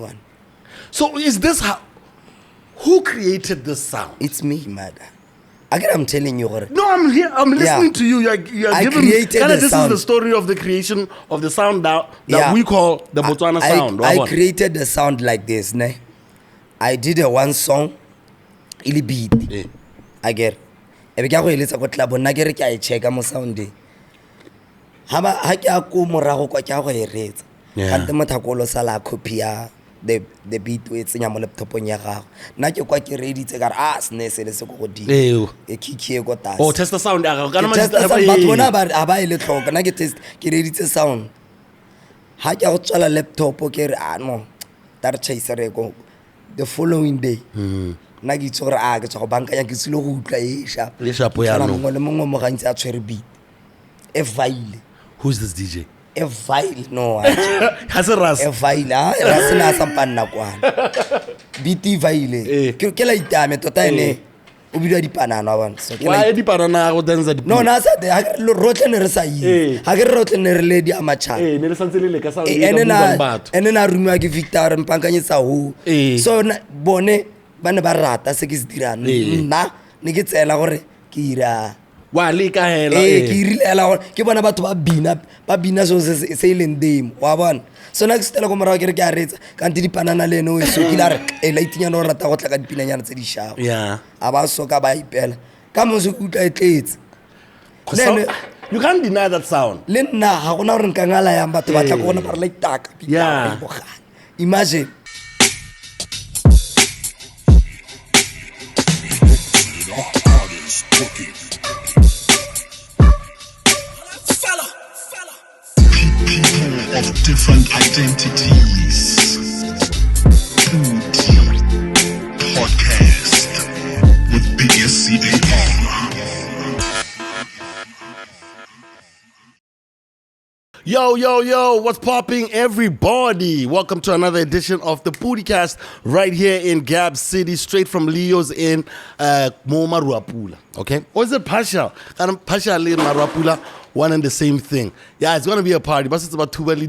anyone. So is this how? Who created this sound? It's me, man. Again, I'm telling you. No, I'm here. I'm listening to you. You're I giving created kinda the this sound. is the story of the creation of the sound that we call the Botswana sound. I created the sound like this. Ne? I did a one song. Ili beat. Yeah. Again. Ebe go eletsa go tla bona ke re ke a checka mo sound e. Ha ke a ko morago kwa ke a go e retsa. Kante mothakolo sala copy ya the beat we tsenya mo laptopong ya gago. Nna ke kwa ke reditse ka re sne se le se go godimo. E kiki e go tase. Oh, test the sound ya gago. Kana Test the sound but bona ba ile tlhoka nna ke test ke reditse sound. Ha ke go tswala laptop ke re no. Tar chaser go the following day. Nna ke tsore ke tswa go banka ya ke sile go utlwa e sharp. Le sharp ya no. Mo le mongwe mo gantsi a tshwere beat. E vile. Who's this DJ? A vile, no. Has a ras. A vile, ras na sampanna kwana. BT vile. Ke la itame tota ene. O bidwa dipanana wa bona. So ke Why dipanana go danza di? No, na sa de rotle ne re sa yi. Ha ke rotle ne re le di amacha. Ne re santse le ka sa le batho. Ene na rumiwa ke Victor mpankanyetsa ho. So bone ba ne ba rata se ke se dirana. Nna ne ke tsela gore ke ira wa le ka hela ke irile la ke bona batho ba bina so se ileng demo wa bona so na ke stela go morago ke re ke a retsa ka ntse dipanana le no so ke la re la itinya no rata go tla ka dipinanyana tse di sharp aba so ka ba ipela ka mo se utla etletse you can't deny that sound le nna ha gona gore nka ngala ya batho ba tla go bona ba re like taka imagine of different identities. Podcast with BOMU. Yo, what's popping, everybody? Welcome to another edition of the PODI-CAST right here in Gab City, straight from Leo's in Maruapula. Okay? Or is it Pasha? Pasha and Maruapula, one and the same thing. Yeah, it's going to be a party, but it's about 2 early.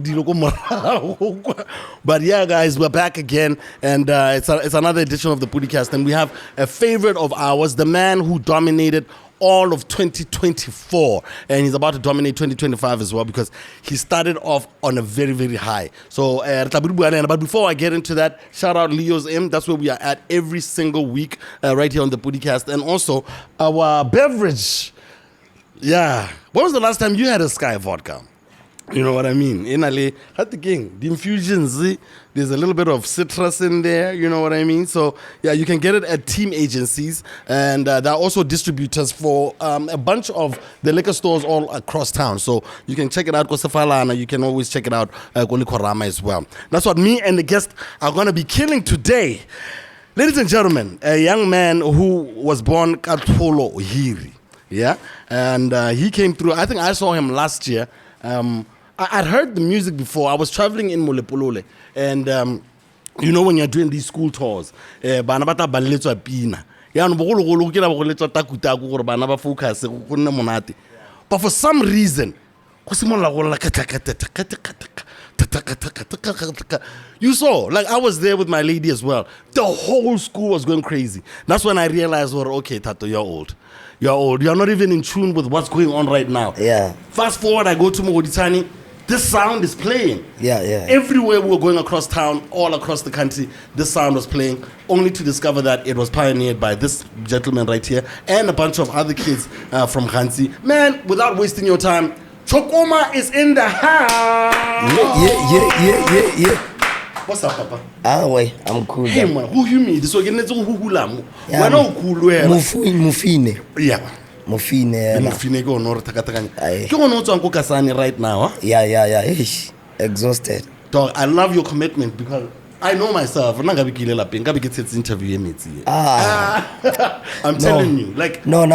But yeah, guys, we're back again, and it's another edition of the PODI-CAST, and we have a favorite of ours, the man who dominated all of 2024, and he's about to dominate 2025 as well, because he started off on a very, very high. So but before I get into that, shout out Leo's M. That's where we are at every single week, right here on the PODI-CAST. And also our beverage. Yeah, when was the last time you had a Sky vodka? You know what I mean? In Ale, at the king, the infusions, there's a little bit of citrus in there, you know what I mean? So, yeah, you can get it at team agencies, and there are also distributors for a bunch of the liquor stores all across town. So, you can check it out, Kosefalana, you can always check it out, Kolikorama as well. That's what me and the guest are going to be killing today. Ladies and gentlemen, a young man who was born Katolo Hiri, yeah? And he came through, I think I saw him last year. I'd heard the music before. I was traveling in Molepolole, and you know when you're doing these school tours, bana bata baletswa pina. Ya no bogolo ke la bogoletsa takutaku gore bana ba focus go nna monate. But for some reason, go simolla go la you saw, like I was there with my lady as well. The whole school was going crazy. That's when I realized, well, okay, Tato, you're old. You're old. You're not even in tune with what's going on right now. Yeah. Fast forward, I go to Mogoditani. This sound is playing. Yeah. Everywhere we were going across town, all across the country, this sound was playing, only to discover that it was pioneered by this gentleman right here and a bunch of other kids from Ghanzi. Man, without wasting your time, Chokoma is in the house. Yeah. What's up, Papa? Wait, I'm cool. Hey, man, who you mean? So you need to who lamu. We're not cool. Mufine. Yeah. Mufine go no takataka. You want to go Kasani right now? Yeah. Exhausted. Dog, I love your commitment because I know myself. I'm not gonna be get interview me. I'm telling you, like no,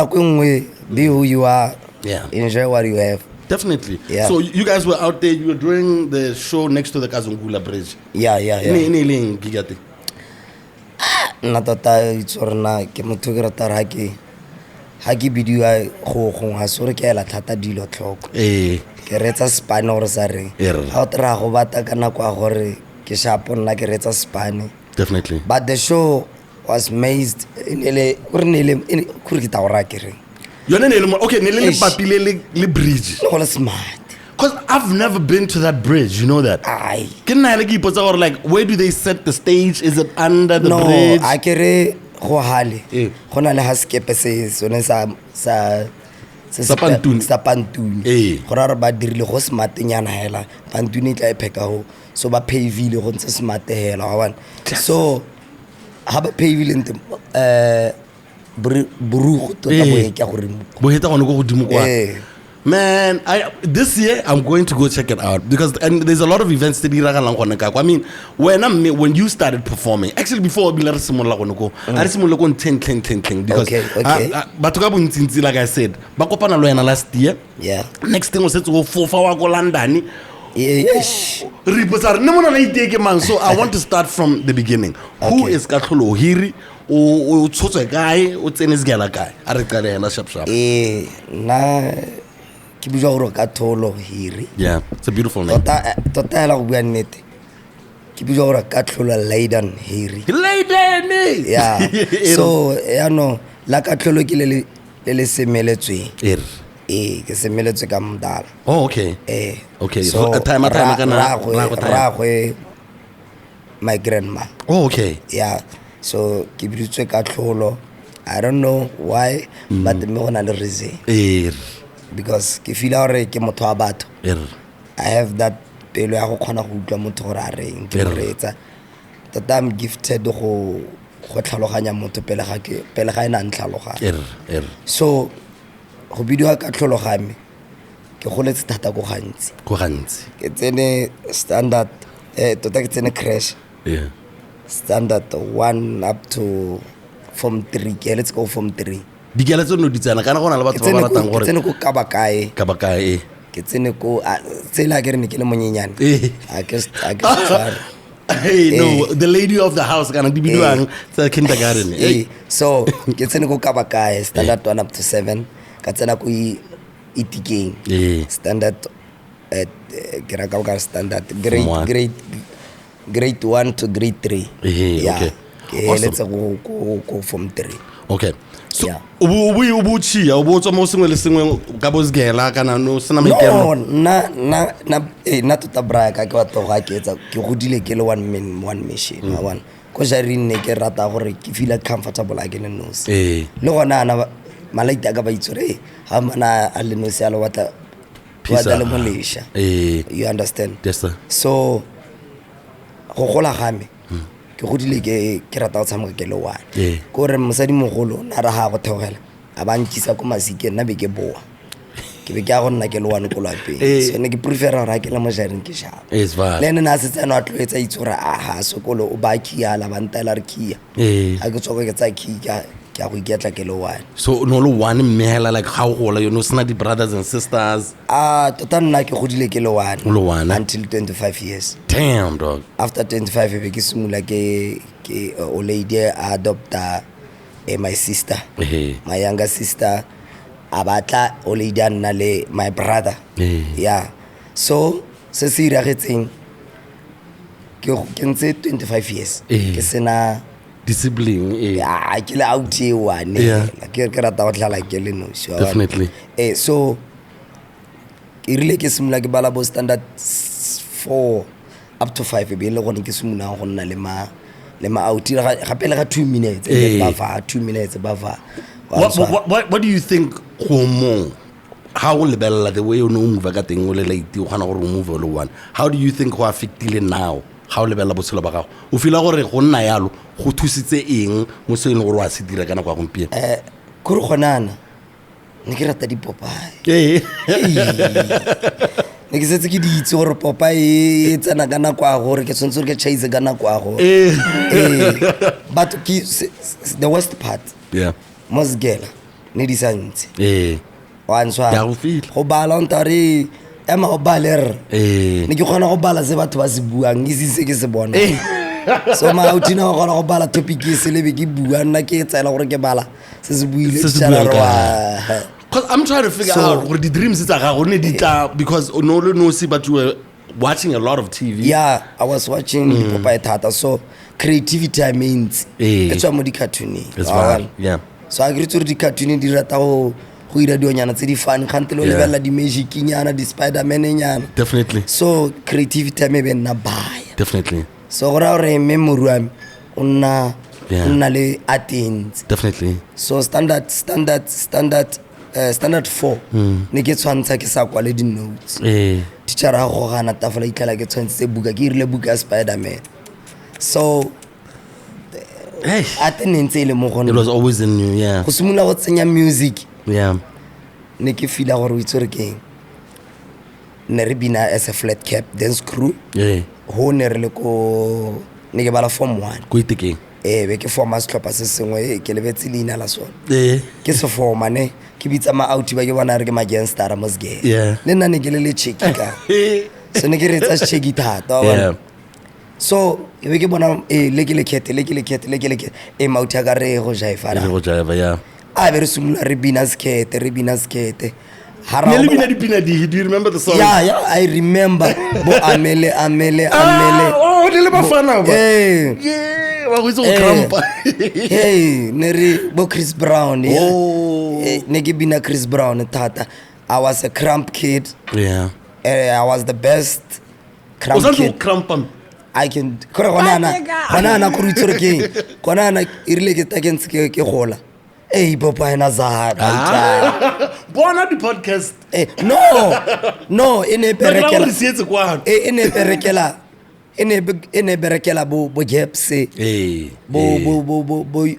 be who you are. Yeah. Enjoy what you have. Definitely. Yeah. So you guys were out there. You were doing the show next to the Kazungula Bridge. Yeah. Ni gigate. Natata itsorna ke motho ke rata haki video go ha sore ke la thata dilo tlhoko. Ke retsa span or sa re. Ha o tra go bata kana kwa gore ke sharp nna ke retsa Spani. Definitely. But the show was mazed in ele kuri ke taura ke re. Okay, nele papile le bridge. No smart. Because I've never been to that bridge, you know that. Aye. Can I like where do they set the stage? Is it under the bridge? No, I kere go hale. Go na le haskepe se sone sa pantuni. Go ra ba dirile go smart nyana hela. Pantuni tla epeka ho. So ba pavile go ntse smart hela wa bona. So ha ba pavile ntse burugo tota boe ke gore bo heta gone go godimo kwa. Man, this year I'm going to go check it out because there's a lot of events that I mean, when you started performing, actually before I started 10 because but like I said, last year. Yeah. Next thing was to go for London. Yes. So I want to start from the beginning. Who is Katlolo Hiri? O tsotse guy, o tsenes gela guy. Are kale na sharp. Na ke bua gore ka tholo hiri. Yeah, it's a beautiful name. Tota la go bua nnete. Ke bua gore ka tholo Leiden hiri. Leiden. Yeah. So, no, la ka tholo ke le semeletswe. Ke semeletswe ka mdala. Oh, okay. Okay. So time kana my grandma. Oh, okay. Yeah. So ke bitswe ka tholo. I don't know why, but me gona le reason. Because ke feel hore ke motho wa batho. I have that pelo ya go khona go utlwa motho gore a reng ke retsa. That I'm gifted go tlhaloganya motho pele ga ena ntlhaloganya. So go bidiwa ka tlhologame ke goletse thata go Ghanzi. Ke tsene standard tota ke tsene crash. Standard 1 up to form 3. Let's go form 3. Digeletso no di tsena kana gona le batho ba ratang gore tsene go kabakae ke tsene go tsela ke re ne ke le monyenyane a ke tsara. Hey, no, the lady of the house kana di bidiwang tsa kindergarten. So ke tsene go kabakae standard 1 up to 7 ka tsena go itikeng standard ke ra ka standard grade 1 to grade 3. Yeah. Okay. Let's go form 3. Okay. So ubu chia ubu tsoma sengwe le sengwe ka bosgela kana no sena maikelo. Na tota bra ka ke batho ga ke etsa ke godile ke le one mission one ko jarine ne ke rata gore ke feel comfortable again no se le gona ana malaita ka ba itsore ha mana a le no se a lo wata le molisha. You understand? Yes sir. So go gola game ke godile ke rata go tshameka ke le one ko re mosadi mogolo na ra ha go theogela a ba nkisa ko masike nna be ke boa ke be ke a go nna ke le one ko lapeng. So ne ke prefer ra ke la mo jareng ke sha le nna se tsena a tloetsa itsora aha sokolo o ba kiala ba ntela re kia a ke tsoko ke tsa kia ke a go iketla ke le one. So no lo one mmela like how gola you know sna di brothers and sisters. Tota nna ke godile ke le one until 25 years. Damn dog. After 25 be ke simula ke o lady adopta my sister, my younger sister abatla o lady nna le my brother. Yeah. So se se iragetseng ke ntse 25 years ke sena discipline. Ke le out here one ke rata go tlala ke le no sure. Definitely. So ke rile ke simula ke bala bo standard 4 up to 5 be le gone ke simula go nna le ma out gape le ga 2 minutes ba va. What do you think Chokoma, how will the way you know move ka teng o le late o gana gore o move le one, how do you think go affectile now how le bella botshelo ba gago o fila gore go nna yalo go thusitse eng mo se eng gore wa se dira kana kwa gompieno? Go re gonana ne ke rata dipopae ne ke setse ke di itse gore popae e tsena kana kwa gore ke tshwantse ke chase kana kwa gore but the worst part Muzgela ne di santse wa ntshwa go bala ntare ema go baler ne ke gona go bala se batho ba se buang ke se ke se bona so ma utina go gona go bala topic e se lebe ke bua nna ke tsela gore ke bala se se buile tsala because I'm trying to figure out what the dreams is gago ne di tla because no see but watching a lot of TV. Yeah, I was watching Popeye Tata. So creativity I means it's why mo di cartoon. It's fine. Yeah. So I agree to the cartoon di rata go ira dionyana tse di fun khante lo lebella di magic nyana di Spider-Man nyana. Definitely. So creativity me be na baya. Definitely. So go ra re memory am una le attends. Definitely. So standard 4 ne ke tshwantsa ke sa kwale di notes. Teacher a go gana tafola itlala ke tshwantse buka ke irile buka Spider-Man. So attendance ile mo gona. It was always in you, yeah. Go simula go tsenya music. Yeah. Ne ke feel gore o itse re keng. Ne re bina as a flat cap dance crew. Yeah. Ho ne re le ko ne ke bala form 1. Go itekeng. Be ke forma setlhopha se sengwe ke lebetse leina la sona. Ke se forma ne ke bitsa ma out ba ke bona re ke ma gangster mosge. Yeah. Le nna ne ke le checky ka. So ne ke re tsa checky thata. Yeah. So ke bona le ke le khete mauta ka re go jaifa. Go jaifa, yeah. A be re sumula re bina skete. Do you remember the song? Yeah, I remember. Bo amele. Oh, le bafana ba. Yeah. Hey, neri bo Chris Brown. Yeah. Oh. Ne ke bina Chris Brown tata. I was a cramp kid. Yeah. I was the best cramp kid. I can kona na kuritsore ke kona na irile ke takens ke gola. Papa ena za bona di podcast. No ene berekela bo gaps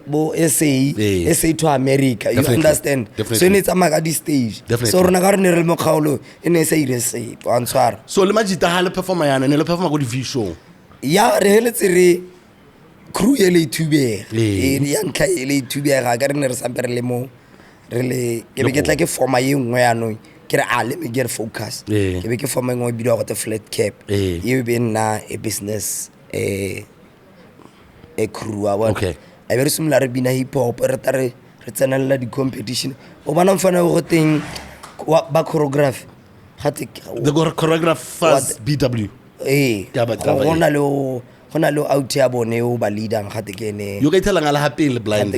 bo SA to America. You understand? So it's a magadi stage. So rona ga re ne re mo kgaolo ene sa ire se answara. So le majita ha le performa yana ne le performa go di show. Ya re heletse re crew ele itubega ya nka ele itubega ga re ne re sampe re le mo re le ke be ke tla ke forma ye nngwe ya no ke re a le me get focus ke be ke forma ngwe bidio go te flat cap ye be nna a business a crew a bona okay a be re sumla re bina hip hop re tare re tsenela di competition o bana mfana go teng ba choreography the choreographers BW gona lo out ya bone o ba leader gate ke ne yo ka itela ngala happy le blind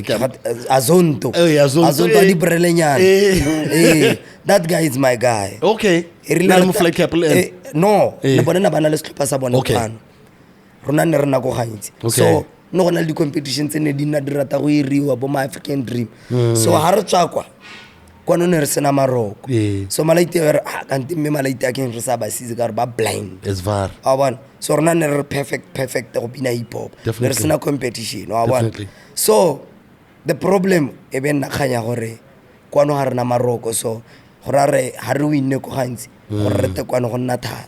azonto di brelenyana that guy is my guy. Okay le mo fly cap no le bona bana le setlhopha sa bone phano rona ne re na go gantsi so no gona le di competitions ne di na di rata go iriwa bo my African dream so ha re tsakwa kwano ne re sena maroko so malaiti re kanti me malaiti a ke re sa ba sise ka re ba blind it's var one so rona ne re perfect go bina hip hop re sena competition one so the problem e be nna khanya gore kwano ha rena maroko so gora re ha re winne go gantsi gore re te kwano go nna thata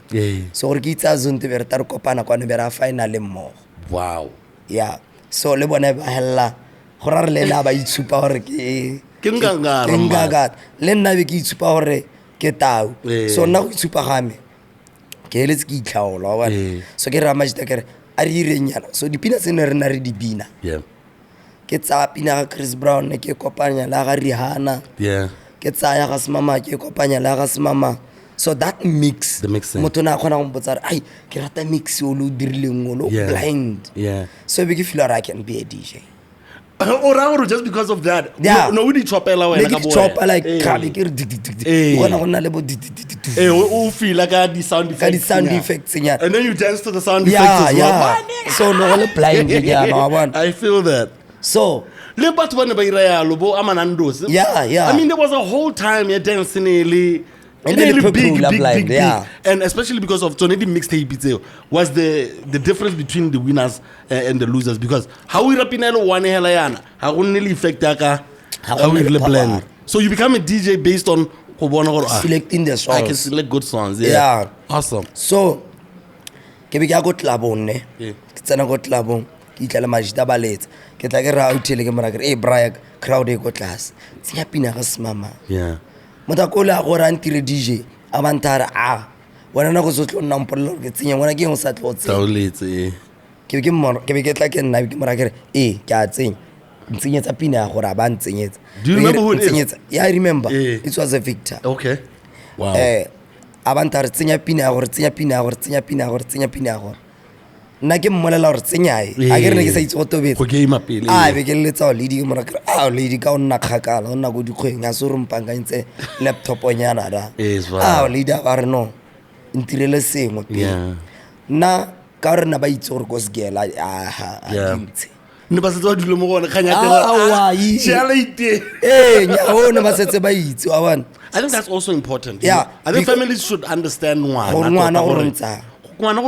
so gore ke itsa zonte be re ta re kopana kwano be ra final mo wow yeah so le bona ba hella gora re le la ba itshupa gore ke nganga le nna be ke itshupa gore ke tau so nna go itshupa game ke let's ke itlhaola wa so ke ra majita ke a re irenyana so dipina tsene re na re dibina ke tsa pina ga Chris Brown ne ke kopanya la ga Rihanna ke tsaya ga Smama ke kopanya la ga Smama so that mix motho na khona go botsa ai ke rata mix o lo dirileng o lo blind so be ke feel I can be a DJ or just because of that no we di chopela wena ka bo chopa like kabe ke gona gona le bo o feel like the sound effects nya and then you dance to the sound effects as well so no le blind no one I feel that so le batho bana ba ira yalo bo amanandos I mean there was a whole time you're dancing big, and especially because of Tonedi mixtape was the difference between the winners and the losers because how we rapinelo one helayana how really affect how we really blend so you become a DJ based on selecting the songs I can select good songs awesome so ke be ke go tlabone ke tsena go tlabong ke itlela majita baletse ke tla ke ra utile ke mara ke Brian crowd e go class tsenya pina ga Smama motakola go ra ntire DJ abantara wena na go sotlo nna mpollo ke tsenya wena ke go sa tlotse taoletse ke be ke tla ke nna ke mara ke ke a tsenya ntsenyetsa pina ya gore ba ntsenyetsa do you remember who it is I remember it was a Victor okay wow a banta re tsenya pina ya gore tsenya pina ya gore tsenya pina ya gore tsenya pina ya gore nna ke mmolela gore tsenyae a ke re ne ke sa itse go tobetsa go game pele a be ke letsa o lady ke mora ke lady ka o nna kgakala o nna go dikgweng a se re mpankantse laptop onyana da o lady a ba re no ntirele sengwe pele nna ka re na ba itse gore go segela a dintse ne ba setse ba dilo mo gone khanya ne ba setse ba itse wa bona. I think that's also important. Yeah, I think families should understand ngwana go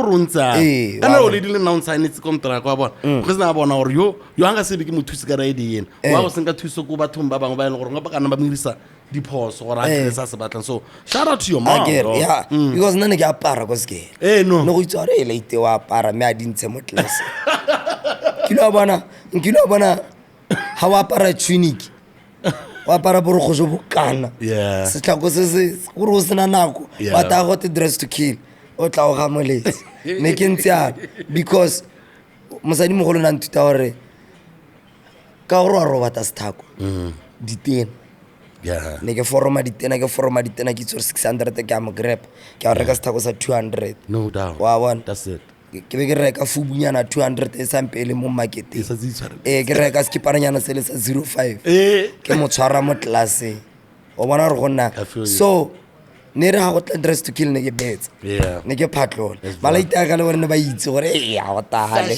runtsa ana o le dile na ntsa ne contract wa bona go sena bona gore yo hanga se be ke mothusi ka raidi yena wa go senka thuso go bathong ba bangwe ba ile gore ngapa kana ba mirisa diphoso gore a tle sa se batlang. So shout out to your mom. Yeah, because nna ne ke apara go se no go itse re ile ite wa apara me a dintse mo class nkilo bona ha wa apara tunic wa para borgo jo bokana se tlhako se gore o sena nako ba ta go te dress to kill o tla o ga moletse ne ke ntse because mosadi mogolo na ntuta gore ka gore wa robata sethako ditena ne ke foroma ditena ke tsore 600 ke a mo grab ke a reka sethako sa 200 no doubt wa bona that's it ke be ke reka fubunyana 200 e sampele mo marketeng ke reka skiparanyana se le sa 05 ke mo tshwara mo classe o bona re gonna so ne re ha go tla dress to kill ne ke betsa ne ke patrol ba la itaka le gore ne ba itse gore ya o tale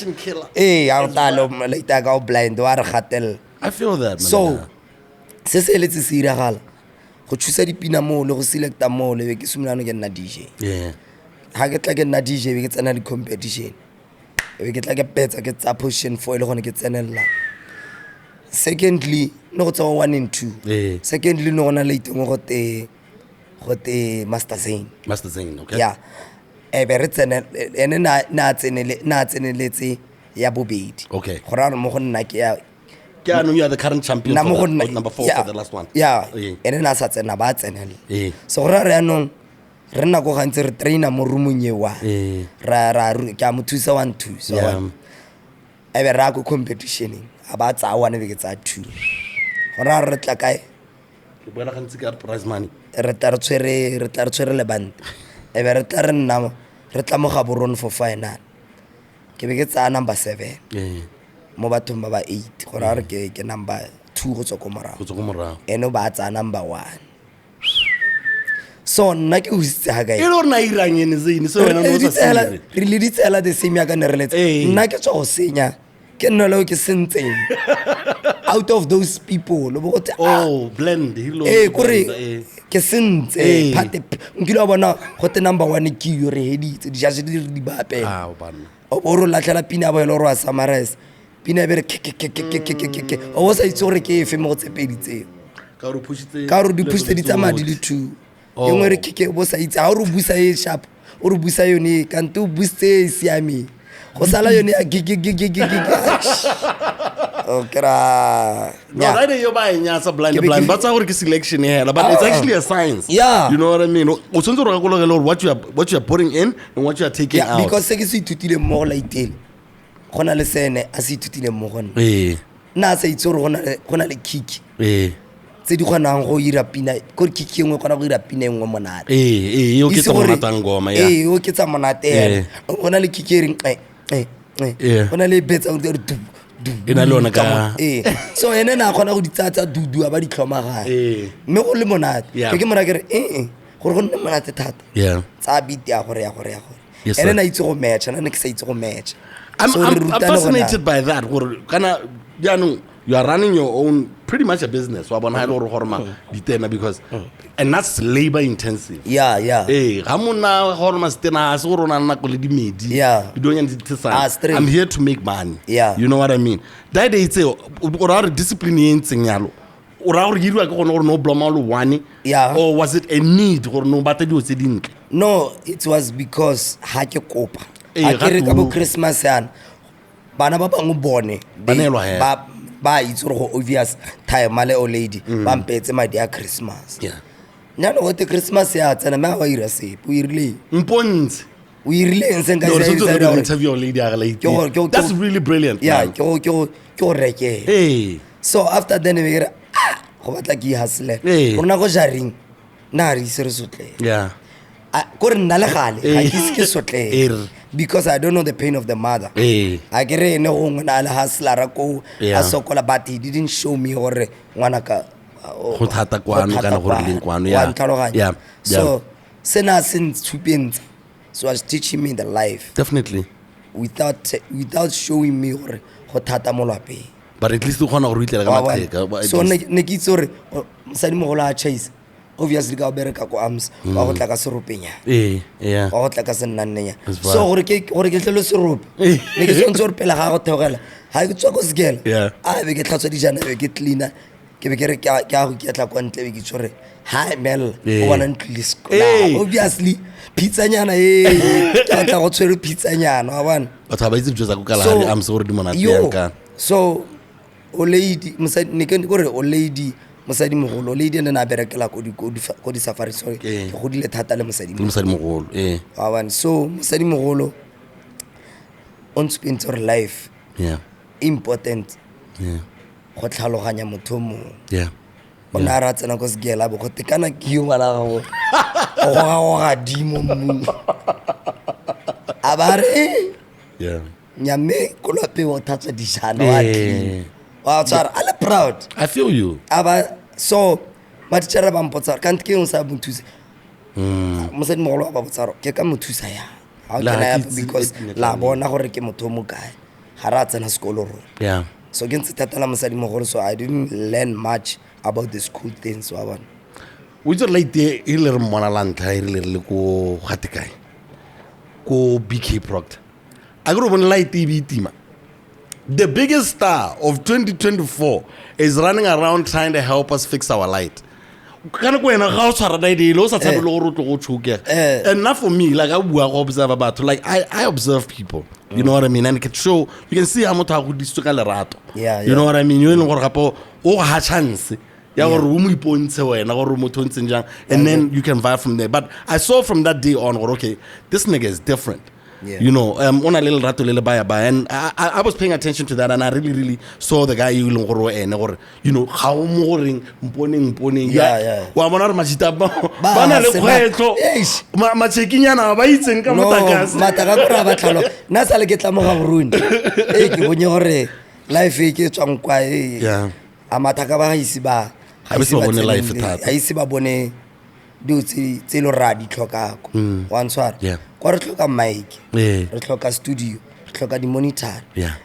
ya o tale la itaka o blind wa re gatel. I feel that man. So se se letse se iragala go thusa dipina mo le go selecta mo le ke sumolano ke nna DJ ha ke tla ke nna DJ be ke tsena di competition be ke tla ke betsa ke tsa position 4 ile gone ke tsenella. Secondly no go tsa 1 and 2 secondly no gona late ngo gote Master Zane okay yeah be re tsena ene na tseneletse ya bobedi okay gora mo go nna ke ya no you are the current champion for number 4 for the last one ene na sa tsena ba tsenela so gora re anong re nna go gantse re trainer mo roomong yewa ra ke a mo thusa 1 2 so ebe ra go competition a ba tsa 1 be ke tsa 2 gora re tla kae ke bona gantsi ka prize money re tla re tshwere le band ebe re tla re nna re tla mo ga boron for final ke be ke tsa number 7 mo bathong ba ba 8 gora re ke number 2 go tswa ko morago eno ba tsa number 1 so nna ke usitse ha gae e lo rena irang ene zine so wena no sa sele re le ditsela de same ya ka ne re letse nna ke tswa go senya ke nna lo ke sentseng out of those people lo bo gote blend hilo kore ke sentse phate nkile bona gote number 1 ke yo re heditse di jaje di bape bana o ro latlhela pina ba ile ro a summarize pina be re ke o sa itse gore ke efe mo go tsepeditse ka ro di pushitse di tsamadi le 2 ke ngwe re ke bo sa itse ha o re busa e sharp o re busa yone kanto booste siami go sala yone ya okra no right you buy nyasa blind but sa gore ke selection here but it's actually a science you know what I mean o tsentse re ga go logela what you are putting in and what you are taking out because se ke se ithutile mo la itele gona le sene a se ithutile mo gona na sa itse gore gona le kick tse di gwanang go ira pina go kiki engwe gona go ira pina engwe monate o ke tsa monata ngoma o ke tsa monate gona le kiki ring gona le betsa o re ena le ona ka so ene na gona go ditsatsa dudu ba di tlhomaga mme go le monate ke mora ke re gore go nne monate thata tsa beat ya gore ene na itse go match na ne ke sa itse go match. I'm fascinated by that kana you are running your own pretty much a business wa bona ha ile gore ma ditena because and that's labor intensive ga mona gore ma stena se gore na go le dimedi you don't need to say I'm here to make money you know what I mean that day itse o ra discipline yentseng yalo o ra gore dirwa ke gone gore no bloma lo one or was it a need gore no bata dio tse dintle? No, it was because ha ke kopa ha ke re ka bo Christmas yana bana ba bang bone ba itse go obvious time male o lady ba mpetse madi a Christmas nyano go te Christmas ya tsena ma wa ira se po irile mponts o irile nsenga sa interview lady a lady that's really brilliant ke reke so after then we get go batla ki hustle go na go jaring na re se re sotle kore nna le gale ga ke se ke sotlege because I don't know the pain of the mother. A ke re ene go ngwana le hustler ko a sokola, but he didn't show me gore ngwana ka go thata kwano kana gore leng kwano yeah. So sena se ntshupentse, so I was teaching me the life definitely without showing me gore go thata mo lapeng, but at least o kgona go itlela ka matheka. So ne ke itse gore mosadi mogolo a chase obviously ka o bereka ko arms wa go tla ka seropenya wa go tla ka sennannenya, so gore ke tlelo serope ne ke tsontse gore pele ga go theogela ha ke tswa ko sekela a be ke tlhatswa dijana be ke cleaner ke be ke re ke a go ke tla kwa ntle be ke tsore hi mel o bona ntlisko obviously pizza nyana ka tla go tshwere pizza nyana wa bona batho ba itse tsa go kala ha arms gore di mona teng. So o lady mosadi ne ke gore o lady mosadi mogolo lady nna berekela ko di safari, so ke go dile thata le mosadi mogolo wa bona. So mosadi mogolo on spend your life important go tlhaloganya motho mo o na ra tsena ko segela bo go tekana ke yo ngwana gago o ga dimo mo a bare nyame ko lape o thatsa dijana wa tsara ale proud. I feel you aba so matitshara ba mpotsa ka ntke o sa bonthusa mosadi mogolo ba botsaro ke ka mothusa ya how can I help, because la bona gore ke motho mo kae ga ra tsena sekolo ro so ke ntse tatala mosadi mogolo, so I didn't learn much about the school things wa bona. o itse late e le re mona la ntla e le ko gatikai ko BK Proctor a go bona light TV tima. The biggest star of 2024 is running around trying to help us fix our light. Kana go ena ga o tshwara dai lo sa tshabelo go rotlo go tshuke. And not for me, like I bua go observe batho, like I observe people. You know what I mean? And you can see how much go distuka lerato. You know what I mean? You know gore gapo o ha chance. Ya gore o mo ipontse wena gore motho ntse njang, and then you can vibe from there. But I saw from that day on, okay, this nigga is different. You know, on a little rato lele baya baya, and I was paying attention to that, and I really saw the guy you know how moring mponing wa bona re machita ba na le kgwetlo ma chekinyana ba itseng ka motakase mataka go ra ba tlhalo nna sa le ke tla mo ga boruni ke bonye gore life e ke tswang kwa a mataka ba isi ba ga isi ba bone dutse tse lo ra di tlhokako wa ntshwara kwa re tlhoka mic re tlhoka studio re tlhoka di monitor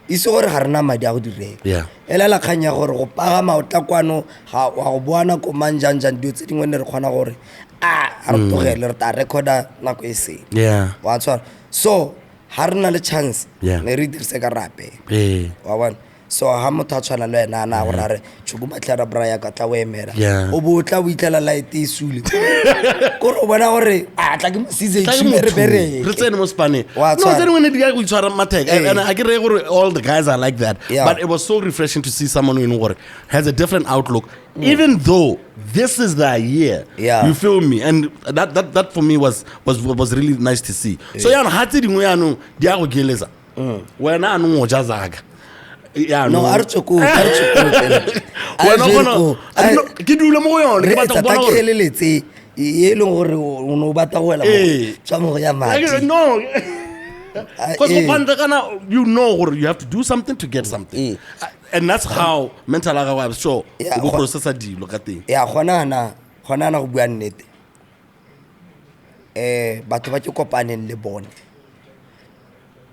ise gore ga rena madi a go direka elela kganya gore go pagama o tla kwano wa go bona ko manjanjang dio tse dingwe ne re kgona gore a re tlogele re ta recorda nako e seng wa ntshwara. So ga rena le chance ne re dirise ka rape wa bona. So ha motho a tshwana le wena na gore re Juu Matere braya ka tla o emera o bo tla o itlela light e sule gore o bona gore a tla ke mosise re bere re tsene mo spane no tsene when the guy go tshwara matheka, and I get gore all the guys are like that, but it was so refreshing to see someone who gore has a different outlook, even though this is the year. You feel me? And that for me was really nice to see. So yana hatsi dingwe yano dia go geleza wena anu mo jazaga no artsoko bueno ke dula mo yone ke batla go bona gore leletse e leng gore o no batla go wela mo tsa mo ya mati no because you know gore you have to do something to get something, and that's how mental aga wa so go processa dilo ka teng gona na go bua nnete batho ba ke kopaneng le bone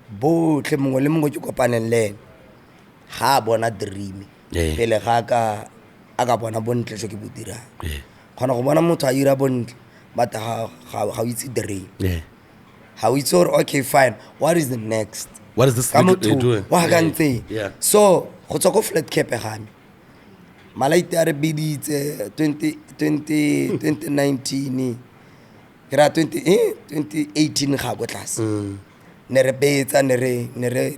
bo tle mongwe le mongwe ke kopaneng le ha bona dream pele ga ka bona bontle tso ke bodira khona go bona motho a ira bontle but ha o itse dream how it's all okay fine, what is the next, what is this doing wa gantse so go tswa go flat cap ga me malaite a re biditse 2019 kira 2018 ga go tlase ne re betsa ne re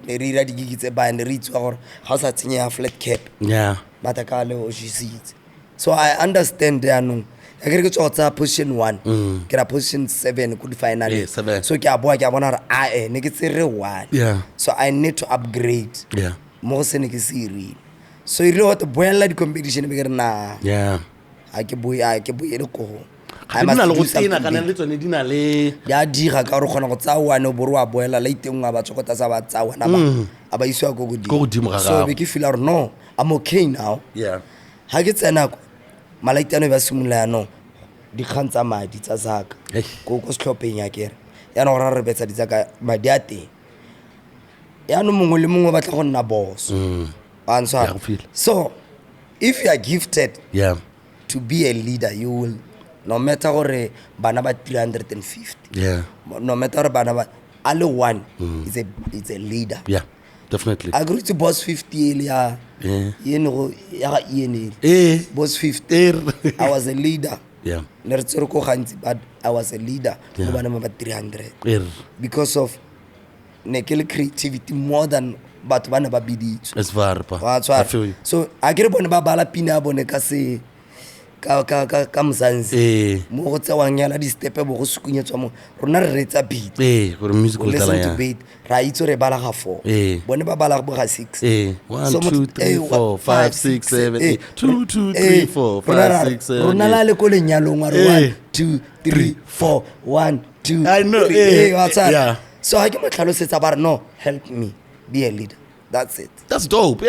ira digigitse ba ne re itswa gore ga o sa tsenya flat cap mataka le o jisitse. So I understand no I get to position 1 ke ra position 7 ku di final so ke a boa ke a bona re ne ke tsere 1 so I need to upgrade mo se ne ke siri so ire what boela di competition be ke na a ke boya le ko I must do something something. ya dira ka gore khona go tsa one bo re wa boela late ngwa ba tsokota sa ba tsa wana ba aba iswa go godimo ga so gago. be ke feel or no I'm okay now Yeah. ha ke tsena ko malaitano ba simula ya no di khantsa madi tsa zaka go setlhopheng ya kere ya no ra re betsa di tsaka madi a teng ya no mongwe le mongwe ba tla go nna boss answer so if you are gifted to be a leader you will no matter gore bana ba 350 no matter gore bana ba alle one is a leader definitely I agree to boss 50 ya go ya boss 50 I was a leader ne re tsere ko Ghanzi but I was a leader go bana ba 300 because of nekele creativity more than batho bana ba biditso it's varpa I feel you so I get bone ba bala pina bone ka se ka Muzanzi mo go tsewang yana di step bo go sukunyetswa mo rona re retsa beat gore music o tla ya beat ra itse re bala ga 4 bone ba bala go ga 6 1 2 3 4 5 6 7 8 2 2 3 4 5 6 7 rona la le ko lenyalong wa 1 2 3 4 1 2 I know yeah so I ke mo tlhalosetsa ba re no help me be a leader that's it that's dope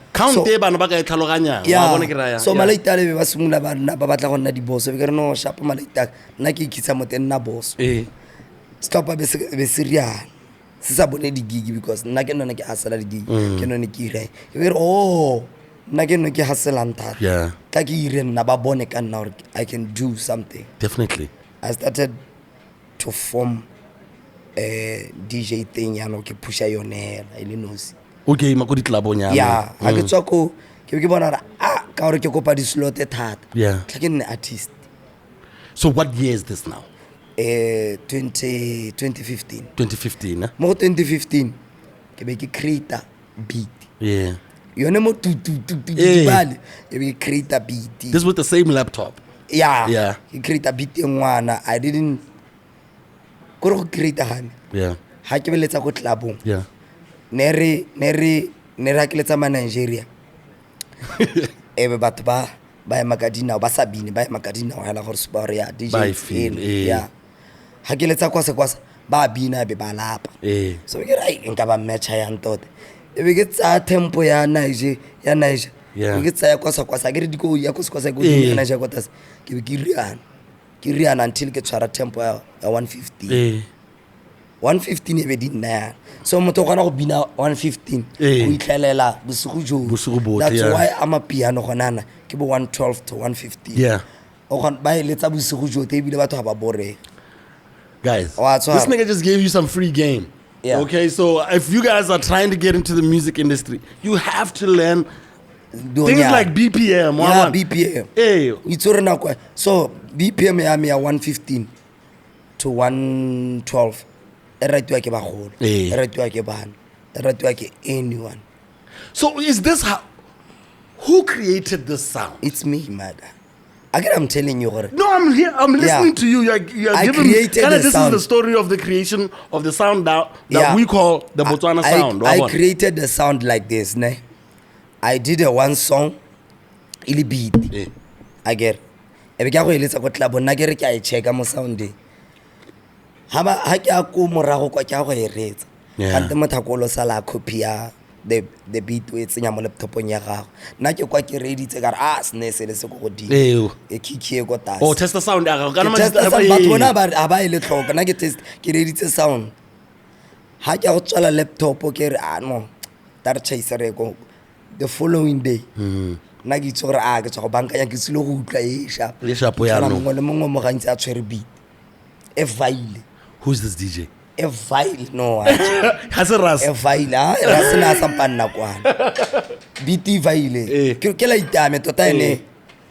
count bana ba ka e tlhaloganya wa bona ke raya so malaita le ba simula bana ba batla go nna di boss be ke re no sharp malaita nna ke ikitsa mo teng na boss stop be serial se sa bone di gig because nna ke nona ke hasela di gig ke nona ke ire ke re nna ke nona ke hasela ntata ka ke ire nna ba bone ka nna gore I can do something definitely I started to form a DJ thing ya no ke pusha yone ile nosi okay ma go di club-ong ya ha ke tswa ko ke bona ra ka gore ke kopa di slot thata ke nne artist so what year is this now 2015 mo 2015 ke be ke create beat yone mo tu bale ke be create beat this with the same laptop ke create beat ngwana I didn't go create han ha ke beletsa go clubong ne re akiletsa ma Nigeria ebe batho ba ya makadina ba sabine ba ya makadina wa hala gore suba re ya DJ ha ke letsa kwa se ba bina be ba lapa so ke ra nka ba matcha ya ntote ebe ke tsa tempo ya Nigeria ke tsa ya kwa ke re diko ya kwa go ya Nigeria kwa tas ke be ke riana until ke tshwara tempo ya 150 115 ebe di nna so motho gona go bina 115 go itlhelela bosigo jo that's why I'm a piano gonana ke bo 112 to 115 o gon ba eletsa bosigo jo te bile batho ba bore guys this nigga just gave you some free game okay so if you guys are trying to get into the music industry you have to learn things like BPM BPM it's already now so BPM ya me 115 to 112 eratiwa ke bagolo eratiwa ke bana eratiwa ke anyone so is this who created this sound it's me mother again I'm telling you no I'm here I'm listening to you you're giving this is the story of the creation of the sound that we call the Botswana sound I created the sound like this ne I did a one song ili beat again ebe ka go eletsa go club nna ke re ke a checka mo sound ha ke a ko morago kwa ke a go eretsa kante mothakolo sala copy ya the beat we tsenya mo laptopong ya gago nna ke kwa ke ready tse ka re sne se le se go di e kiki e go tase test the sound ya gago kana but bona ba aba ile tlhoka nna ke test ke ready tse sound ha ke go tswala laptop ke re no tar chase re go the following day nna ke tsore ke tswa go bankanya ke silo go utla le sharp ya no mo le mongwe mo gantsi a tshwere beat e vile who's this DJ e vile no has a ras e vile ras na sampanna kwana beat vile ke la itame tota ene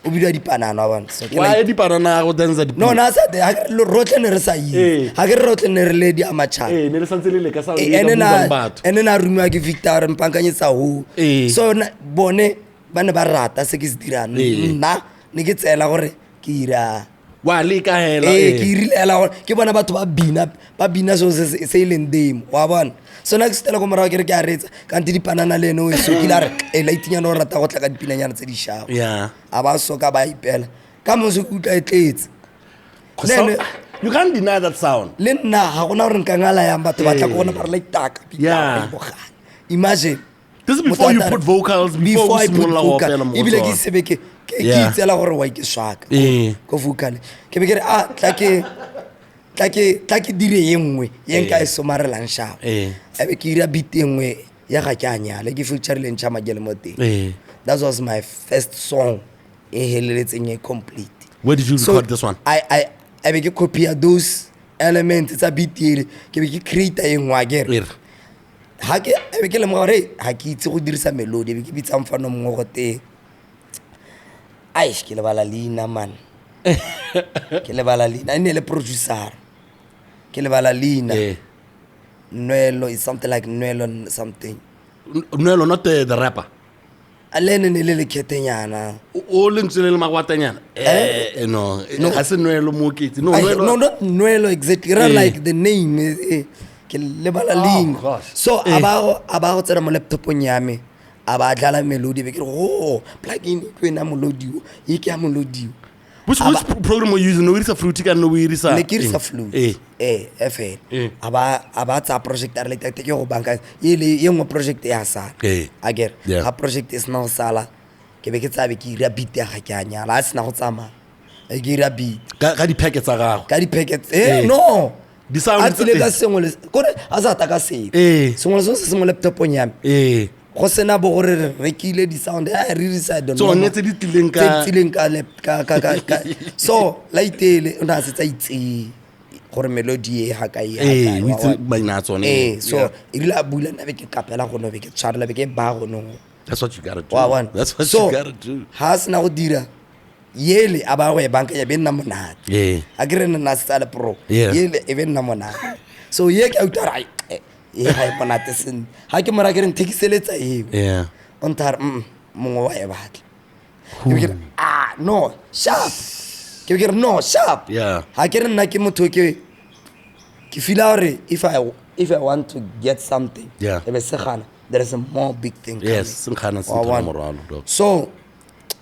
o bidwa dipanana wa bona so why dipanana go danza no na sa de rotle ne re sa yi ha ke rotle ne re le di amacha ne le santse le ka sa o le batho ene na rumiwa ke Victor mpankanyetsa ho so bone bana ba rata se ke se dirang nna ne ke tsela gore ke ira wa le ka hela ke irile gore ke bona batho ba bina so se ileng demo wa bona so na ke stela go mara ke re ke a retsa kanti dipanana le no so ke la re la itinya no rata go tla ka dipinanyana tse di shago a ba so ka ba ipela ka mo se utla etletse You can't deny that sound. Le nna ha gona re nka ngala ya batho ba tla go bona ba re like taka. Yeah. Imagine. This is before you put vocals, before I put vocal. Ibile Ibile ke sebe ke itsela gore wa ke swaka. Go vocal. Ke be ke tla ke dire yengwe yeng ka e somarelang sharp. Ebe ke ira beat engwe ya ga ke anyala ke feature le ntšha magele mo teng. That was my first song e heleletseng complete. Where did you record this one? I be ke copy those elements tsa beat ile ke be ke create engwe agere. Ha ke be ke le mo re ha ke itse go dirisa melody be ke bitsa mfano mo go te ke le bala lina man ke le bala lina ene le producer ke le bala lina Nwelo is something like Nwelo something Nwelo not the rapper alene ne le ketenyana o le ntse le magwatanyana no ha se Nwelo mo kitse no not Nwelo exactly like the name ke le bala lina so aba go tsena mo laptopong ya me aba dlala melody be ke plugin kwena melody e ke ya melody. Which program were you using? No, it's a fruity can no it's a. Like it's a flute. FN. Aba tsa project are like take go banka. Ile yengwe project ya sa. Ager. Ha project is now sala. Ke be ke tsa be ke ira beat ya ga ke anyala. A sena go tsama. E ke ira beat. Ka di packets tsa gago. Ka di packets. No. Di sound. A tsile ka sengwe. Kore a sa ta ka se. Sengwe se mo laptop nyame. Go sena bo gore re kile di sound I really said so netse di tileng ka so laitele ona se tsa itse gore melody e ha ka ya witse baina tsone so ile a bula na be ke kapela go no be ke tshwarela be ke ba go no. That's what you got to do. That's what you got to do. Ha sena go dira yele aba go e banka ya be nna monate a gre nna sa le pro yele e be nna monate so ye ke utara ha iponate sen ha ke mora ke reng thekiseletsa eo on tar mongwe wa e batla ke ke no sharp ke ke no sharp ha ke re nna ke motho ke feel hore if I want to get something e be segana there is a more big thing sengana se tla moralo so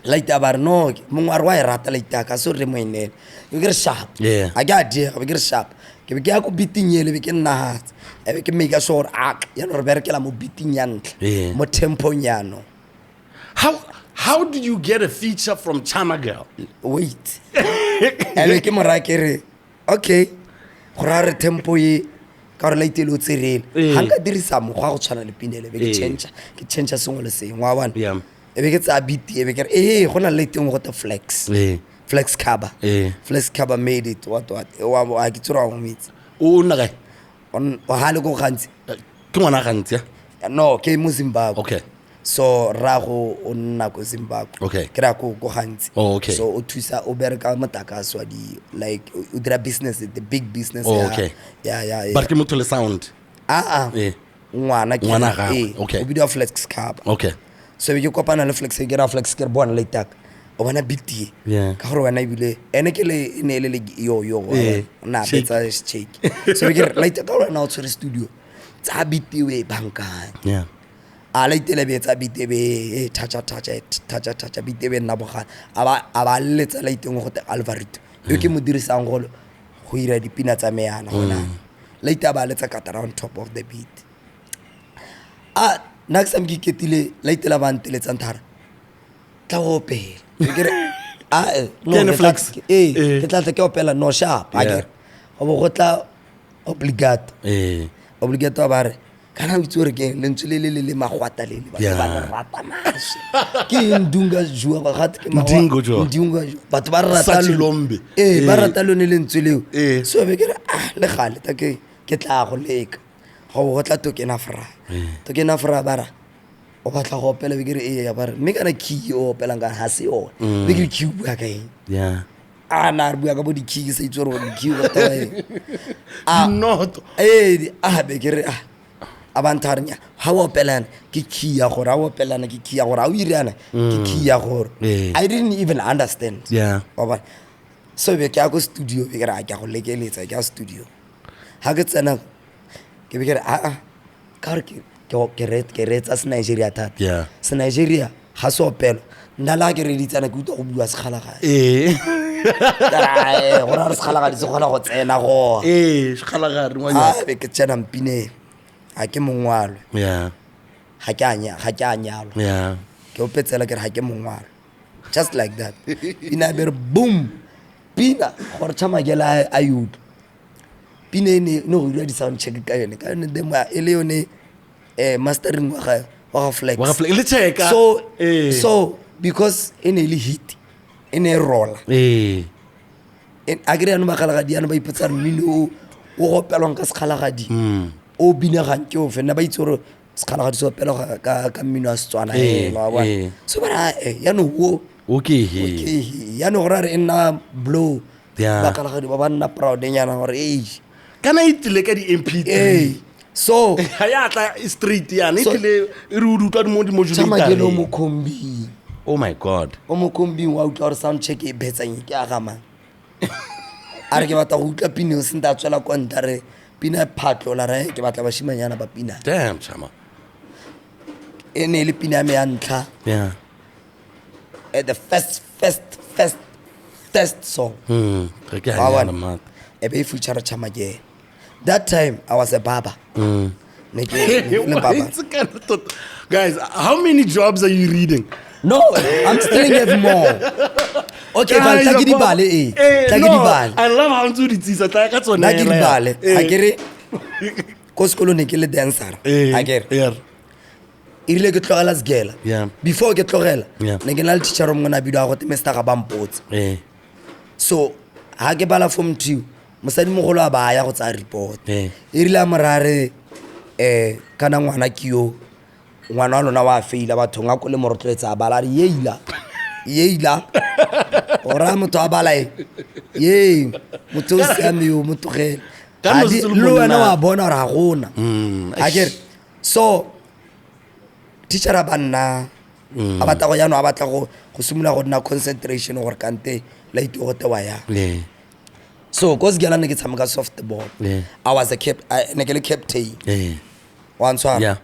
like abar no mongwe a re wa e rata like ka so re mo inene ke ke sharp a ga die ke ke sharp ke be ke ya go beating yele be ke nna hat ebe ke make sure ya no re berekela mo beating ya ntle mo tempo nyano. How did you get a feature from Chama Girl? Wait ebe ke mora ke re okay go ra re tempo ye ka re laitele o tserele ha nka dirisa mo go tshwana le pinele be ke change sengwe le sengwe wa bona ebe ke tsa beat ebe ke re go na le teng go te flex cover made it what wa ke tsora go meet o nna ga on hale go Ghanzi ke ngwana Ghanzi no ke mo Zimbabwe okay so rago o nna go Zimbabwe okay ke ra go Ghanzi okay so o thusa o bereka matakaso di like o dira business the big business okay yeah but ke motho le sound ngwana ga okay o bidio flex cover okay so we kopana le flex ke ra flex ke bona le tak o bana biti ka gore wena ibile ene ke le ne le yo na betsa shake so we get like ka gore na o tsere studio tsa biti we banka a la itele betsa biti be touch biti be nna bogana aba letsa la iteng go te Alvarito yo ke mo dirisang go ira dipina tsa meana gona la itaba letsa katara on top of the beat next time ke ketile la itela bantele tsantara tla go pele ke no flex ke tla ke opela no sharp agere go go tla obligato ba re kana itse re ke le ntse le magwata le ba rata mashi ke ndunga jua ba gat ke ndunga batho ba rata lombe ba rata lone le ntse leo so be ke le gale ta ke tla go leka go tla to ke na fra bara o batla go opela be ke re ya bara mme kana key o opela nga ha se o be ke key bua ka na re bua ka bo di key se itse re di key o ta not be ke re abantarnya ha o opelana ke key ya gore ha o opelana ke key ya gore ha o irana ke key ya gore I didn't even understand so be ke ya go studio be ke ra ka go lekeletsa ke ya studio ha ke tsena ke be ke re ka re ke retsa se Nigeria thata se Nigeria ha se opelo nna la ke re ditsana ke utwa go bua se khala ga Go ra re sekgalagadi se kgona go tsena go. Sekgalagadi ngwanyana. Be ke tsena mpineng. Ha ke mongwalo. Yeah. Ha ke a nyalo. Yeah. Ke o petsela ke re ha ke mongwalo. Just like that. Pina be re boom. Pina gore Chamakela a yut. Pina ne no go di sound check ka yone. Ka yone demo e le yone mastering wa flex. Le check. So because in a hit in a roll. En agree anu makalagadi anu ba ipotsa mmino o go pelong ka sekgalagadi. O bina ga ke o fena ba itsoro sekgalagadi so pelo ka mmino a Setswana wa bona. So bara ya no wo okay ya no gore re nna blow Yeah. bakalagadi ba banna proud nyana gore kana itile ka di MP3 so ha ya tla street ya ne itile re udutwa di modulator Chamakela o mokhombi oh my god o mokhombi wa utla gore sound check e betsang ke a gama a re ke batla go utla pina o senta tswela kwa ntare pina phatlo la re ke batla bashimanyana ba pina damn Chama ene le pina me ya ntlha yeah at the first song re ke ha ya mat e be feature Chamakela. That time I was a barber. Ne ke le barber. Guys, how many jobs are you reading? No, I'm still have more. Okay, but tla ke di bale tla ke di bale. I love how to di tsisa tla ka tsone Na ke di bale a kere ko sekolo ne ke le dancer a kere yeah irile ke tlogela sgela Yeah. before ke tlogela Yeah. ne ke na le teacher mo na bidio a go te Mr. Gabampotse so ha ke bala form 2 mosadi mogolo a ba ya go tsa report irile a morare kana ngwana kio ngwana wa lona wa faila batho nga ko le morotletsa a bala re yeila ora motho a bala ye motho o siame yo motogela le wena wa bona gore ga gona a kere so teacher a banna a batla go yana a batla go simula go nna concentration gore kante la ito go tewa ya so cause gela ne ke tshameka softball I was a ne ke le captain wa ntshwara Yeah.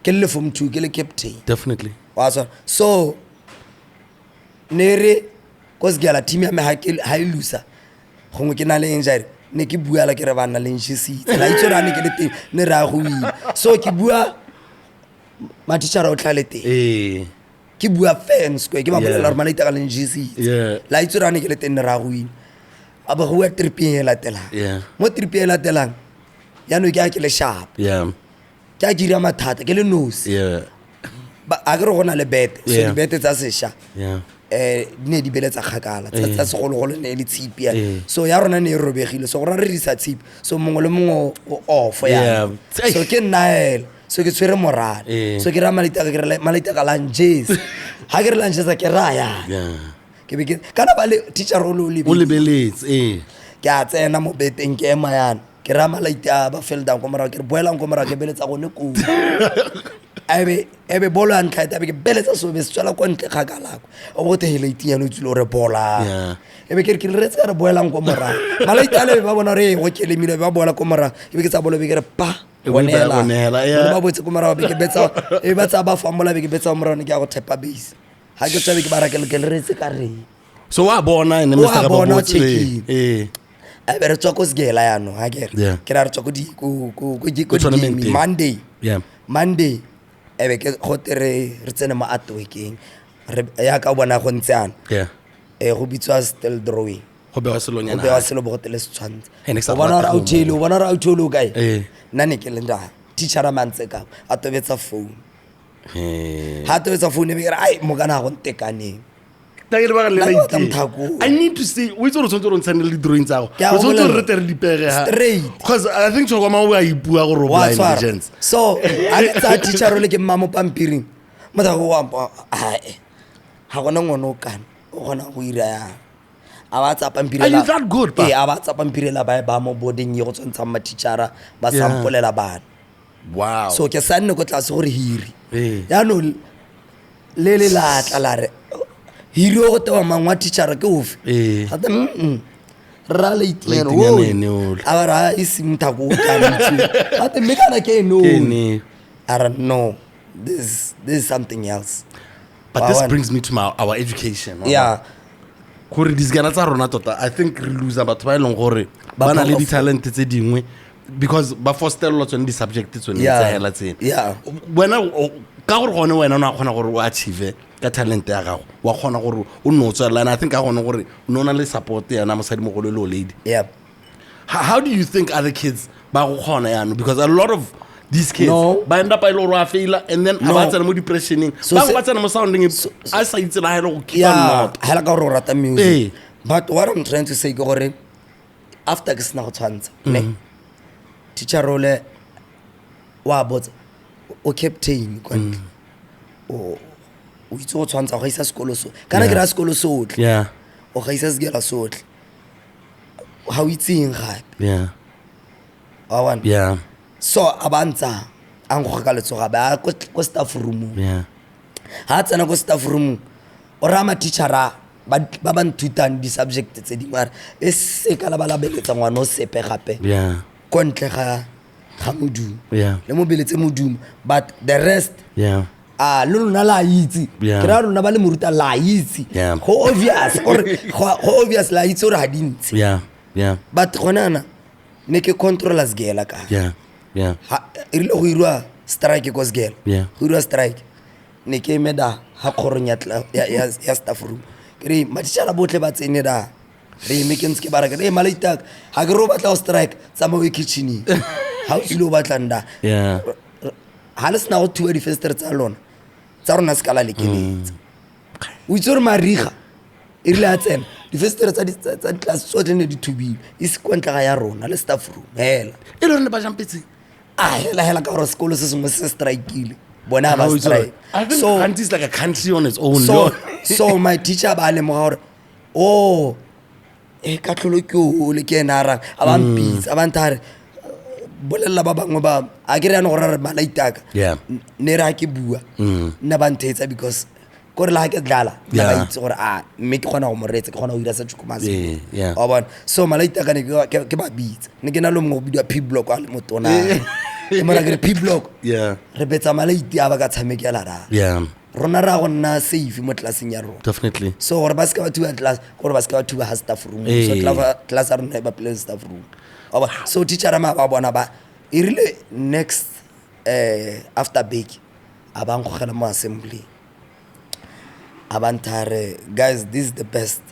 ke le form 2 ke le captain definitely wa ntshwara so nere cause gela team ya me ha e loser gongwe ke na le injury ne ke buala ke re bana le ntshisi la itsora ne ke le teng ne ra go win so ke bua ma teacher o tlhalete ke bua fans ko ke ba bolela gore malaita ka le ntshisi la itsora ne ke le teng ne ra go win aba go wa tripie la telang mo tripie la telang ya no ke a ke le sharp ke a dira mathata ke le nose ba a ke re gona le bet so di bet tsa sesha ne di beletsa kgakala tsa segologolo ne le tshipi ya so ya rona ne e robegile so go ra re risa tshipi so mongwe le mongwe o off ya so ke nael so ke tswere morale so ke ra malaita ka lunches ha ke re lunches ke ra ya ke be ke kana ba le teacher o lebeletse ke a tsena mo beteng ke ema yana ke ra malaita ba fell down ko mara ke boelang ko mara ke beletsa gone ko ebe bolo a ntlha ke beletsa so be se tswela kwa ntle kgakalako o bote helate ya no tsilo re bola ebe ke re retse re boelang ko mara malaita le ba bona re go kelemile ba bola ko mara ebe ke tsa bolo be ke re pa bonela ba botse ko mara be ke betsa e ba tsa ba famola be ke betsa mara ne ke a go tepa base ha ke tsabe ke bara ke le retse ka re so wa bona ne Mr. Gabampotse a be re tswa ko sgela ya no ha ke ra re tswa ko Monday ebe ke gotere re tsene mo artworking re ya ka bona go ntsana go bitswa still drawing go be wa selonyana go be wa selo bo gotele setshwantse o bona ra authelo kae nna ne ke le nda teacher a mantse ka a tobetsa phone ha tobetsa phone be ke re ai mo kana go ntekaneng I need to see we tsoro tsoro ntsane le drawing tsa go tsoro re tere dipege ha because I think Chokoma wa ipua go roba intelligence so a tsa teacher le ke mama pampiring mo tla go wa ai ha gona ngono kana o gona go ira ya a ba tsa pampirela are you that good pa a ba tsa pampirela ba mo boarding ye go tsontsha ma teachera ba sampolela bana wow so ke sanne go tlase gore hiri ya no le la tla la re hiri go tewa mangwa teacher ke ofe hata ra le iteno a ra isi mthako ka hata me kana ke no I don't know this is something else but this brings me to our education yeah gore disgana tsa rona tota I think re lose batho ba ileng gore ba na le di-talent tse dingwe because ba fosterelwa tsone di-subject tsone tsa hela tsene wena ka gore gone wena o na kgona gore o achieve ka talent ya gago wa kgona gore o nno tswela and I think ka gone gore o nna le support yana mosadi mogolo le lady how do you think other kids ba go kgona yana because a lot of these kids ba end up a failure and then about mo depressioning ba tsena mo sounding I sa itse la go keep on hela ka go rata music but what I'm trying to say ke gore after ke sna go tshwantsa ne teacher role wa botsa o captain kwant o itse go tshwantsa go isa sekolo so kana ke ra sekolo sotle o ga isa sekela sotle how itseng gape awan so abantsa ang go ka letsoga ba ko staff room ha tsena ko staff room o rama teachera ba ba ntutang di subject tse di mara e se ka la ba la beletsa ngwana o sepe gape ko ntle ga modumo le mo beletse modumo but the rest lona la itse ke ra lona ba le moruta la itse go obvious or go obvious la itse or ha dintse but gonana ne ke controllers gela ka irile go irwa strike ko sgela go irwa strike ne ke meda ha khoronya ya staff room ke matšhala botle ba tsene da re mekens ke baraka re malaitak ha ke ro batla strike tsa mo kitchen ha o ile o batlanda ha le sna go thuwa di fester tsa lona tsa rona skala le keletse o itse mariga irile a tsena di fester tsa class tsotlhe ne di thubile is kwentla ga ya rona le staff room hela e le rona ba jampetse hela ka gore sekolo se sengwe se strike-ile bona ba strike so Ghanzi is like a country on its own so my teacher ba le mo gore ka tlholo ke o le ke ena ra a bang pizza a bang thare bolella ba bangwe ba a ke re yana gore re bana itaka ne ra ke bua nna ba nthetsa because gore la ke dlala ba itse gore mme ke kgona go moretse ke kgona go ira sa Chokoma a bona so malaitaka ne ke ba bitsa ne ke na le mo bidiwa P block a le motona e mara ke P block re betsa malaiti a ba ka tshamekela ra rona ra go nna safe mo classing ya rona definitely so gore ba ska ba thuba class gore ba ska ba thuba ha staff room so class a rona ba play staff room so teacher ma ba bona ba irile next after break abang go gela mo assembly abantare guys this is the best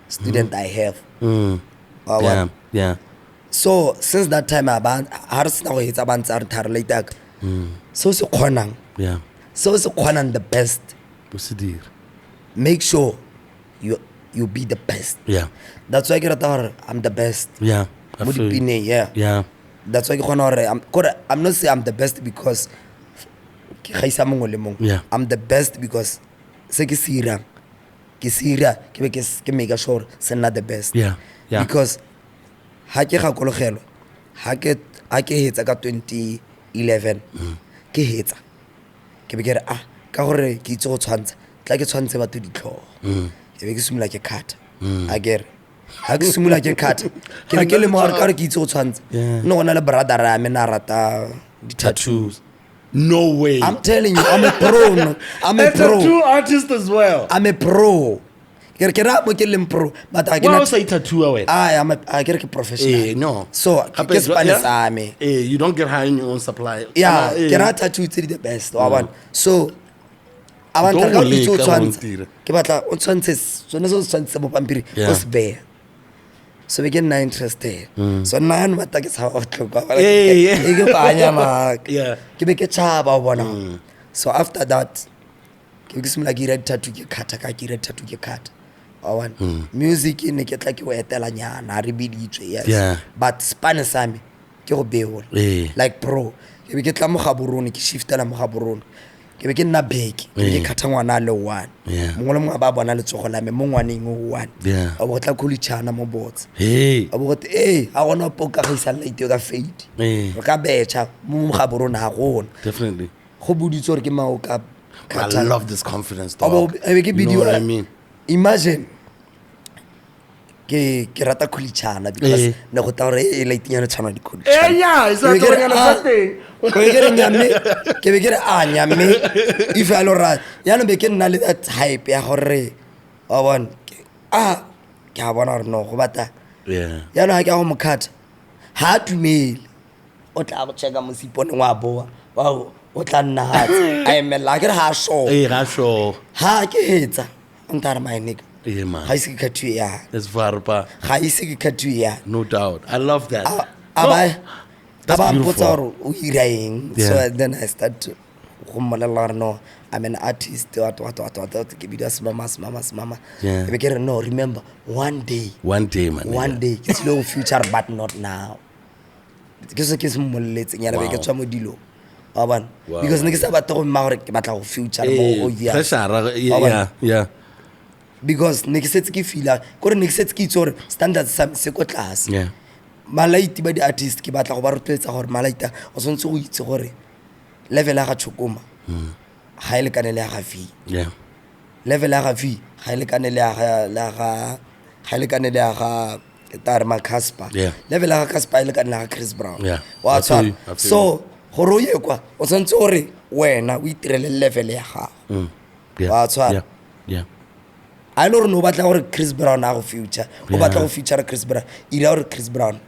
student I have so since that time har sna go etsa bantsa re thare later so se khonang so se khonang the best make sure you be the best that's why I get I'm the best that's why ke khona gore I'm not say I'm the best because ke gaisa mongwe le mongwe I'm the best because se ke sira ke be ke make sure se nna the best because ha ke gakologelo ha ke hetsa ka 2011 ke hetsa ke be ke re ka gore ke itse go tshwantsa tla ke tshwantse batho ditlhogo ke be ke simula ke cut agere ha ke simula ke cut ke be ke le mo ka re ke itse go tshwantsa no gona le brother ra me na rata di tattoos. No way. I'm telling you, I'm a pro. I'm a pro. Tattoo artist as well. I'm a pro. But I cannot say tattoo away. I get a professional. No. So you don't get high in your own supply. Yeah, get a tattoo to the best. So I want to go to Chance. Kibata on Chances, so no sense of Pampiri was bare. So we get interested. So now what I guess how to go. So after that, give me like red tattoo get cut. Music in get like you tell I yes. But Spanish Sami, like pro. We get la Mohaburun, shift la Mohaburun. We get na bake, we get Katangwana low one. Mongolum about one little chocolate, Mongwaning one. About la Kulichana mo boats. About I want to poke a his and later fate. Kabecha, Mohaburun Haron. Definitely. I love this confidence. You know what I mean? Imagine ke rata kulichana because ne go tawre e late yana tshwana di kulichana. Yeah, it's not going on thing. Ke be ke re nyame if I lo ra yana be ke nna le that hype ya gore one ke a bona gore no go bata Yeah. yaanong ga ke a go mokgatha ga a dumele o tla go checka mosiponeng wa boa o tla nna gatse a emelela ke re ga a sure Ga sure. ga ke hetsa o ntare maeneka Yeah, man. ga ise ke kgathuwe yana It's far, pa. ga ise ke kgathuwe yana No doubt. I love that. a ba that's mpotsa beautiful. gore o ira eng so Yeah. then I start to go mmolelela gore no I'm an artist what ke bidia semama Yeah. e be ke re no remember one day One day, man. one day ke tsile go future but not now ke se ke se mmoleletseng yana be ke tswa mo dilo wa bona Wow. because ne ke sa batla go mma gore ke batla go future mo obvious Pressure. Wa bona? Yeah, yeah. because ne ke setse ke feela kore ne ke setse ke itse gore standard sa me se ko tlase Yeah. malaiti ba di-artist ke batla go ba rotloetsa gore malaita o tshwanetse go itse gore level ya ga Chokoma ga e lekane le ya ga V Yeah. level ya ga V ga e lekane le ya ga tare ma Casper Yeah. level ya ga Casper e lekane le ya ga Chris Brown Yeah. wa I feel tshwana you, I feel so gore o ye kwa o tshwanetse gore wena o itirele level ya gago Yeah. Wa tshwana. Yeah. Yeah. a ile gore ne o batla gore Chris Brown a go future o batla go future Chris Brown ira gore Chris Brown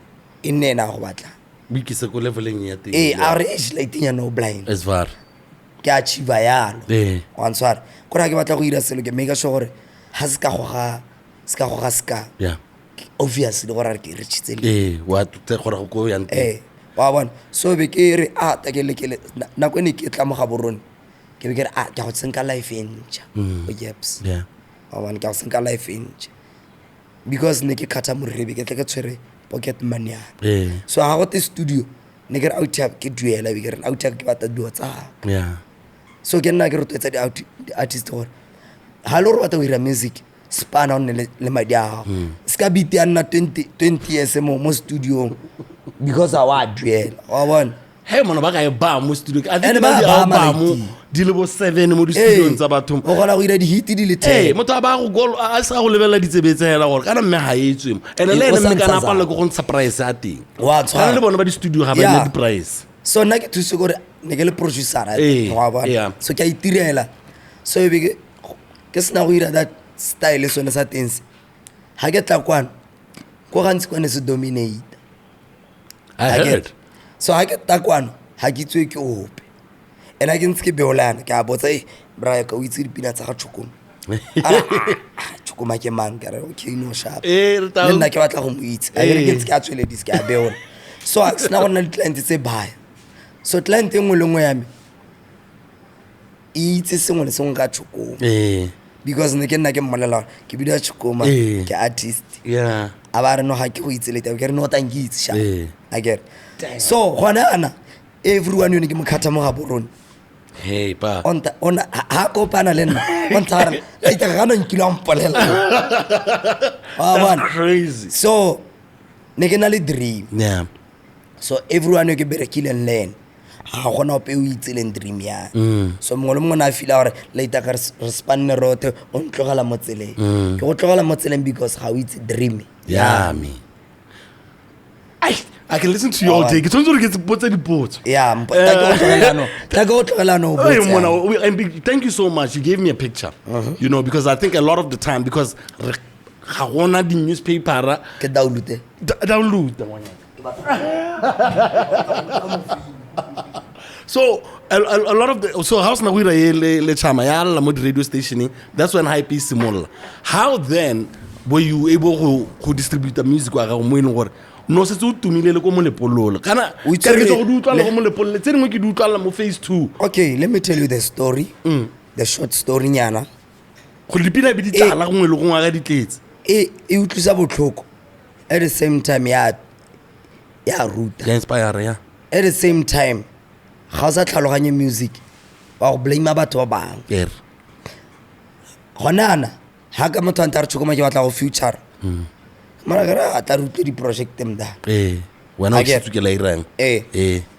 e nne ena a go batla We kiss a leveling yet. a re age lighting ya no blind It's far. ke achieve yalo Yeah. wa ntshwara gore ga ke batla go ira selo ke make sure gore ga se ka goga ska Yeah. obviously gore re ke reachitse le Eh, what to go and wa bona so be ke re takelekele nako ne ke tla mo ga borone ke be ke re ke go tsenka life e ntšha o yeps Yeah. wa bona ke go tsenka life e ntšha because ne ke kgatha morebe ke tle ke tshwere pocket money ya Yeah. so ga go te studio ne ke re out ke duela be ke re out ke batla dio tsa Yeah. so ke nna ke rotloetsa di-artist gore ga le gore batla go ira music spana o nne le madi a gago se ka beat ya nna 20 years mo studiong because a wa duela wa bona Hey, man, ba ka e ba mo studio. I And think ba ba ba mo malaiti. di le bo 7 mo di studio tsa batho. o kgona go ira di-hit di le Hey, 10 motho a ba go gol a sa go lebela ditsebetse hela gore kana mme ga etswe. And le o ene sa mme kana ntsha pa le go ntsha price a teng. Wa Kana tshwara. le bona ba di studio ga ba Yeah. le di price. so nna ke thuse gore ne ke le producer wa bona yeah. so ke a itirela so e be ke sena go ira that style sone sa tense ga ke tla kwana ko gantsi kwane se dominate I heard. so ga ke tla kwano ga ke tswe ke ope and a ke ntse ke beolana ke a botsa bra ka o itse dipina tsa ga Chokoma Chokoma ke mang ke re okay no sharp Re tla- le nna ke batla go mo itse a ke ntse ke a tsweledise ke a beola so a sena go nna le client tse baya so client e nngwe le nngwe ya me e itse sengwe le sengwe ka Chokoma because ne ke nna ke mmolela gore ke bidia Chokoma ke artist Yeah. a ba re no ga ke go itse leta ke re no thank you sharp Eh. a ke re so gona ana everyone yone ke mo khatha mo ga borone Hey, pa. ona ha kopana le nna o ntshara like ga no nkile ampolela wa bona Crazy. so ne ke na le dream Yeah. so everyone yo ke berekile le ene ga gona ope o itse le dream ya so mongwe le mongwe na fila gore later ka re spanne rote o ntlogela mo tseleng ke go tlogela mo tseleng because ga o itse dream Yeah, me. I can listen to you all day. Ke tshwanetse gore ke tsepotse dipotso. yeah ta go tlogela no Hey, Mona, thank you so much. You gave me a picture. You know, because I think a lot of the time, because ga gona di newspaper ke download download the one. So a lot of the how's na wira le chama ya la mo radio stationing. That's when hype is small. How then were you able to distribute the music wa ga mo ene gore no se tso tumile le ko mo lepololo kana O ke itse re re- go di utlwa le go mo lepololo tse dingwe ke di utlwa mo phase 2 okay let me tell you the story the short story nyana go dipina be di tsala gongwe le gongwe ga di tletse e utlwisa botlhoko at the same time ya ruta ya inspire ya at the same time ga o sa tlhaloganye music wa go blame batho ba bangwe er gona ana ha ka motho a ntare Chokoma ke batla go future mara ke ra tla rutle di-project mda wena o I get- tsitse ke la irang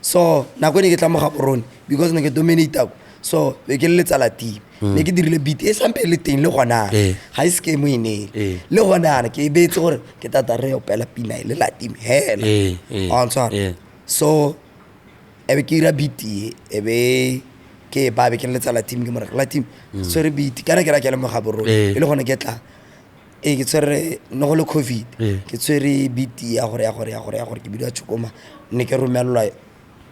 so nako ne ke tla mo ga borone because ne ke dominate so be ke le tsala team ne ke dirile beat e sampe le teng le gona ga e se mo inele le gona ana ke beetse gore ke tata re opela pina le la team hela on tshwana so ebe ke ira beat e be ke ba be ke le tsala team ke mo re la team so re beat kana ke ra ke le mo ga borone e le gona ke tla ke tswere no go le COVID ke tswere BT ya gore ke bidiwa Chokoma ne ke romelwa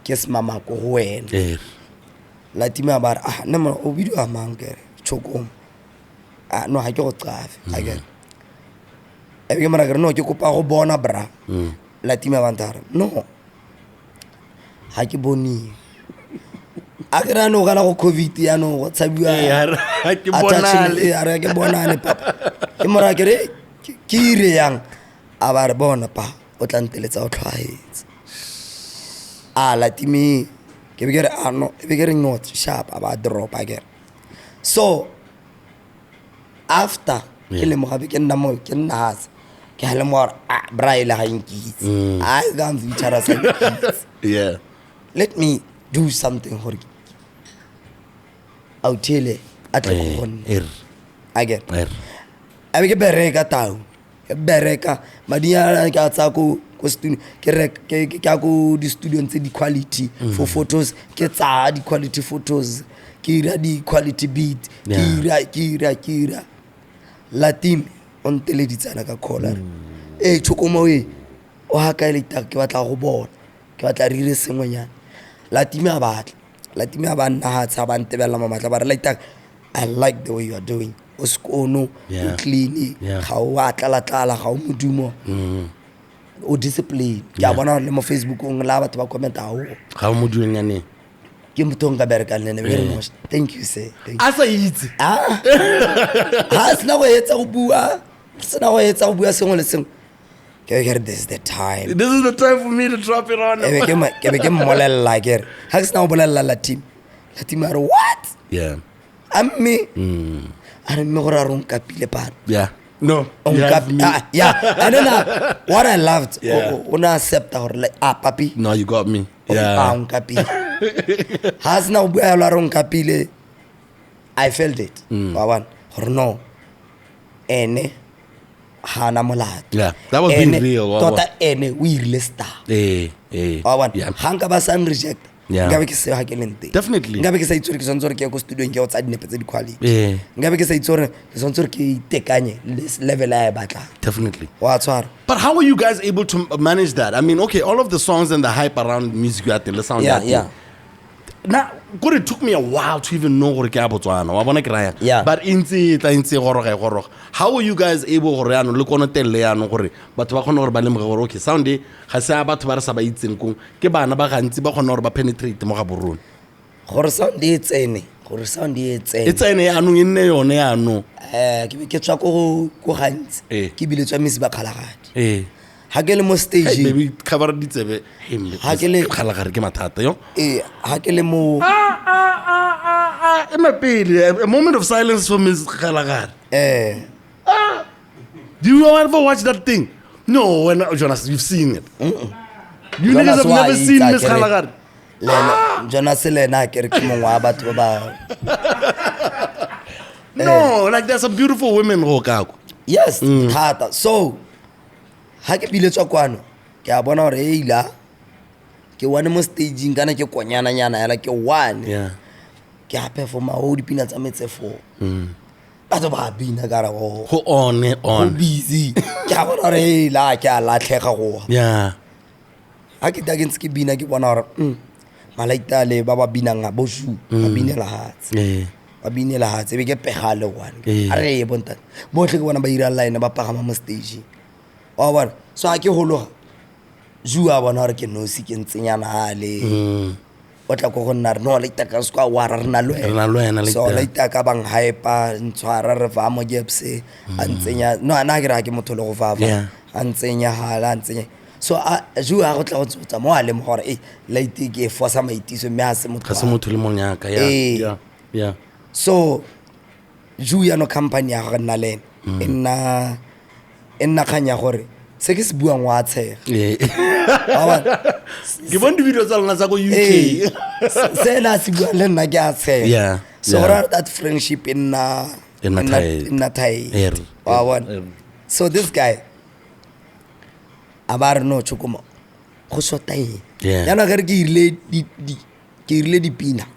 ke semamako go wena la tima ba nna mo o bidiwa mang ke Chokoma no ha ke go tsafe again ke mara ke no ke kopa go bona bra la tima ba ntara no ha ke boni a ke rano ga la go COVID ya no go tshabiwa ha ke bonale ara ke bonale papa ke mora ke re ke ire yang a ba re bona pa o tla nteletsa o tlhaetse la timi ke be ke re no e be ke re not sharp aba drop again so after ke le mo gabe ke nna mo ke nna hasa ke hale mo braille ha inkitse Ghanzi tshara sa yeah let me do something for you I'll tell you at again ame ke bereka tau ke bereka madia ka tsa ko studio ke go di studio tse di quality for photos ke tsa di quality photos ke ira di quality beat ke ira la team on teleditsana ka caller Chokoma we o ha ka ile ke batla go bona ke batla rire sengwenyana la team a ba nna ha tsa ba ntebela mamatla ba re like I like the way you are doing o skono o clean ga o atlala ga o modumo o discipline ke a bona le mo Facebook o ngla batho ba comment a o ga o modumo nyane ke motho nga bereka le very much thank you sir asa itse ha sna go etsa go bua sengwe le sengwe ke re this is the time for me to drop it on ke be ke mmolella ke re ha ke sna go bolella la team are what yeah me are me go ra rong kapile pa yeah no yeah and then what I loved una accept or like papi no you got me yeah kapi has now bua la rong kapile I felt it one or no ene hana molato yeah that was being real tota ene we really star one hanga ba san reject ngabe ke se ha ke lente definitely ngabe ke sa itsore ke sontsore ke go studio ke o tsa dinepe tse di quality ngabe ke sa itsore ke sontsore ke itekanye level ya batla definitely wa tshwara but how are you guys able to manage that I mean okay all of the songs and the hype around music at the sound now it took me a while to even know gore ke a Botswana wa bona ke raya but intse goroga how are you guys able gore ya no le kono telle ya no gore batho ba khona gore ba lemoga gore okay sound ga se batho ba re sa ba itseng kong ke bana ba gantsi ba khona gore ba penetrate mo ga borona gore sound e tsene ya no nne yone ya no ke tswa ko Ghanzi ke bile tswa misi ba khalagadi ha ke le mo stage baby cover ditsebe ha ke le khalagadi ke mathata yo ha ke le mo a moment of silence for Miss Khalagadi do you ever watch that thing no when Jonas you've seen it you niggas have never seen Miss Khalagadi Jonas Lena ke re ke mongwe wa batho ba no like there's some beautiful women go kako yes thata so ha ke bile tswa kwano ke a bona gore ila ke one mo staging kana ke konyana nyana ya ke one ke a performa o dipina tsa metse 4 batho ba bina ka ra go on busy ke a bona gore ila ke a latlhega go ha ke dagents ke bina ke bona gore malaita le ba binanga bo Juu ba binela hatse be ke pegale one are e bonta botle ke bona ba ira line ba pagama mo stage wa bona so ha ke hologa Juu a bona gore ke nosi ke ntsenyana hale o tla go nna re no le itaka ska wa rena lwena so le itaka bang hype ntshwara re va mo gepse a ntsenya no ana ke ra ke motho le go vava a ntsenya hala ntsenya so Juu a go tla go tsotsa mo ale mo gore le itike fosa maitiso mme a se motho le monyaka yeah so Juu ya no company ya go nna le enna khanya gore se ke se buang wa tshega ke bona video tsa lona tsa go UK se na se buang le nna ke a tshega so that friendship in tight so this guy abar no Chokoma go sota yana ga re ke irile dipina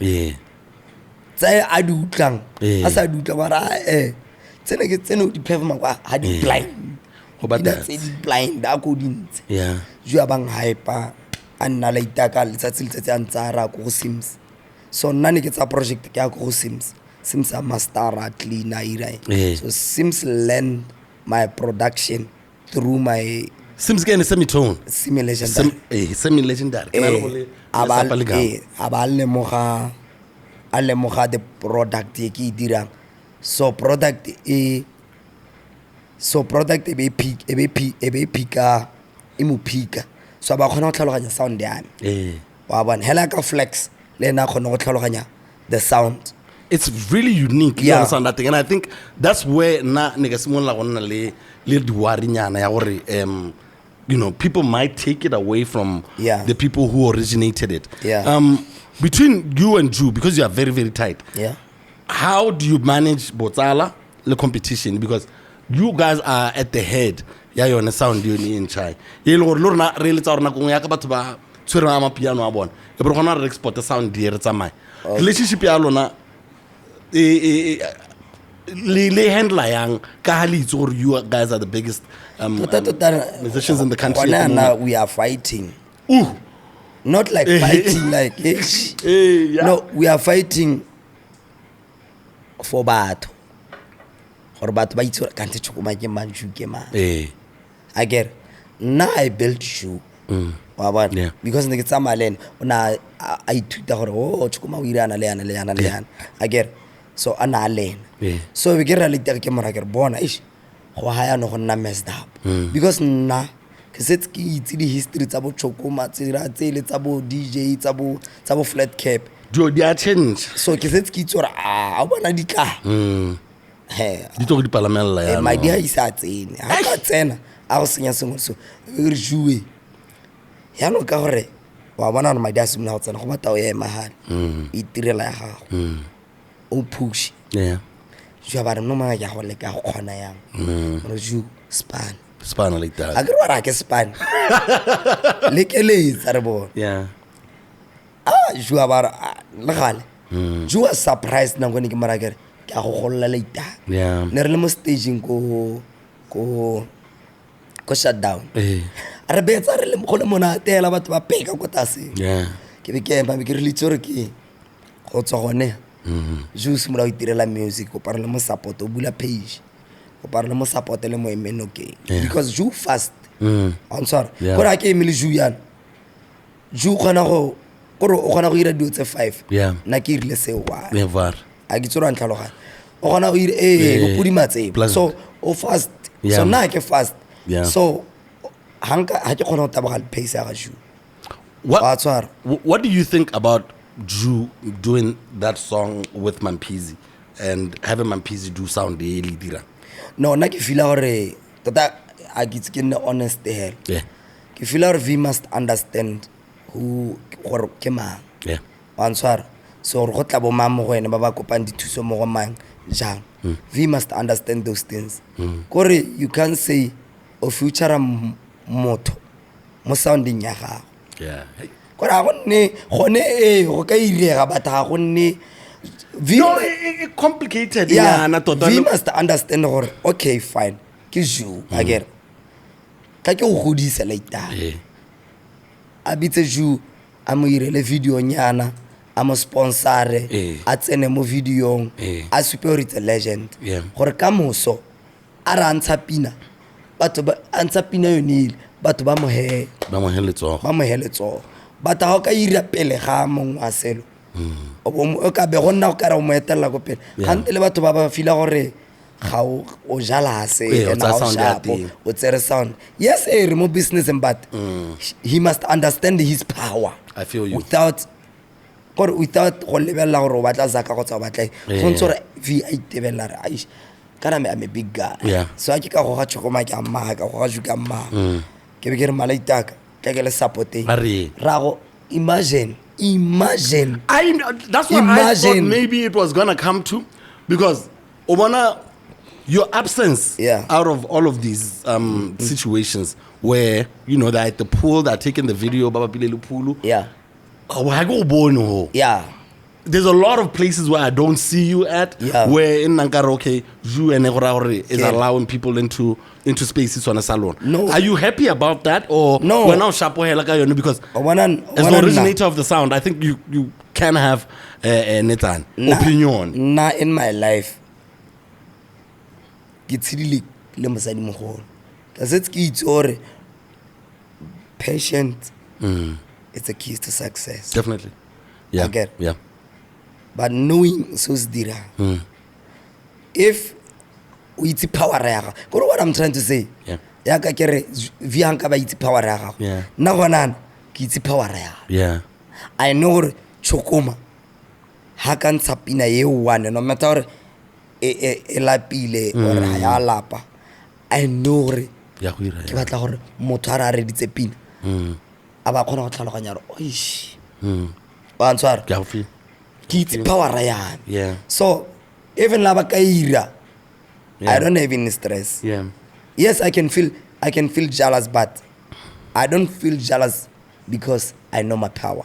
tsa a di utlang a sa di utla mara tsena ke tseno di performa kwa ha di blind Go ba Dina that? tse di blind a go dintse Yeah. Juu bang hype a nna la itaka letsatsi a ntsa ra go Sims so nna ne ke tsa project ke ya go Sims a mastera cleaner ira so Sims learn my production through my Sims ke semitone. simulation Semi-legendary. Ke na le go le sapa le gao. aba lemoga the product e ke e dirang so product e be pika e mo pika so ba khona go tlhaloganya sound ya me wa bona hela ka flex le na khona go tlhaloganya the sound. It's really unique. You Yeah. understand that thing, and I think that's where na nigga simola gonna le diwarinyana ya gore people might take it away from Yeah. the people who originated it. Yeah. Between you and Juu, because you are very very tight. Yeah. How do you manage Botswana the competition? Because you guys are at the head. Yeah, you on the sound you in chai. Ye lo na re le tsa rona go ya ka batho ba tshwere ama piano a bona. E bro gona re export the sound di re tsamai. Relationship ya lona le handler yang ka ha le itse gore you guys are the biggest musicians in the country. Now we are fighting. Ooh. Not like fighting like Yeah. no, we are fighting for batho. Or batho ba itse kante Chokoma ke man Juu ke man. I get now I built Juu. Yeah. Because ne ke tsamalen ona I ithuta gore Chokoma o ira ana le yana. I get so ana len. So we get really take ke mara ke bona ish go haya no go nna messed up because nna ke setse ke itse di history tsa bo Chokoma tsira tsele tsa bo DJ tsa bo flat cap Do they change? so ke setse ke itse gore a bona di tla Di tlo di palamela ya. my dia isa tsene ha ka tsena a go senya sengwe so re Juu ya no ka gore wa bona no my dia se mna go tsena go batla o ya mahal itirela ya gago o push Yeah. Juu ba re no manga ya go le ka go khona yang re Juu span Like that. a ke re ra ke span le ke le tsa re bona Yeah. Juu ba re le gale Juu was surprised na go ne ke mara ke a go golla later Yeah. ne re le mo staging ko shutdown re betsa re le go le monatela batho ba peka ko tase Yeah. ke be ke empa ke re litse gore ke go tswa gone Juu simola o itirela music o parle mo support o bula page o parle mo support le mo emeno ke because Juu fast I'm sorry Yeah. gore a ke emile Juu yana Juu khona go gore o khona go ira dio tse 5 Yeah. na ke irile se wa Never. a ke tsora ntlhaloganya o khona go ira go pudi matse pleasant. so o fast Yeah. so na ke fast Yeah. so hanka ha ke khona go tabaga le pace ya ga Juu What Batswana. What do you think about Juu doing that song with Mampizi and having Mampizi do sound the dira? no na ke feel gore tota a ke tse ke nne honest here Yeah. ke feel gore we must understand who gore ke mang Yeah. wa ntshwara so gore go tla bo mang mo go ene ba ba kopang dithuso mo go mang jang we must understand those things gore you can't say o future motho mo sounding ya gago Yeah. gore ga gonne gone go ka irega batho ga gonne No, it complicated. yeah, not we must understand gore okay fine ke Juu a kere ka ke go godisa later a bitse Juu a mo irele video nyana a mo sponsore a tsene mo videong a supe gore it's a legend Yeah. gore ka moso a ra ntsha pina batho ba ntsha pina yone batho ba mo he ba mo heletso batho ga o ka ira pele ga mongwe a selo o ka be go nna go ka re o mo etelela ko pele gante le batho ba ba fila gore ga o jala se and ga o shapo o tsere sound yes re mo business but he must understand his power. I feel you. without go lebella gore o batla zaka go tsa batla go ntse gore vi a itebella re aish kana me I'm a big guy. Yeah. So a ke ka go ga Chokoma ke amma ka go ga Juu ka amma ke be ke re malaitaka ke le supporting rago imagine that's what I thought maybe it was gonna come to, because Obana, your absence out of all of these situations where they're at the pool, they're taking the video, Baba Pile Pulu. Yeah. Yeah. there's a lot of places where I don't see you at. Yeah. Where in Nankara, okay, you and Negorare is allowing people into spaces on a salon. No. Are you happy about that, or No. we're now shapo hela ka yona because as the originator of the sound, I think you can have an opinion. Nah, in my life, it's really le mosadi mogolo. Cause it's or patient. It's a key to success. Definitely. Yeah. I get. Yeah. But knowing so's dira. If we iti power ya, go what I'm trying to say. Yeah. Ya ka kere vianka ba iti power ya. Yeah. Na gona ke iti power ya. Yeah. I know Chokoma ha ka ntsha pina ye one no matter gore e lapile or ya lapa. I know gore Ya go ira. ke batla gore motho a re ditse pina. Aba khona go tlhaloganya re oish. Ba ntshwara. Ke a feel. Ke itse power ya. Yeah. So even laba ka ira, I don't have any stress. Yeah. Yes, I can feel jealous, but I don't feel jealous because I know my power.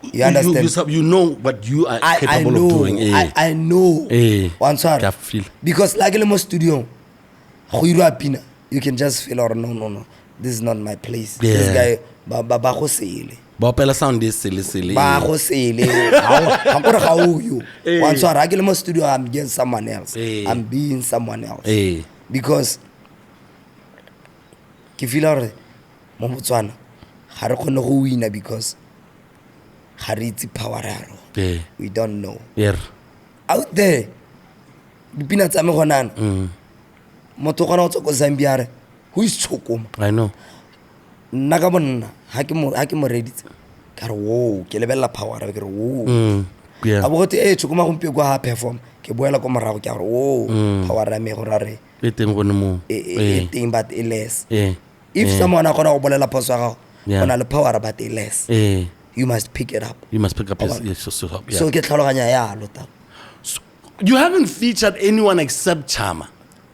You understand? You know what you are capable know, of doing. I know. One sorry. Ke a feel. Because like in my studio, you can just feel or no. This is not my place. Yeah. This guy ba go sele. Ba pela sound is silly. Ba go sele. How you? One sorry, I get in my studio, I'm getting someone else. I'm being someone else. Because ke feel gore mo Botswana ga re khone go wina because ga re itse power ya ro. We don't know. Yeah. Out there dipina tsa me gonana motho gona o tsoko Zambia re who is Chokoma. I know. Nna ka bonna ha ke mo reditse ka re wo ke lebella power ke re wo Yeah. abo gote Chokoma go mpeko ha perform ke boela ko morago ke re wo power ya me go ra re E teng gone mo. thing but less. Yeah. If someone a gonna go bolela poso ya gago Yeah. ona le power but less. You must pick it up. You must pick up his so help. Yeah. So ke tlhaloganya ya lo ta. You haven't featured anyone except Chama.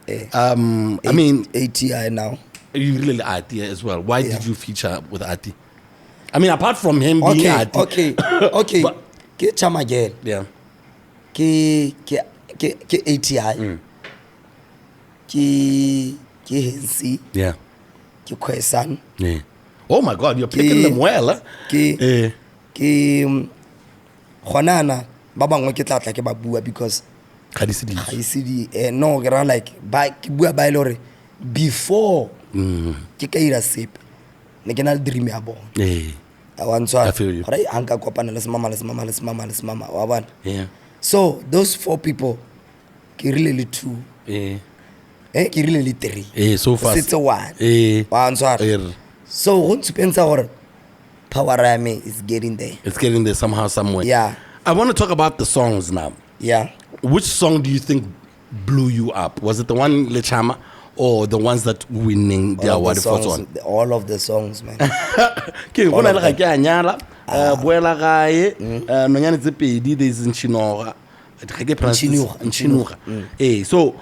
I mean, ATI now. you really Ati as well. Why did you feature with Ati? I mean, apart from him being Ati. Okay. But- Ke Chama girl. Yeah. Ke ATI. Ke Ghanzi. Yeah. Ke Kwesan. Yeah. Oh my God, you're picking them well. Huh? Ke khonana ba bangwe ke tlatla ke ba bua because Ga di se di- I see the no get like ba ke bua ba ile gore before ke ka ira sip ne ke na le dream ya bona. I want to I feel you. gore anka kopana le semama wa bona. Yeah. So those 4 people ke really le 2 ke really le 3 So fast. it's a 1 wa ntshwara. So go ntsupensa gore power ya me is getting there. It's getting there somehow, somewhere. Yeah. I want to talk about the songs now. Yeah. Which song do you think blew you up? Was it the one Lechama or the ones that winning the award for one? All of the songs, man. Okay, go na le ga ke a nyala, boela gae, nonyane tse pedi there is Nchinora. Ga ke pronounce Nchinora. So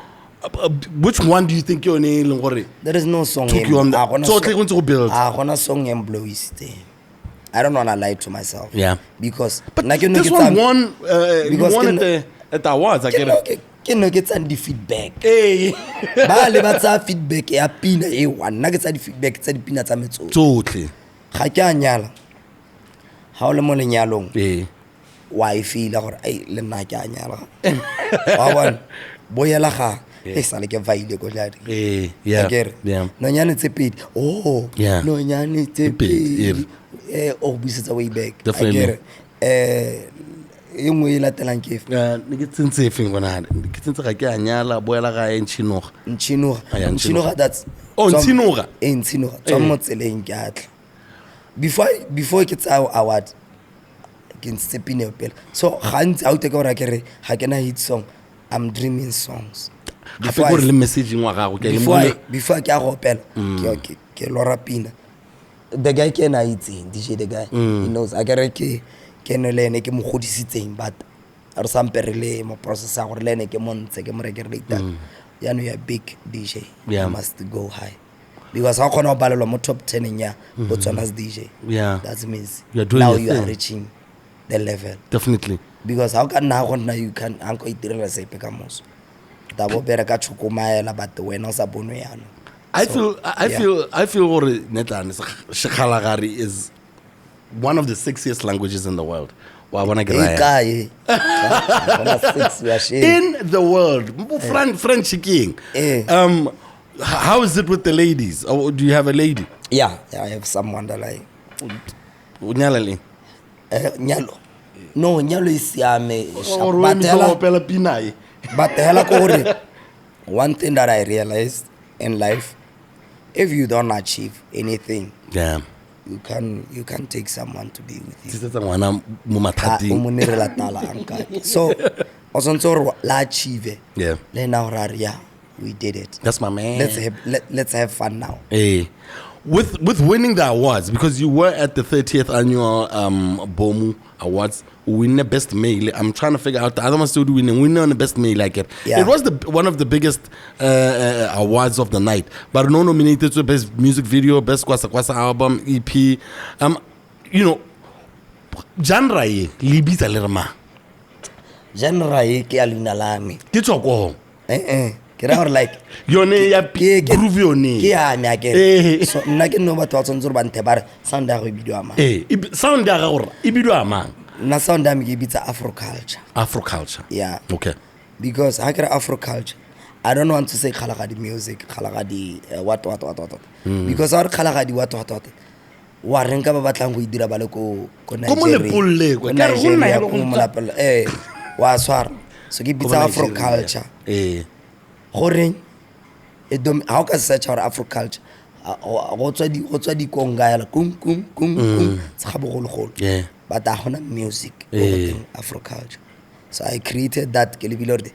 which one do you think you're in gore? There is no song. Took you on that. So it's going to build. Gonna song and blow is there. I don't want to lie to myself. Yeah. Because But this one won. You won at the awards. I get it. Ke no get the feedback. Ba le ba tsa feedback ya pina e one. Na ke tsa di feedback tsa di pina tsa metso. Totally. Ga ke a nyala. Ha o le mo lenyalong. Wa e feel gore ai le nna ke a nyala. Wa bona boyela ga e sa le ke vaile go jadi. Yeah. Nonyane tse pedi. Oh. Yeah. Nonyane tse pedi. O busetsa way back. Definitely. E nngwe e latelang ke ne ke tsentse e feng gona ke tsentse ga ke a nyala boela ga e Nchinora. Nchinora that's Nchinora. Nchinora tswa mo tseleng ke atla. Before ke tsa award ke ntse pele. So gantsi a utlwe ke gore ke re ga ke na hit song, I'm dreaming songs. Before le messaging wa gago ke le mo before ke a go opela ke lora pina. The guy ke na itseng DJ the guy he knows I get ke no lene ke mo godisitseng but re samperele mo process gore lene ke montse ke mo rekere later ya no ya big DJ. You must go high because how khona balelwa mo top 10 ya Botswana's DJ. Yeah, that means you're doing now your you are thing. reaching the level. Definitely. Because how can now you can anko itirela sepe ka moso. Tabo bere ka Chokoma ela but wena o sa bono yana. I feel gore Netlane Shikhalagari is one of the sexiest languages in the world. Wa bona ke raya. In the world, French king. How is it with the ladies? Or do you have a lady? Yeah, I have someone that like Nyalo. No, nyalo is yame. But one thing that I realized in life, if you don't achieve anything, yeah, you can take someone to be with you. So, also la achieve. Yeah. We did it. That's my man. Let's have fun now. Hey. With winning the awards, because you were at the 30th annual BOMU Awards, winning the best male. I'm trying to figure out the other one still winning on the best male like it. Yeah. It was one of the biggest awards of the night. But no nominated to best music video, best Kwasa Kwasa album, EP. You know, genre libita lerma. Genre ke alina lami. Ke tsoko. Like yone ya groove yone ke ya nya ke so nna ke no batho ba tsontsoro ba nthe bare sound ya go bidwa ma sound ya ga gore e bidwa mang na sound ya me ke bitsa Afroculture. Yeah, okay, because I get Afroculture, I don't want to say khalagadi music, khalagadi what because our khalagadi what wa renka ba batlang go idira ba le ko Nigeria wa swara so ke bitsa Afroculture gore how ka search our Afroculture go tswa di konga ya kum tsa bogologolo but I have music Afroculture. So I created that ke lebile gore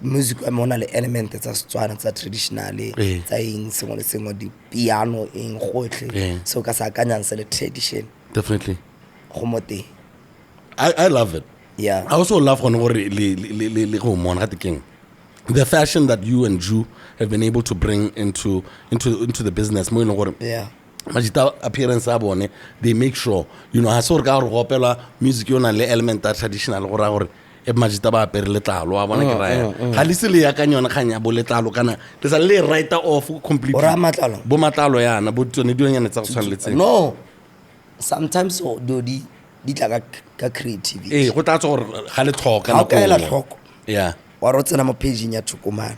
music I mona le element tsa Setswana tsa traditionally tsa eng sengwe le sengwe di piano eng gotle so ka sa kanyang se le tradition definitely go mote. I love it. Yeah, I also love the king. The fashion that you and Juu have been able to bring into the business. Yeah. Majita appearance abone, they make sure, you know, hasor ka go opela music yona le element that traditional go ra gore e majita ba apere letlalo wa bona ke raya. Ha le se le ya ka nyona khanya bo letlalo kana le sa le writer off completely. Ora matlalo. Bo matlalo yana bo tsone di nyana tsa go tshwaneletse. No. Sometimes do di tla ka creativity. Go tla tsore ga le tlhoka na go ela tlhoko. Yeah. Wa re tsena mo page ya Chokoma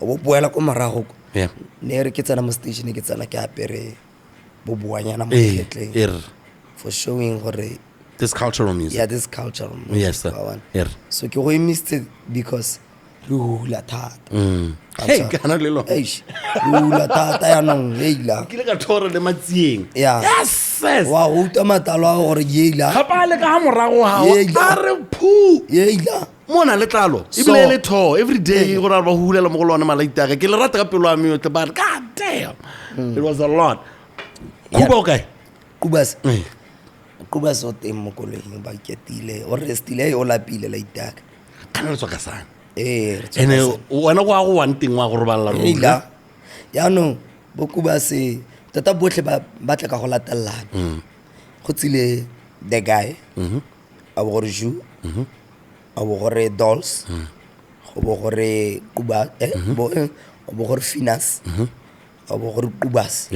o bo boela ko marago yeah ne re ke tsena mo station ke tsena ke apere bo boanyana mo ketleng for showing gore this cultural music. Yeah, this cultural music. Yes sir. So ke go missed it because lula thata hey kana lelo lula thata ya nong heila ke le ka thora le matsieng. Yes wa uta matalo gore heila ga le ka morago ha a re phu heila mona letlalo ibile le tho every day go ra ba hulela mo go lona malaita ke le rata ka pelo a me yotle but god damn it was a lot. Kuba okay Kubas o teng mo koleng ba iketile o restile o lapile la itaka kana le tswa ka sana ene wena go go wanting wa go robala rola ya no bo Kubase tota botle ba tla ka go latellana go tsile the guy a bo gore Juu a bo gore Dolls go bo gore Kuba bo gore Finas a bo gore Kubas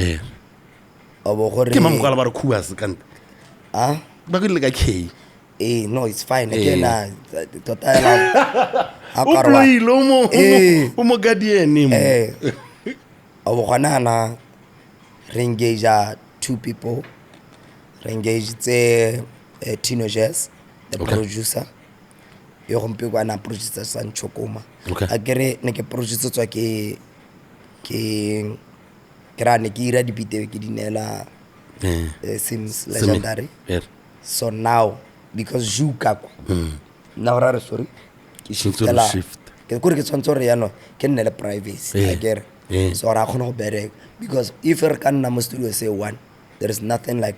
a bo gore ke mamgala ba re Kubas kanta ba go le ka K no it's fine again tota la o ploilo mo mo gadiene mo a bo gona re engage 2 people re engage teenagers the producer yo gompe kwa na producer sa Chokoma a kere ne ke producer tswa ke rane ke ira di bite ke dinela seems legendary. So now because Juu kako now ra re sorry ke shift ke gore ke tsontsore ya no ke nne le privacy a kere so ra khona go bereka because if re ka nna mo studio say one there is nothing like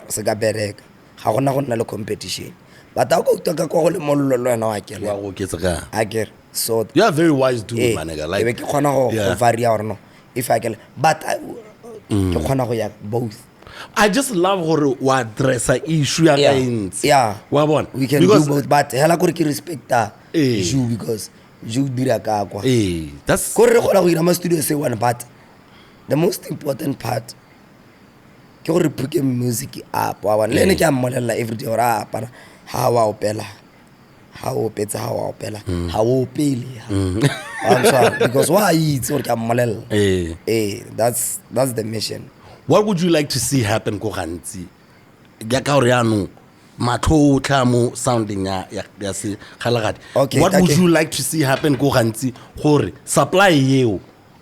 se ka bereka ga gona go nna le competition but a go toka go le mollo le wena wa kere wa go ketsa ka a kere so you are very wise dude man nigga like ke khona go varia or no if I can but ke khona go ya both I just love gore wa addressa issue ya gains. Yeah. Wa bona. We can Because- do both, but hela gore ke respecta Eh. Juu because Juu dira ka kwa. That's Gore re gola go ira ma studio se one, but the most important part ke gore put music up wa bona. Le ne ke a mmolella every day ora apara ha wa opela. Ha o petsa ha wa opela. Ha o pele. I'm sorry because why it's or ke a mmolella. That's the mission. what would you like to see happen ko Ghanzi? Ya ka gore ano matho tlamo sounding ya se khalagadi. Okay, What would okay. you like to see happen ko Ghanzi gore supply yeo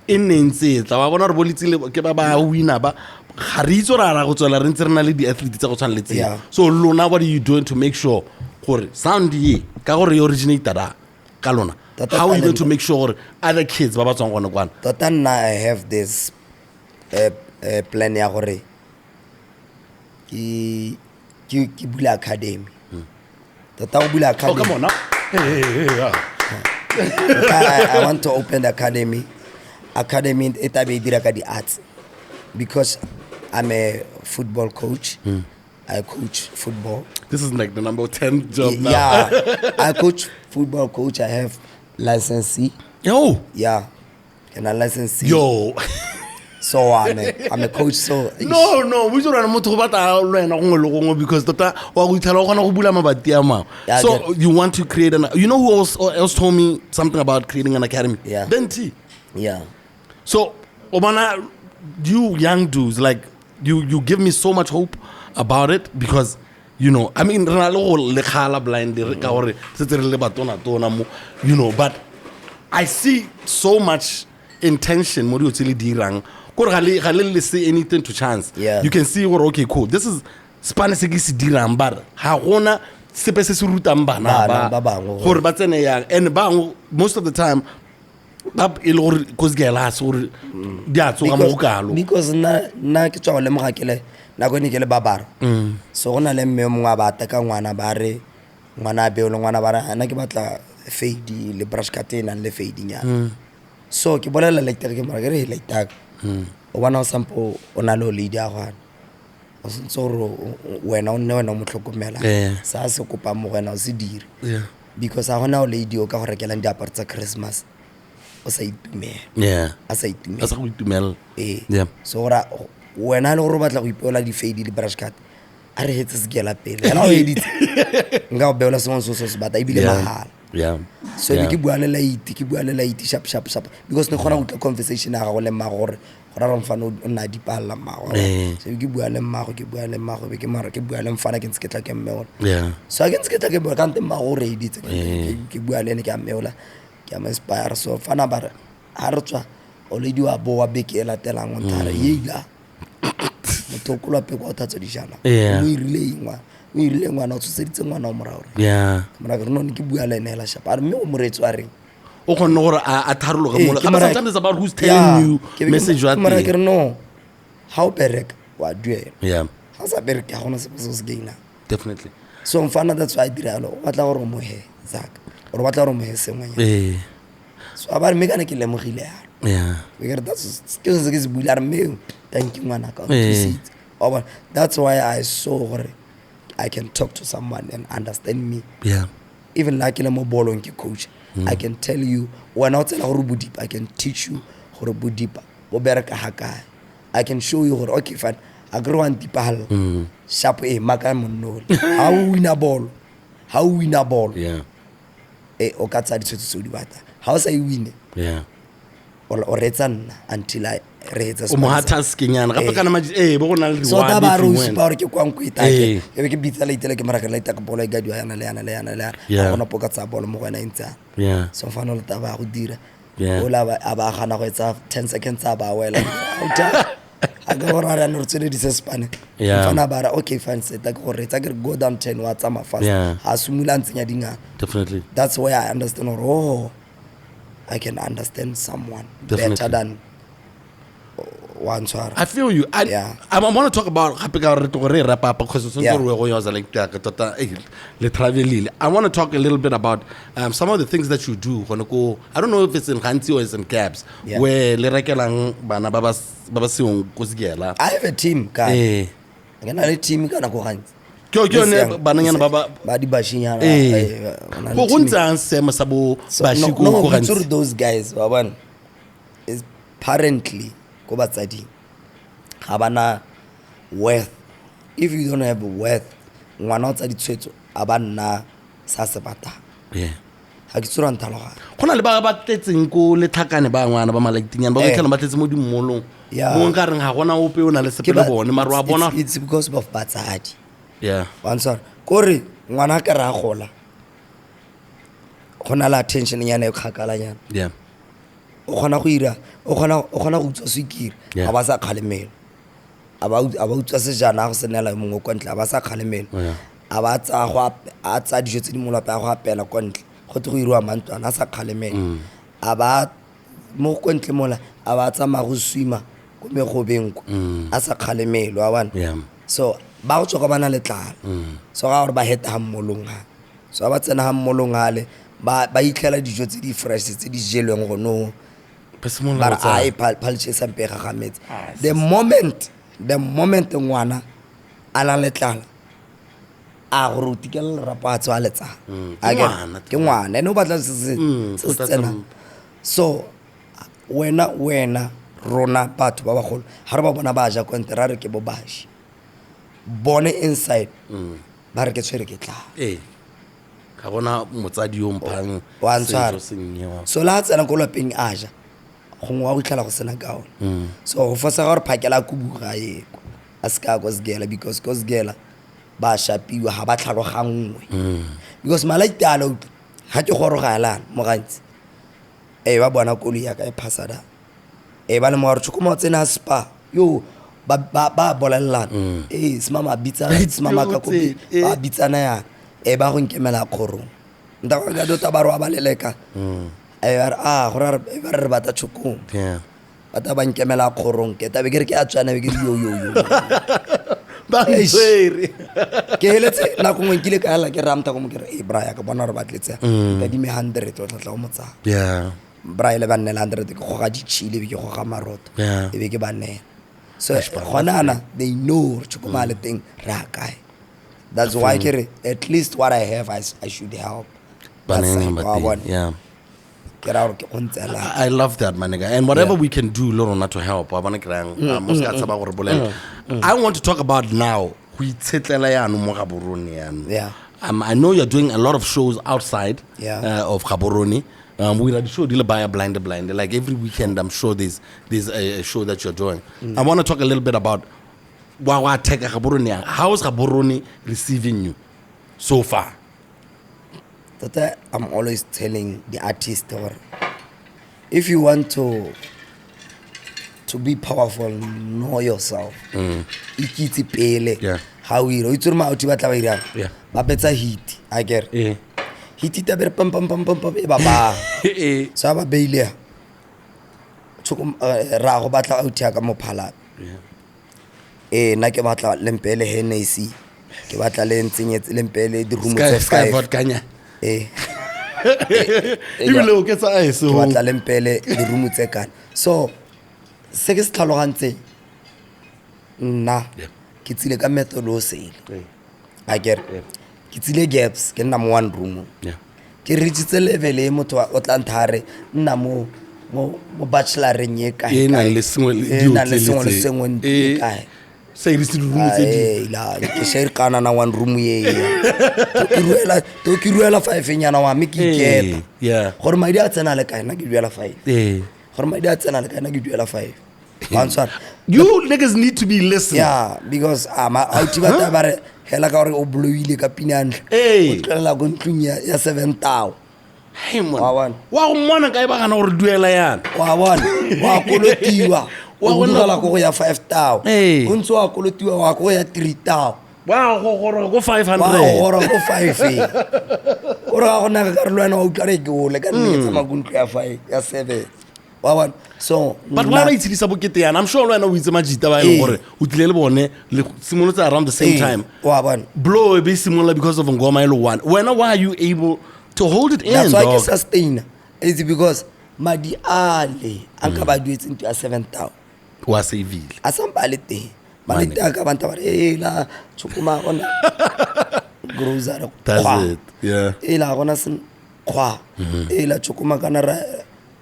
e nentse tla wa bona re bolitsile ke ba winner ba ga re itse ra go tswela re ntse re na le di athletes tsa go tshwana le tse. Yeah. So lona what are you doing to make sure gore sound ye ka gore e originator da ka lona? Tota How are you going talent. to make sure gore other kids ba ba tswang gone kwana? Tota nna I have this plan ya gore ke bula academy. Tota go bula Oh, academy. come on now. I want to open the academy. Academy e tla be e dira ka di arts because I'm a football coach. I coach football. This is like the number 10 job now. Yeah, I coach football coach. I have licensee. Yo. Yeah, and a licensee. Yo. So I'm a coach. So No, we don't want to about because tota wa go ithala go gona go bula mabati a mang. Yeah, I So get it. you want to create an, you know who else told me something about creating an academy? Yeah. Benti. yeah. So Obana, you young dudes, like you give me so much hope about it because you know, I mean, re na le go lekgala blind re ka gore se tse re le batona mo, you know, but I see so much intention mo di o tse le dirang gore ga le say anything to chance. Yeah. You can see gore okay cool, this is Spanish se ke se dirang but ha gona sepe se se rutang bana Bana ba ba bangwe gore ba tsene yang and bangwe most of the time up e le gore cause ke la so gore di a tsoga mo go kalo. Because na ke tswa go lemoga ke le nako ne ke le babaro. So go na le mme mongwe a bata ka ngwana ba re ngwana a beole ngwana ba re ana ke batla fade le brush cut e nang le fade nyana. So ke bolela electric ke mara ke re electric. O bona o sampo o na le lady a gwana. O sentse gore wena o nne wena o mo tlhokomela. Sa se kopa mo wena o se dire. Yeah. Because a gona o lady o ka go rekelang diaparo tsa Christmas. O sa itumela. Yeah. A sa itumela. A sa go itumela. Yeah. So ora wena le gore o batla go ipeola di fade le brush cut a re hetse se ke la pele ela o edit nga o beola sengwe so se bata ibile mahala. Yeah. So ke bua le light sharp because ne gona go tla conversation a ga go le mma gore gora re mfana o nna di palla mma gore so ke bua le mma be ke mara ke bua le mfana ke ntse ke tla ke mme. Yeah. So ke ntse ke tla ke bua ka nte mma gore edit ke bua le ne ke a meola ke a inspire so fana bara ha re tswa o le di wa bo wa beke e latelang o ntare yeila motokolo pe go tatso di jana o irile ngwana o tsoseditse ngwana o morao Yeah. mara ke no ke bua le nela shapa a re mme o moretso a reng O kgonne gore a tharologa mo. Sometimes it's about who's telling you message what. mara ke re no how berek wa duela Yeah. ha sa berek ga gona se se gaina Definitely. so mfana that's why I diralo o batla gore mo he zaka o batla gore mo he sengwe so a ba re me kana ke lemogile ya Yeah. because that's ke se bula me thank you ngwana ka oh that's why I saw gore I can talk to someone and understand me. Yeah. Even like in a mobile coach, I can tell you when out deep, I can teach you how to deep. I can show you how okay fine. I grow on deep sharp a macamonol. How win a ball. Yeah. Or cut side to the water. How say win it? Yeah. Or return until I raise a mo tasking yana gape kana bo go na le so da ba ro se ba re ke kwang go itake Eh. ke bitsa le itele ke mara ke la itaka bola ga diwa yana le Yeah. gona poka tsa bola mo gona intsa Yeah. so fano le taba go dira Yeah. ola ba aba gana go etsa 10 seconds aba wela a go rara no tsene di se spane Yeah. fana bara okay fine set ka go retsa ke go down 10 wa tsama fast Yeah. a sumula ntsenya dinga. Definitely. That's where I understand I can understand someone Definitely. better than One tshwara. I feel you. I want to talk about because I want to talk a little bit about some of the things that you do. I don't know if it's in Ghanzi or it's in cabs. Where I have a team, guy. I can have a team. Can go Ghanzi. So those guys, is apparently go batsadi. Abana worth. If you don't have worth, one outside the church, abana sasabata. Yeah. Hakitsura ntaloga. Khona le ba tletseng ko le thakane ba ngwana ba malaiting ba ke kana ba tletse mo dimolong. Mo nka reng ha gona ope o na le sepele bone mara wa bona. It's because of batsadi. Yeah. Answer. Kore ngwana ka ra gola. Khona la attention nyana e khakala nyana. Yeah. O khona go ira, o khona go tswa swikiri. Aba sa khalemelo. Aba utswa sejana go senela mongwe kwa ntle aba sa khalemelo. Aba tsa go a tsa dijo tse di molapa go apela kwa ntle. Go tlo go irwa mantwana sa khalemelo. Aba mo kwa ntle mola aba tsa ma go swima go me go benko. A sa khalemelo wa bana. Yeah. So ba go tsoka bana le tlala. So ga gore ba heta ha mmolong ha. So ba tsena ha mmolong hale ba itlhela dijo tse di fresh tse di jelweng go no. But I palche sampega ga metsi. The moment ngwana ala le tlala a go rutikela rapatso a letsa. Again ke ngwana no batla se tsena. So wena rona batho ba bagolo ha re ba bona ba ja kontra re ke bo bashi. Bone inside ba re ke tshwere ke tla ga bona motsadi yo mphang so la tsena go lapeng aja gongwa go tlhala go sena kaone so go fosa gore phakela kubu ga ye a ska go sgela because go sgela ba shapiwa ha ba tlhalo gangwe because malaitalo ha ke go rogala mo gantsi ba bona koli ya ka e phasada ba le mo gore Chokoma tsena spa yo ba bolelana smama bitsa smama ka kopi ba bitsana ya ba go nkemela khoro nda go ga dota ba ro ba leleka gore ba re bata Chokoma bata ba nkemela khorong ke tabe ke a tswana be ke yo ba tsere ke heletse na go ngwekile ka ela ke ramta go mo ke re bra ya ka bona re batletse ka di me 100 o tla go motsa bra ile ba nnela 100 ke go ga di chile be ke go ga maroto e be ke ba nne. So they know Chokoma le thing ra kae. That's why at least what I have I should help. Yeah. I love that, my nigga. And whatever we can do, Lorona, to help. I want to talk about now. Yeah. I know you're doing a lot of shows outside of Gaborone. We are show deal by blind. Like every weekend, I'm sure there's a show that you're doing. I want to talk a little bit about how is Gaborone receiving you so far? That I'm always telling the artist, if you want to be powerful, know yourself. Ikiti pele. How we roiturma utibata yeah. Babeta hit. I get. Hitita ber pam baba sa ba beile Chokoma ra go batla autia ka mo phala na ke batla lempele Hennessy ke batla le ntsenyetse lempele di room tse 5 ibile o ke tsa ice ke batla lempele di room tse kana so se ke se tlhalogantse nna ke tsile ka methodology I get ke tsile gaps ke nna mo one room ke reachitse level e motho o tla nthare nna mo bachelor nye kae na le sengwe le sengwe kae se ri room tse di la ke share kana na one room ye to ke ruela 5 nyana wa me ke iketa gore madi a tsena le kae na ke duela 5 gore madi a tsena le kae na ke duela 5 answer you niggas need to be listening because outibata bare hela ka gore o bloile ka pinantle o tlela go ntlunya ya 7,000 hey man wa go mona ka ba gana gore duela yana wa bona wa kolotiwa wa gona go ya 5,000 o ntse wa kolotiwa wa go ya 3,000 wa go gore go 500 wa gore go 5 gore ga gona ka re lwana o tlare ke o le ka nne tsa makuntlo ya 5 ya 7 wa bona so but why ba itshedisa bokete yana I'm sure wena o itse majita ba ile gore o tlile le bone le simolotse around the same time wa bona blow be similar because of ngoma ile one why are you able to hold it in that's why dog? I sustain it's because madi ale anka ba duetse into ya 7,000 wa savile asambale te malite aka banta ba la Chokoma ona grocer that's it yeah la gona sen khwa la Chokoma kana ra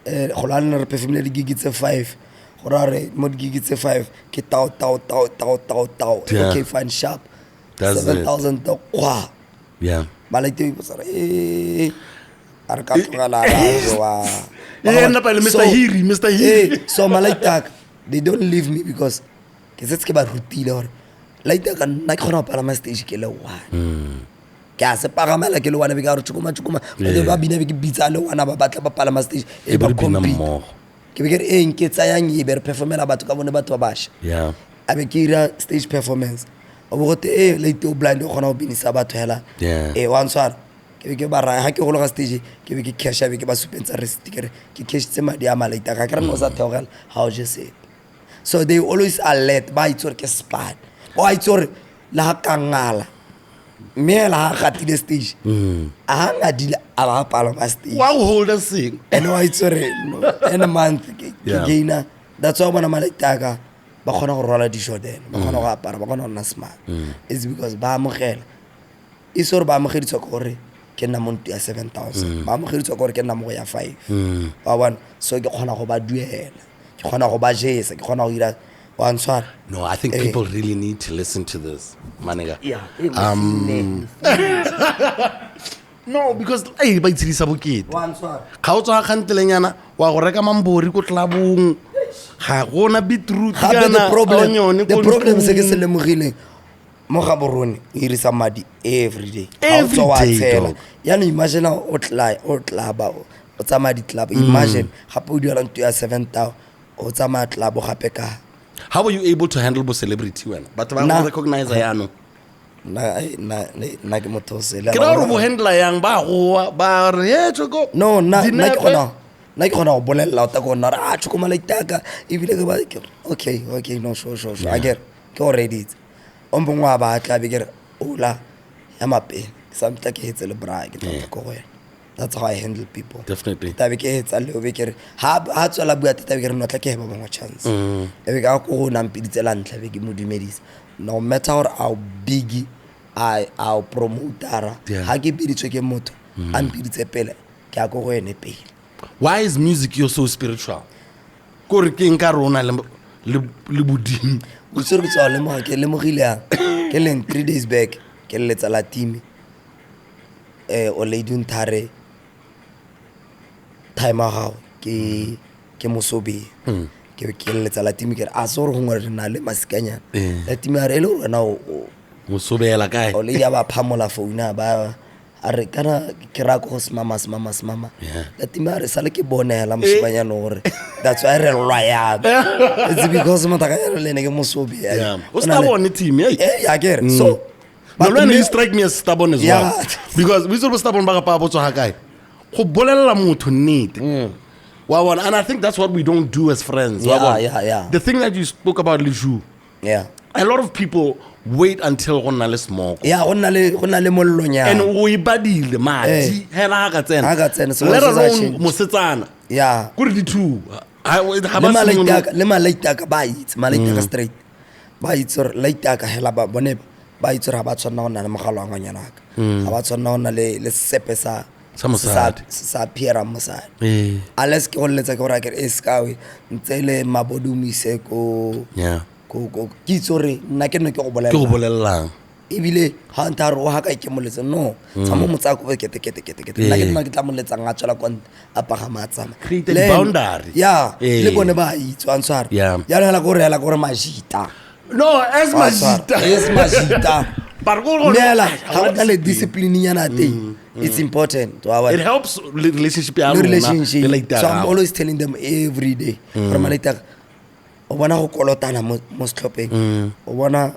go lana re performile gig tse 5 gora re mo gig tse 5 ke tao okay fine sharp 7,000 to khwa yeah malite bo sara ar ka tlogala wa Mr. Hiri so malite they don't leave me because ke setse ke ba rutile hore like ka nna ke khona pala ma stage ke le one ke a se pagamela ke le one be ka re Chokoma ba ba bina be ke bitsa le one ba batla ba pala ma stage e ba compete ke be ke re ke tsayang e be re performela batho ka bone batho ba basha yeah a be ke ira stage performance o bo gote late o blind o khona o binisa batho hela wa nswara ke be ke ba ra ha ke go loga stage ke be ke cash be ke ba supentsha rest ke re ke cash tse madi a malaita ka re no sa theogela how just say so they always alert ba itsore ke spot o itsore la kangala me la gati the stage a ngadile a ba pala ba stage wow hold us sing and why itsore no in a month ke gaina that's why bona malaita ka ba khona go rola di Jordan ba khona go apara ba khona na smart it's because ba amogela isore ba amogeditswa gore ke nna monto ya 7,000 ba amogeditswa gore ke nna mo ya 5 ba bona so ke khona go ba duela ke khona go ba jesa ke khona go ira wa nswara no I think people really need to listen to this manega no because ba itshedisa bokete wa nswara ga o tswa khantelenyana wa go reka mambori ko tlabong ga gona beetroot kana the problem se ke se lemogileng mo ga borone e irisa madi every day ha o tswa wa tsela yana imagine o tlaba o tsama di club imagine gape o duela nto ya 7,000 o tsama club gape ka how are you able to handle bo celebrity when but ba go recognize yano na ke motho se la ke ra go handle yang ba go ba re Choko no na ke khona go bolella o ta go nna ra Chokoma la itaka e bile ke ba okay no sure I get ke already ombo ngwa ba tla be ke ola ya mape samta ke hetse le bra ke tla go go that's how I handle people definitely tabe ke hetsa le o be ke ha tswala bua tabe ke re no tla ke ba bangwa chance e be ka go na mpiditse la ntla be ke modumedisa no matter how big I promoter ha ke biditswe ke motho a mpiditse pele ke a go go ene pele why is music so spiritual gore ke nka rona le bodimo o tsere tswa le mo ke le mogile ya ke leng 3 days back ke letsa la team o lady Ntare time how ke mosobe ke letsa la team ke a sore go ngore na le masikanya la team a re le rona o mosobela kae o le ya ba phamola phone ba a re kana ke ra go smama la team a re sale ke bonela mosobanyana gore that's why re lwa it's because motaka le ne ke mosobe o sta bone team ya ke so but when you strike me as stubborn as well because we so stubborn ba pa botso ha kae go bolella motho nnete wow and I think that's what we don't do as friends the thing that you spoke about Juu a lot of people wait until gonna le smoke gonna le mollonya and o ibadile madi hela ga tsena so let alone mosetsana go re di two le malaita ka ba itse malaita ka straight ba itse laita ka hela ba bone ba itse ra ba tsona ona le mogalo wa nganyana ka ga ba tsona ona le sepe sa piera mosadi ales ke go letsa ke go ra ke eskawe ntsele mabodumise ko ke tsore nna ke no ke go bolellang ebile ha ntaro ha ka ke moletsa no tsa mo motsako ke nna ke tla moletsa nga tswela kwa a pagama tsama create boundary le bone ba itswang swara ya hela gore majita no as majita Nela, how the discipline it's important to our it helps relationship. So I'm always telling them every day. From later, I wanna go kolotana most clubbing. I wanna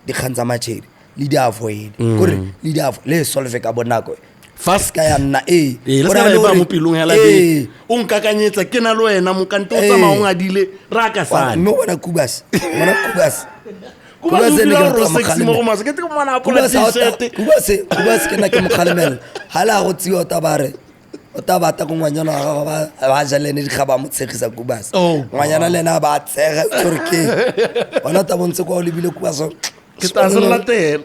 the Ghanzi leader avoid. Leader let's solve a bonako. Fast ka ya nna le Go sa na le ba hore- mo pelong hela be o nkakanyetsa ke na le wena mo kanto tsa maong a dile ra ka sana mme bona Kubas kuba ene zufila ke ro motho wa sexy mo go masa ke tiko mana apola t-shirt Kubas ke na ke mokgalemela hala go tsiwa o ta bata go ngwanyana wa gago ba jalene di khaba mo tshegisa Kubas Oh, ngwanyana lena ba tshega gore ke bona ta bontse kwa o lebile Kubas ke ta se latela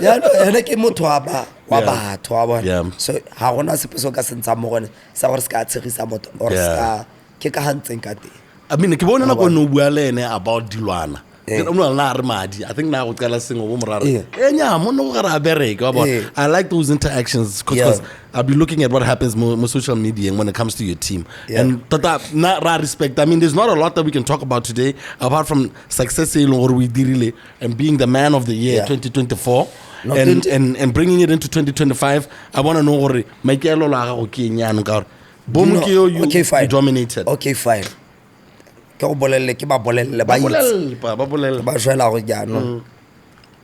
ya ene ke motho wa batho wa Yeah. bona so ha gona sepeso ka sentsa mo gone sa gore se ka tshegisa motho or Yeah. ska ke ka hantseng ka teng I mean ke bona na go no bua le ene about dilwana Eh. ke no na re madi I think na go tsala sengo bo morara Eh. enya mo no ga ra bereka wa bona Eh. I like those interactions because I'll be looking at what happens more social media and when it comes to your team and tata na ra respect I mean there's not a lot that we can talk about today apart from success or we dirile and being the man of the year 2024 No, and bringing it into 2025 I want to know gore maikelo la ga go ke nyano ka gore BOMU ke yo you dominated okay fine ke go bolelle ke ba bolelle ba itse ba bolella ba jwela go jaanong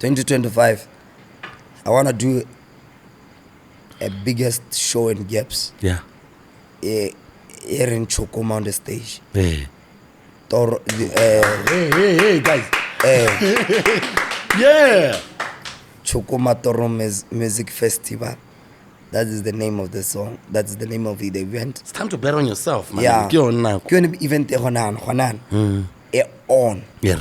2025 I want to do a biggest show in Gaps yeah here in Chokoma on the stage hey Toro hey guys yeah Chokoma Toro Music Festival. That is the name of the song. That is the name of the event. it's time to bet on yourself man Yeah. ke yona Ke yone event e gonan e on yeah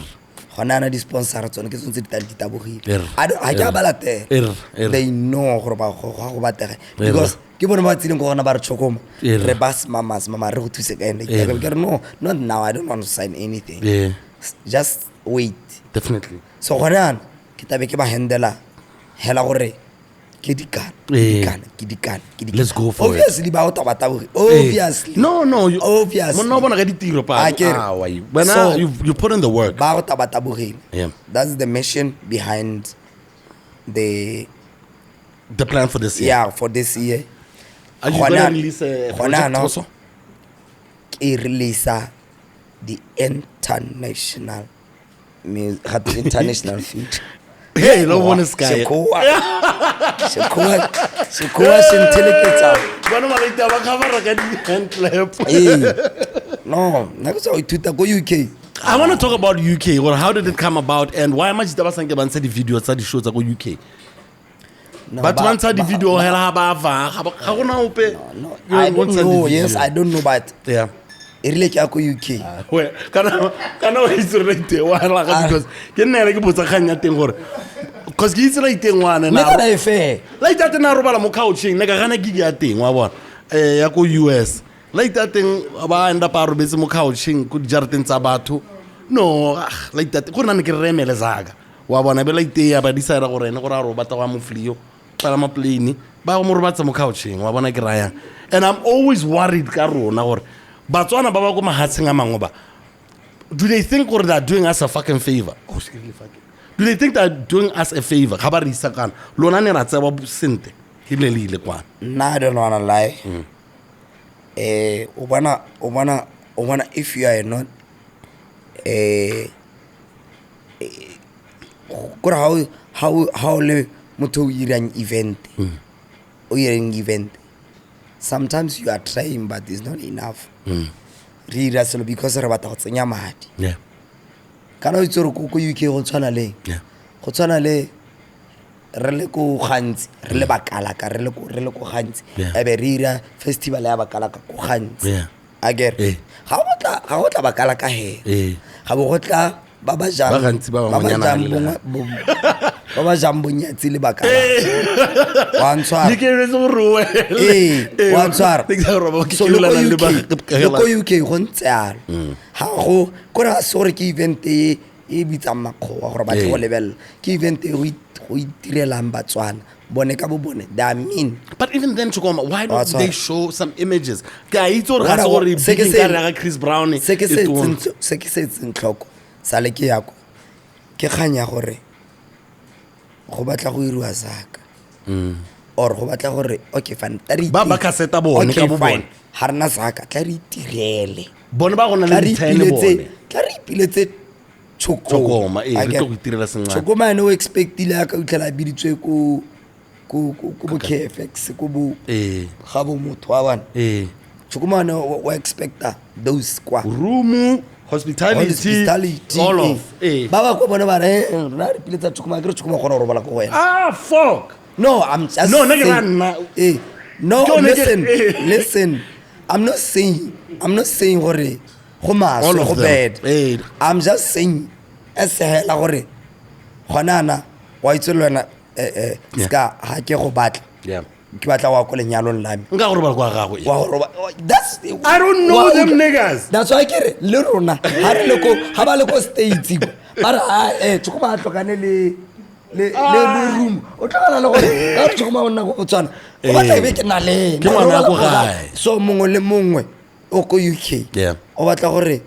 gonana di sponsor tsone ke tsontse di tabogile Er. I ca balatela Er. they know gore ba go batega because ke bone ba tsileng go gona ba re Chokoma Er. re bas mama re go thuse ka ene ke re no not now I don't want to sign anything yeah just wait definitely so gona ke tabe ke ba handela hela gore ke dikana Let's go for it. obviously ba o tabata obviously no you obviously no bona ga ditiro pa why when So- you put in the work ba go tabata Yeah. that's the mission behind the plan for this year for this year are you Gona- going to release a gona project no. also ke release the international international feature hey lo bona sky Shikowa sinteleketsa bona malaita ba khabara ka di hand clap no na go tsa o ithuta go UK I want to talk about UK. Well, how did it come about, and why much did you ban the videos that shows that go UK? No, But once the video, hela ba va, ga gona ope. no, I don't know. Yes, I don't know, but Yeah. e rile ke ya go UK. Well, kana o itse right wa la ga because ke nna le ke botsa khanya teng gore because ke itse right teng wana Me na. ka e fe. Like that na robala mo couching ne ka gana gig ya teng wa bona. Ya go US. Like that thing ba enda pa robetse mo couching ku dijarteng tsa batho. No, like that go nna ne ke remele zaga. Wa bona be like ya ba decide gore ene gore a ro batla wa mo flio. Pala ma plane ba mo robatsa mo couching wa bona ke raya. And I'm always worried ka rona gore Batswana ba ba go mahatsheng a mangwe ba. Do they think or they're doing us a fucking favor? Oh, do they think they're doing us a favor? Ga ba re isa kana. Lona ne ra tseba sente. Ke le kwana. Nah, I don't wanna lie. O bona if you are not kore how le motho o irang event o irang event sometimes you are trying but it's not enough re ira selo because re batla go tsenya madi Yeah. kana o itse gore ko UK go tshwana le Yeah. go tshwana le re le ko Ghanzi re le bakalaka re le ko Ghanzi Yeah. ebe re ira festival ya bakalaka ko Ghanzi Yeah. again Eh. ga go tla bakalaka he Eh. ga bo go tla ba ba jang Ba Ghanzi ba ba monyana ba ba jang bonyatsi le bakala wa ntshwara Di ke re se roe. wa ntshwara so le ko UK go ntse yalo ha go kora sore ke event e bitsang makgowa gore batho go lebella ke event e go itirelang Batswana bone ka bo bone that mean But even then Chokoma, why don't What's they up? show some images? Ka itse gore Wala ga se go- gore se ke big se- ka re Chris Brown se ke e tona. se ntlhoko sale ke yako ke kganya gore go batla go iriwa zaka or go batla gore okay fine Ba kaseta bone ka bo bone. ha rena zaka tla re itirele Bone ba gona tla le re ditaene bone. ipiletse Chokoma, re tlo go itirela sengwana. Chokoma no expectile ka utlela biditswe ko ku KFX ku bu Eh. ga bo motho wa bana Chokoma wa expecta those kwa room hospitality all of ba ko bona ba re rena re piletsa Chokoma ke re Chokoma gona go robala go wena fuck no I'm just no listen I'm not saying gore go maso go bad I'm just saying as hela gore gona wa itsolwana ska ha ke go batla ke batla wa ko lenyalong la me nka go robala kwa gago that's I don't know them niggas that's why ke re le rona ha re le ko ha ba le ko states ba re Chokoma tlokane le room o tlogana le gore ka re Chokoma o nna go Botswana o batla be ke na le ke ngwana go gae so mongwe le mongwe o ko UK o batla gore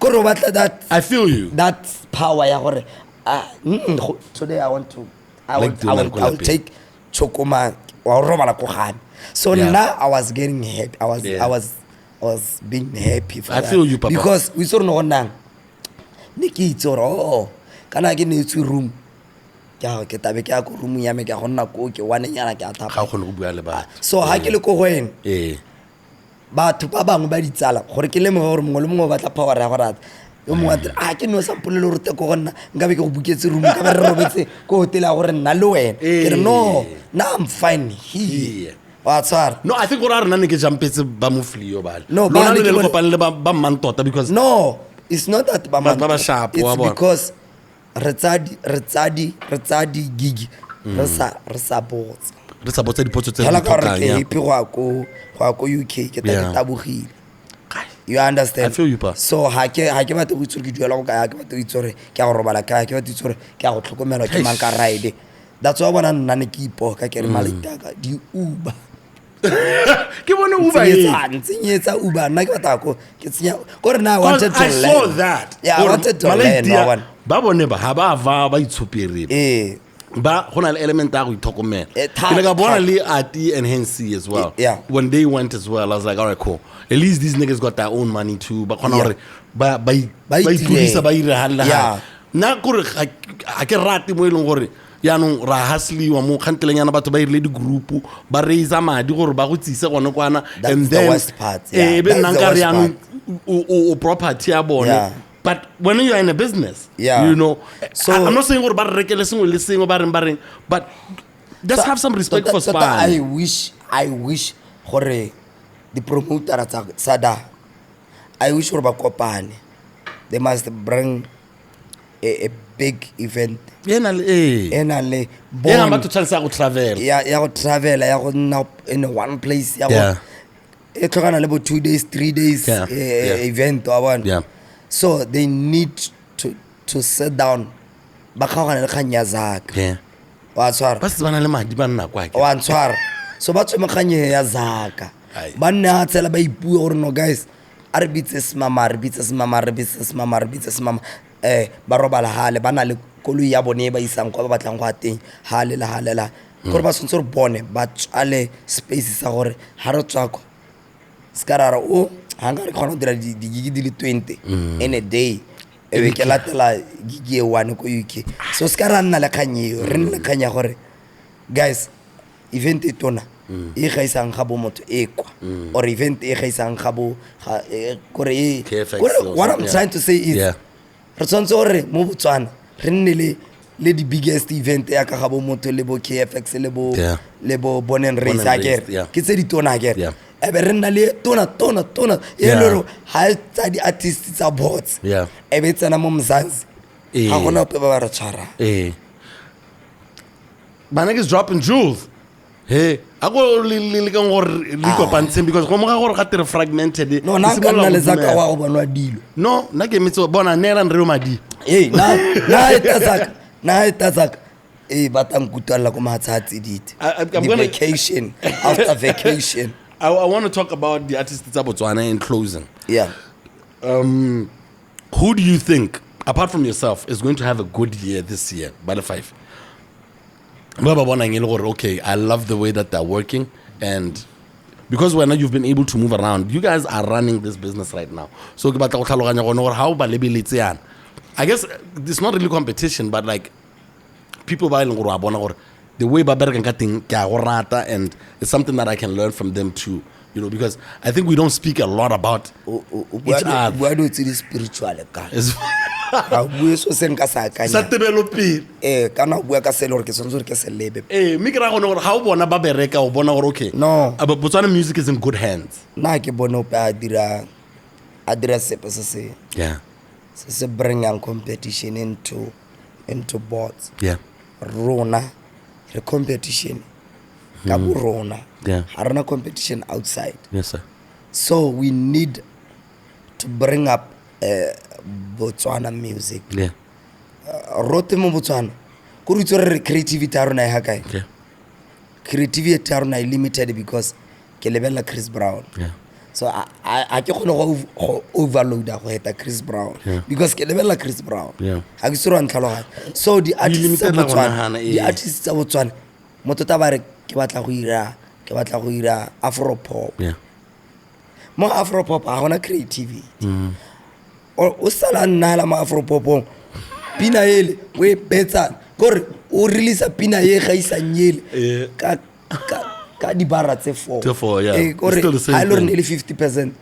ko re o batla that I feel you that power ya gore today I will take Chokoma wa robala ko gane so now I was getting happy I was being happy for I that. feel you papa because we saw no nang ne ke itsoro kana ke ne tsu room ke tabe ke a ko room ya me ke gonna ko ke wane nyana ke a thapa ga go go bua le ba so ha ke le ko wena batho ba bangwe ba ditsala gore ke le mo gore mongwe le mongwe ba tla power ya go rata yo mongwe a ke no sampole le rote ko gonna nka be ke go buketse room ka ba re robetse ko hotel a gore nna le wena ke re no now I'm fine here Batswana no I think what are nane ke jampetse ba mo flio ba no ba le le kopane le ba mantota because no it's not that ba ba sharp it's because re tsadi gigi re sa botsa dipotso tse hela ka re ke ipi go ko UK ke tabogile you understand I feel you pa so ha ke batla go itse ke duela go ka ke batla go itse gore ke a go robala ka ke batla go itse gore ke a go tlhokomela ke mang ka ride that's why bona nna ne ke ipoka ke re malitaka di Uber ke bona Uber tsinyetsa Uber nna ke batla go ke tsinya gore na I wanted to learn I saw that yeah I wanted to learn ba bone ba ha ba itshopere ba gona le element ya go ithokomela ke ga bona le Ati and Hensi as well when they went as well I was like all right cool at least these niggas got their own money too ba khona gore ba itlisa ba ire halla na gore a ke rate mo eleng gore ya no ra hasliwa mo khanteleng yana batho ba irile di group ba raise madi gore ba go tsise gone kwana and then be nanga re yana o property ya bone but when you are in a business you know so I'm not saying gore ba rekele sengwe le sengwe ba reng but just have some respect for Spine I wish gore the promoter at Sada I wish gore ba kopane they must bring a big event enale ba to chance go travel ya go travel ya go nna in one place ya go e tlogana le bo 2 days 3 days event wa bona so they need to sit down ba kgagana le khanya zaka wa tshwara ba se bana le madi ba nna kwa ke wa tshwara so ba tswe mkhanye ya zaka ba nna tsela ba ipua gore no guys arbitses mama ba robala hale ba na le koloi ya bone ba isang kwa ba batlang go ateng hale la gore ba sontse re bone ba tsale space sa gore ha re tswako skarara o hanga re khona dira di gigi di le 20 in a day e be ke latela gigi e one ko UK so skara nna le khanyeo re nna khanya gore guys event e tona e gaisang ga bo motho e kwa or event e gaisang ga bo gore what I'm trying to say is re tsantse gore mo Botswana re nne le the biggest event ya ka ga bo motho le bo KFX le bo Bonen Race agere ke tse di tona agere e be re nna le tona e lero ha tsa di artists tsa bots e be tsena mo Mzansi ha gona pe ba re tshwara my niggas dropping jewels hey I go le ka gore le kopantse because go mo ga gore ga tere fragmented no na ka nna le zaka wa go bonwa dilo no na ke metso bona nela nre madi na itazaka batang kutalla ko matsatsi dite vacation after vacation I want to talk about the artists tsa Botswana in closing who do you think apart from yourself is going to have a good year this year by the 5 okay, I love the way that they're working, and because when you've been able to move around, you guys are running this business right now. So how I guess it's not really competition, but like people buying the way ba bereka ka teng ke a go rata, and it's something that I can learn from them too, you know, because I think we don't speak a lot about each other. Why do it's spiritual ka? It's Ga bue so sen ka sa ka. sa tebelo pele. Kana bua ka selo re ke sontsore ke se lebe. Me ke ra gone gore ha o bona ba bereka o bona gore okay. No. But Botswana music is in good hands. Na ke bona ope a dira sepe se. Yeah. Se bring young competition into boards. Yeah. Rona the competition ka bo rona. Yeah. Ha rena competition outside. Yes, sir. So we need to bring up Botswana music. Yeah. Rote mo Botswana go re tsore creativity ya rona ya kae. Okay. Creativity ya rona is limited because ke lebella Chris Brown. Yeah. So I ke kgone go overload go heta Chris Brown, Yeah. because ke lebella Chris Brown. Yeah. Ha ke sero ntlhaloga. So the artists tsa Botswana motota ba re ke batla go ira Afro pop. Yeah. Mo Afro pop ha gona creativity. O sala nna ma Afro pop pina ele we betsa gore o release pina ye ga isa nyele ka di barra tse 4. Tse 4, yeah. Gore It's still the same ha thing. nearly 50%.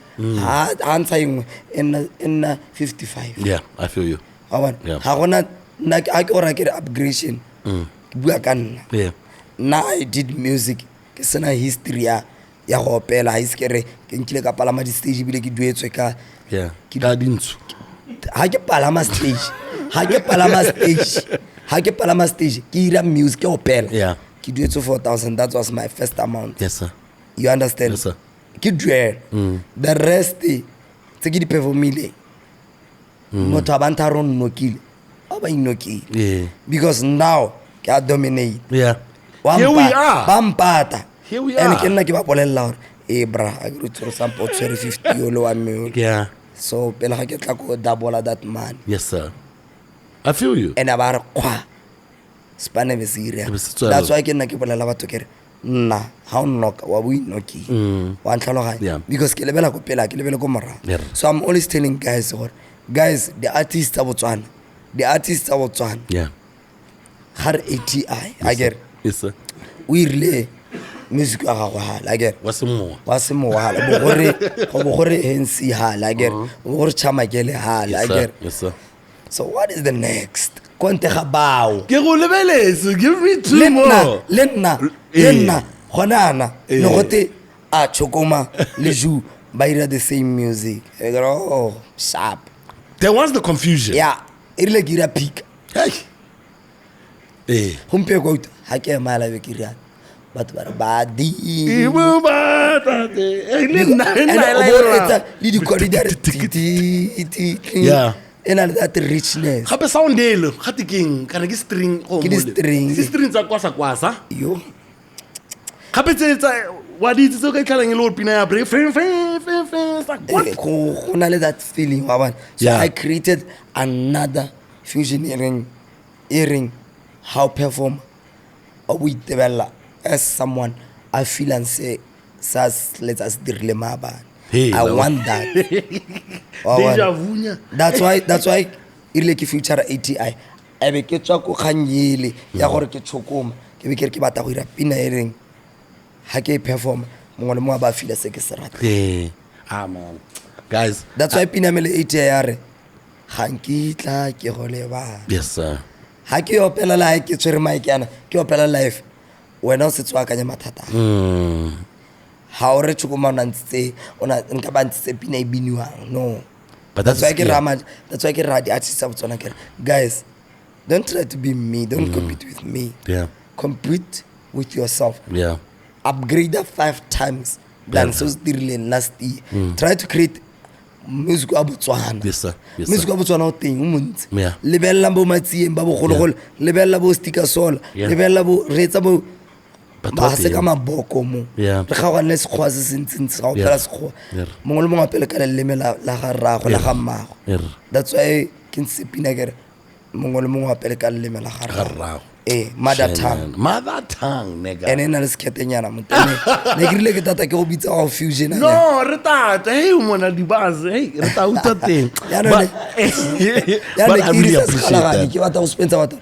Ha ntsha engwe in 55. Yeah, I feel you. Yeah. Ha gona nna ke ora ke upgradation. Bua ka nna. Yeah. Now I did music ke sena history ya go opela ha iskere ke nkile ka palama di stage bile ke duetswe ka Yeah. Ka dintsho. ha ke palama stage ke ira music ke opela. Yeah. Ke duetswe 4,000. That was my first amount. Yes, sir. You understand? Yes, sir. Ke duel. The rest tse ke di performile motho a banta ron nokile ba inokile. Yeah. Because now ke a dominate. Yeah. Here we are. Bampata. Here we And are. ke nna ke ba bolella gore bra a ke tsoro sampo tsere 50 yo lo wa me. Yeah. So pele ga ke tla go double that money. Yes, sir. I feel you. And about kwa spane be serious. Besitswa That's lo. why ke nna ke bolela batho ke re nna ha o noka wa bui noki wa ntlhaloganya. Yeah. Because ke lebela go pela ke lebele go mora. Yeah. So I'm always telling guys the artists tsa Botswana Yeah. har ATI I get Yes, sir. we relay music wa gago hala I get What's more? wa se mo hala bo gore NC hala I get bo gore chamakele hala I Yes, sir. get. Yes, sir. So what is the next konte ga bao Ke go lebeletse, give me two more. le nna gonana Eh. no gote a Chokoma le Juu ba ira the same music. I go oh sharp. There was the confusion. Yeah, irile ke ira peak. Hey. Eh. Humpe go ha ke mala be ke ira batho ba re ba di Ibu batate. Eh, le nna le di corridor Yeah. and that richness Gape sound ele, gate keng, kana ke string go Ke di mole. string. Ke string tsa kwasa. yo Gape tsa wa di tse ka tlhalang le pina ya break. What? go na le that feeling wa bona. So Yeah. I created another fusion earring how perform we develop as someone I feel and say let us dirile mabana. Hey, I that want that. Wa bona. Deja vu nya. That's why irile ke future ATI e be ke tswa go khanyele ya gore ke Chokoma ke be ke batla go ira pina earring ha ke perform mongwe le mongwe ba feel se ke se rata. Yeah. Ah man. Guys, That's why pina mele ATI ya re ga nkitla ke go leba. yes sir. Ha ke opela la ke tswere mic yana ke opela live wena o se tswa kanya mathata. Ha o re Chokoma ona nka ba ntse pina e biniwang no. But That's why yeah. that's why the artists of Botswana ke guys don't try to be me, don't compete with me. Yeah. Compete with yourself. Yeah. Upgrade that 5 times than so still last year. Try to create music wa Botswana. Yes sir. Yes Music sir. wa Botswana o teng o montsi. Yeah. Lebella bo matsieng ba bogologolo, lebella bo sticker soul, Yeah. lebella bo retsa bo But ba what se ka the- maboko mo. Yeah. Re ga gone se khwa se sentse ga o Yeah. pela se khwa. Yeah. Mongwe le mongwe a pele ka leleme la ga rrago la ga mmago. Yeah. That's why ke nsepina ke re mongwe le mongwe a pele ka leleme la ga rrago. mother tongue. Mother tongue, nigga. Ene na le seketenyana motene ne ke rile ke tata ke go bitsa wa fusion ane. No, re tata. Hey, mona di base. Hey, re ta uta teng. Ya no But ya but ne I ke really rile appreciate sekgalagadi that. ke batla go spensa batho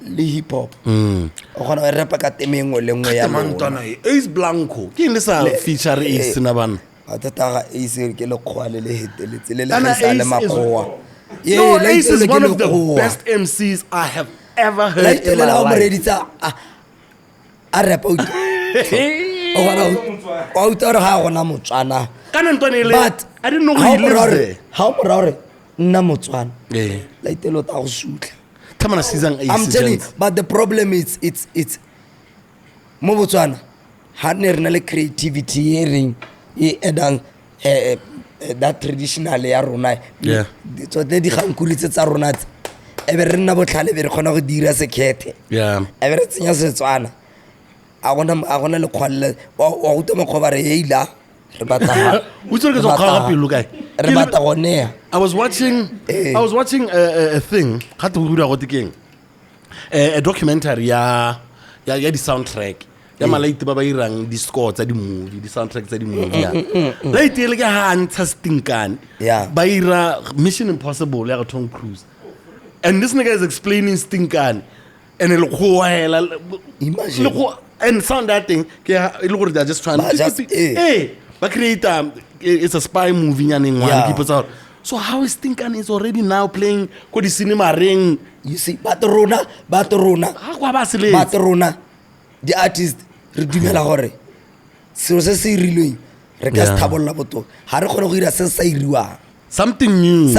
le hip hop o gona o rapa ka teme engwe le engwe ya Mantwana Ace Blanco ke eng sa feature Ace na bana atata Ace ke le khwale le heteletse le Kana le Ace le makoa No, Ace is one of the best MCs I have ever heard in my life. A rap out. O gona ha gona Motswana. Kana Ntwana ile But I didn't know he lives there. How morare nna Motswana. Eh. La itelo ta go sutla. Tamana season Ace. I'm telling you, but the problem is it's mo Botswana ha ne rena le creativity hearing e edang that traditional ya rona. Yeah. So di gankuritse tsa rona tse. E be re nna botlhale be re khona go dira sekhethe. Yeah. E be re tsenya Setswana. A gona le khwalle wa uta mokgoba re eila re batla We tsore ke tsa ga pelo kae. re batla go nea. I was watching a thing ga te hura go tikeng. A documentary ya di soundtrack. Ya malaiti ba ba irang di score tsa di movie, di soundtrack tsa di movie ya. Late ile ga ha ntsha stinkane. Yeah. Ba ira Mission Impossible ya Tom Cruise. And this nigga is explaining stinkane and it look Imagine. and sound that thing it look they're just trying but create it's a spy movie and one people out. So how is stinkane is already now playing ko di cinema ring. You see batrona the artist re dumela gore se se rilweng re ka se thabolla boto ha re khona go ira se sa iriwa something new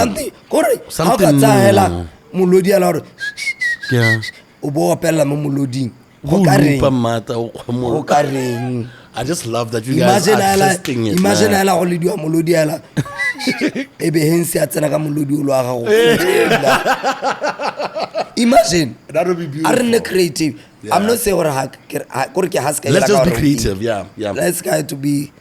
gore ha ka tsahela molodi ala gore o bo opela mo moloding go ka reng I just love that you guys are testing it. Imagine ala go le diwa molodi ala e be hense a tsena ka molodi o lo aga go imagine that would be beautiful. Are creative. Yeah. I'm not saying let's just be creative. Yeah. Let's try to be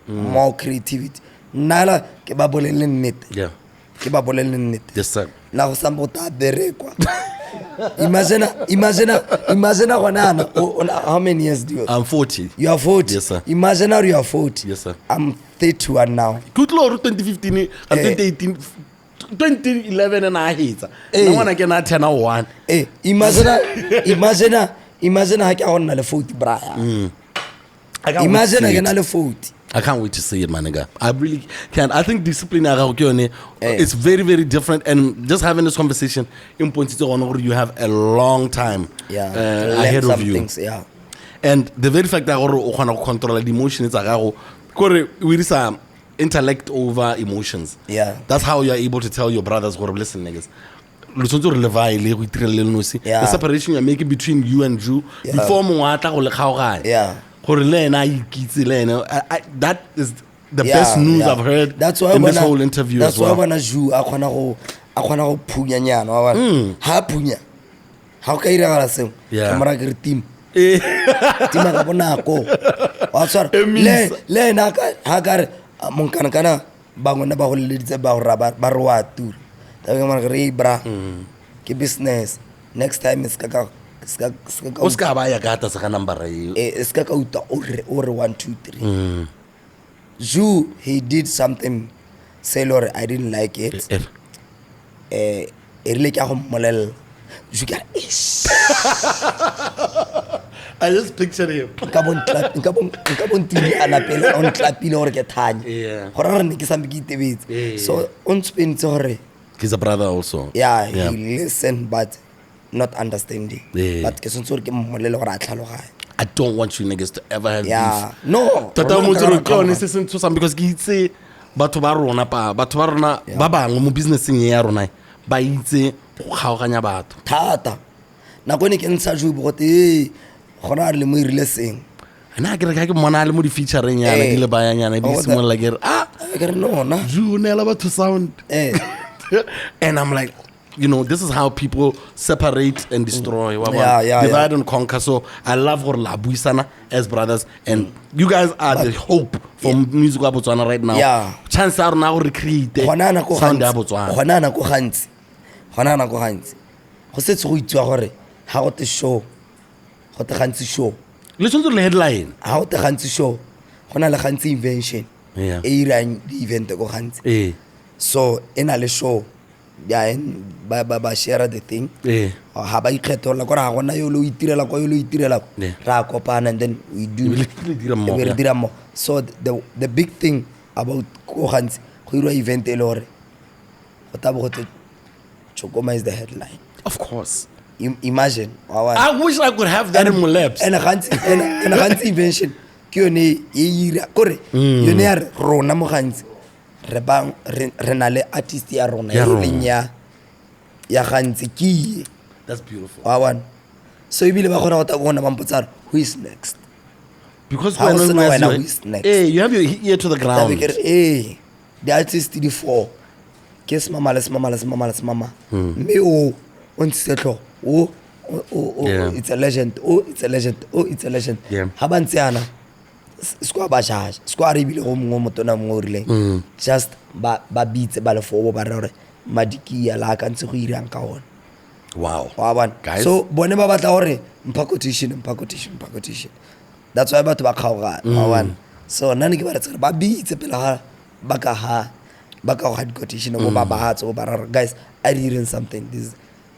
more creativity. Nala ke ba bolele nnete. Yeah. Ke ba bolele nnete. Yes sir. Na go sambota berekwa. Imagine how many years do you? I'm 40. You are 40. Yes sir. Imagine how you are 40. Yes sir. I'm 31 now. Good Lord, 2015 and 2018 2011 and I hate. No one I can 10 or 1. Imagine how can le 40 bra. Imagine again le 40. I can't wait to see it, my nigga. I really can't. I think discipline it's very, very different. And just having this conversation, you have a long time ahead of you. Things, yeah. And the very fact that you can control the emotions, we use intellect over emotions. Yeah. That's how you're able to tell your brothers, listen, niggas. The separation you're making between you and Juu before yeah. That is the best news I've heard in this whole interview as well. That's why when Juu a khona go phunya nyana wa bana ha phunya ha o ka ira ga seng kamera ke team tima ka bonako wa tsara le na ka ha ka re monkana kana bangwe na ba go leditse ba ba re wa tur ta ke mara re bra ke business next time is ka Oscar ba ya gata sa number iska ka uta or 1 2 3 Juu he did something say Lord I didn't like it really ka go molel Juu ka I just pictured him ka bon tiri ana pele on clapile gore ke thanya gore re ne ke sambe ke itebetse so on spin gore he's a brother also he listen but not understanding but ke sentse gore ke molele gore a tlhaloganya I don't want you niggas to ever have beef. No. Tata mo tsoro ke one se sentse some because ke itse batho ba rona ba bangwe mo businessing ya rona ba itse go kgaoganya batho thata nako ne ke ntsha Juu bote gona re le mo irile seng na ke re ka ke mona le mo di featuring yana di le bayanyana di simolla ke re no na Juu ne la batho sound and I'm like this is how people separate and destroy. Divide and conquer. So I love gore la buisana as brothers, and you guys are the hope for music wa Botswana right now. Chance are now recreate sound ya Botswana. Gona na go gantsi go setse go itwa gore ha go te show go te gantsi show listen to the headline ha go te gantsi show gona le gantsi invention e irang di event go gantsi so ena le show yeah, and ba share the thing ha ba ikgetholla gore ga gona yo lo itirela ko yo lo itirela ra kopana and then we do we dira mo. So the big thing about go Ghanzi go ira event e le gore go tabo go Chokoma is the headline. Of course. Imagine. I wish I could have that in my laps. And Ghanzi invention ke yone e ira gore yone ya rona mo Ghanzi re na le artist ya rona ya Ghanzi ke. That's beautiful. So ibile ba gona go ta gona mampotsa who is next, because when who is next, you have your ear to the ground. The artist the 4 kiss mama me on setlo it's a legend, it's a legend ha ba ntseana skwa ba jaja skwa re bile go mongwe motona morile just ba beats ba le for ba re madiki ya la ka ntse go irang ka ona. Wow. Guys. So bone ba batla gore competition. That's why batho ba kgaogana. So nna ke ba re ba beats pela ba ka ha competition go ba batso ba re guys I did something.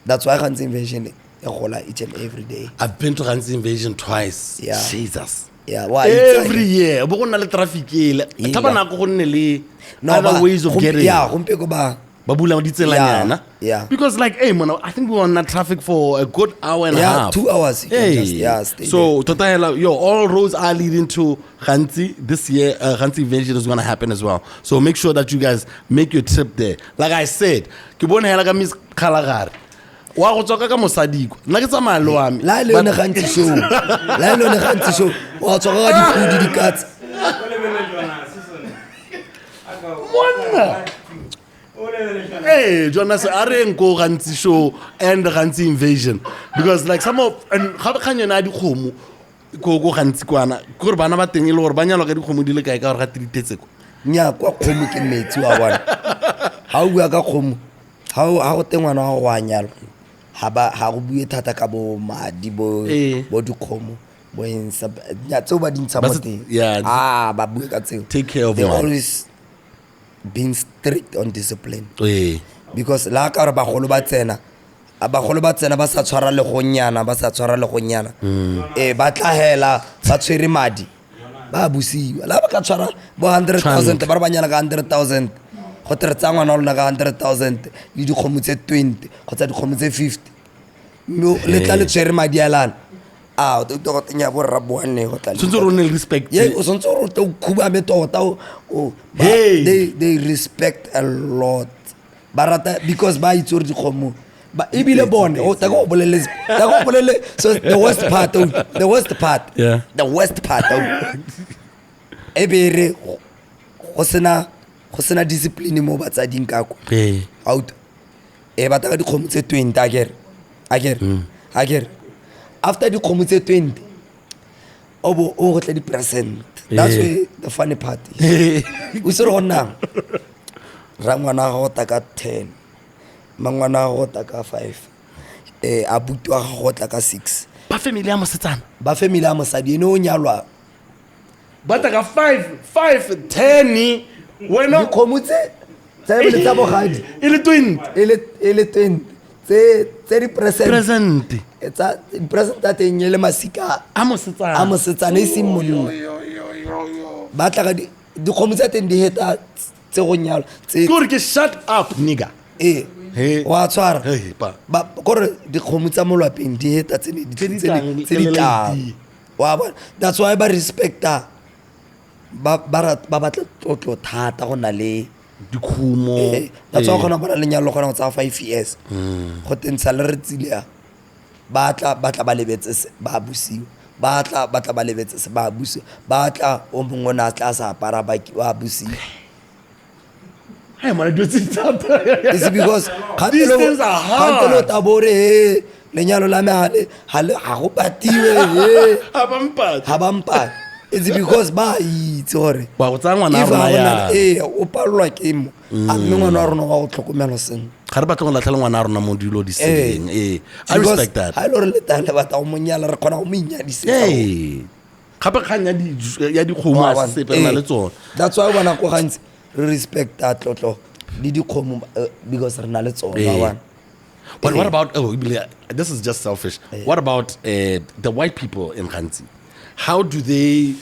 That's why Ghanzi invasion each and every day. I've been to Ghanzi invasion twice. Yeah. Jesus. Yeah, every year bo gonna le traffic ile thaba na go nne le other ways of getting. Yeah, gompe go ba bula ditselanyana. Yeah. Because like hey man, I think we were on that traffic for a good hour and a half. 2 hours. Hey. So all roads are leading to Ghanzi this year. Ghanzi invasion is gonna happen as well. So make sure that you guys make your trip there. Like I said, ke bone hela ka Miss Khalagare. Wa go tsoka ka mosadiko nna ke tsamaya le wa me la le yone Ghanzi show wa tsoka ka dipudi dikatse hey Jonas are go Ghanzi show and Ghanzi invasion because like some of and ga khanya na dikgomo go Ghanzi kwana gore bana ba teng ile gore ba nyalwa ka dikgomo di le kae ka gore ga tritetse ko nya kwa kgomo ke metsi wa bona ha o bua ka kgomo ha go tengwana wa go anyalo ha go bue thata ka bo madi bo dikgomo bo insa nya tso ba dintsa mo teng ba bue ka tseo. Take care of they always being strict on discipline because la ka re ba golo ba tsena ba sa tshwara le gonyana ba tla hela ba tshwere madi ba busiwa la ba ka tshwara bo 100,000 ba re banyana ka 100,000 go tere tsangwa na lona ka 100,000 le dikgomo tse 20 kgotsa dikgomo tse 50 no le tla le tshwere madi a lana o to tenya bo raboane go tla tshwantse re ne respect o tshwantse re to khuba me tota they respect a lot barata because ba itse re dikgomo ba ibile bone ta go bolele so the worst part ebere go sena discipline mo batsading kako out ba ta ka dikgomo tse 20 agere after dikgomo tse 20 o go tla di-percent. That's why the funny part is o se re gonna rangwana go ta ka 10 mangwana go ta ka 5 abuti wa go tla ka 6 ba family ya mosadi ene o nyalwa ba ta ka 5 10 wena dikgomo tse le tsa bogadi e le 20 tse di-present present a teng le masika a mosetsana e seng monna ba tla ka dikgomo tsa teng di heta tse go nyalwa gore ke shut up nigga wa tshwara gore dikgomo tsa molwapeng di heta tse di tlang wa bona. That's why ba respecta ba batla tlotlo thata go na le dikhumo. That's why gona bona lenyalo gona tsa 5 years go tentsha le re tsilea batla ba lebetse ba busiwa batla ba lebetse se ba busiwa batla o mongwe na tla sa para ba wa busiwa. Hey man, do it up. It's because these things are hard. Tabore lenyalo la me ha go patiwe ha bampa. It's because ba itse hore ba go tsangwa na rona ya o palwa ke mo a ngwana rona wa go tlhokomela seng ga re batla go latlhela ngwana rona mo dilo di seng I respect that. ha lo re le tale batla o monyala re khona go moinyadise gape khanya ya dikgomo a se pela le tsona. That's why bona go Ghanzi re respect that tlotlo le dikgomo because re na le tsona Yeah. one. But what about, this is just selfish. What about the white people in Ghanzi? How do they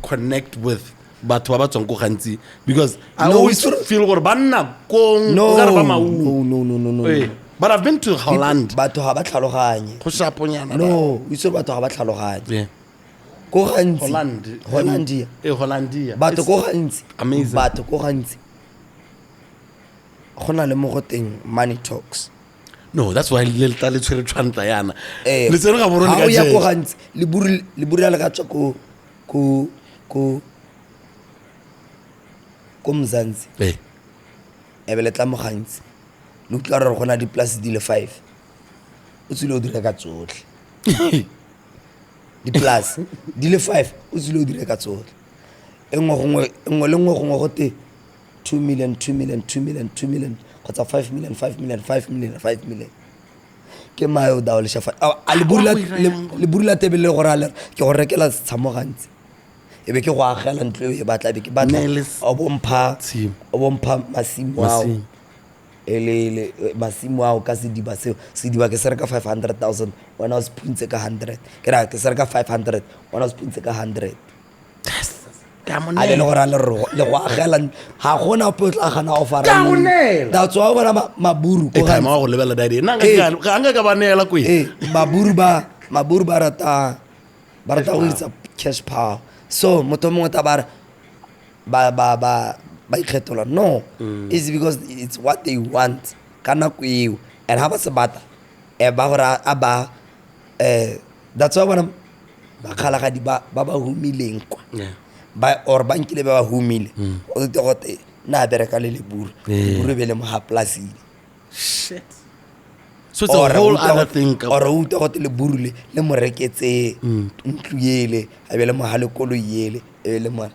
connect with batho ba ba tswang ko Ghanzi? Because I No, always it's- feel gore banna kong No, nkare ba maungo. no. Eh, but I've been to Holland. Batho ga ba tlhaloganye. Go shaponyana. No, itse batho ga ba tlhaloganye. Yeah. Ko gantsi Hollandia. Hollandia. batho ko gantsi amazing. batho ko gantsi go na le mo go teng money talks. No, that's why le tla le tshwere tshwantla yana. Eh, Le tsere ga borone ha ka o ya ko je. gantsi le buri le ka tswa ko Mzansi Eh. e be le tla mo gantsi le utlwa re gona di plus di le 5 o tsile o dira ka tsotlhe di plus di le 5 o tsile o dira ka tsotlhe engwe le ngwe gongwe go te 2 million kgotsa 5 million ke mayo da o le shafa a le buri la tebele gore ale ke go rekela tshamo gantsi e be ke go agela ntlo e batla be ke batla o bompha masimo ao Masimo. ele masimo ao ka sediba ke se reka 500,000 when I was puntse ka 100 ke ra ke se reka 500 when I was puntse ka 100 a le gore le go agela ga gona ope o tla gana o fara that's why bona maburu E ko time gantsi wa go lebela daddy. Nna ga ka ba neela kwe. maburu ba rata go itsa cash power. So motho mongwe ta ba ikgetola no is because it's what they want ka nako eo and ha ba se bata ba gore a ba that's why bona ba kgalagadi ba humileng kwa ba or ba nkile ba humile o te gote na bereka le leburu be le mo ha plasile. Shit. So it's a whole other thing. Or o te gote le buru le mo reketse ntlu yele a be le mo ha le kolo yele e be le mo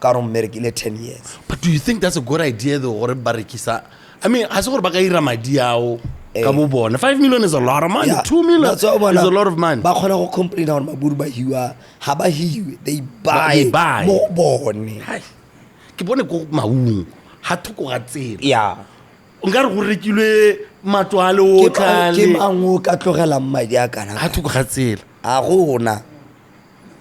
ka ro mmerekile 10 years. But do you think that's a good idea though, or barekisa? I mean, ha se gore ba ka ira madi ao ka bo bona. 5 million is a lot of money. Yeah, 2 million that's is why bona a lot of money. ba khona go complain gore maburu ba hiwa ha ba hiwe they buy mo bone. Hai. Ke bone go maungo ha thoko ga tsela. Yeah. Nka re go rekilwe matwale o ke tlale mango ka tlogela madi a kana ha thoko ga tsela. a gona.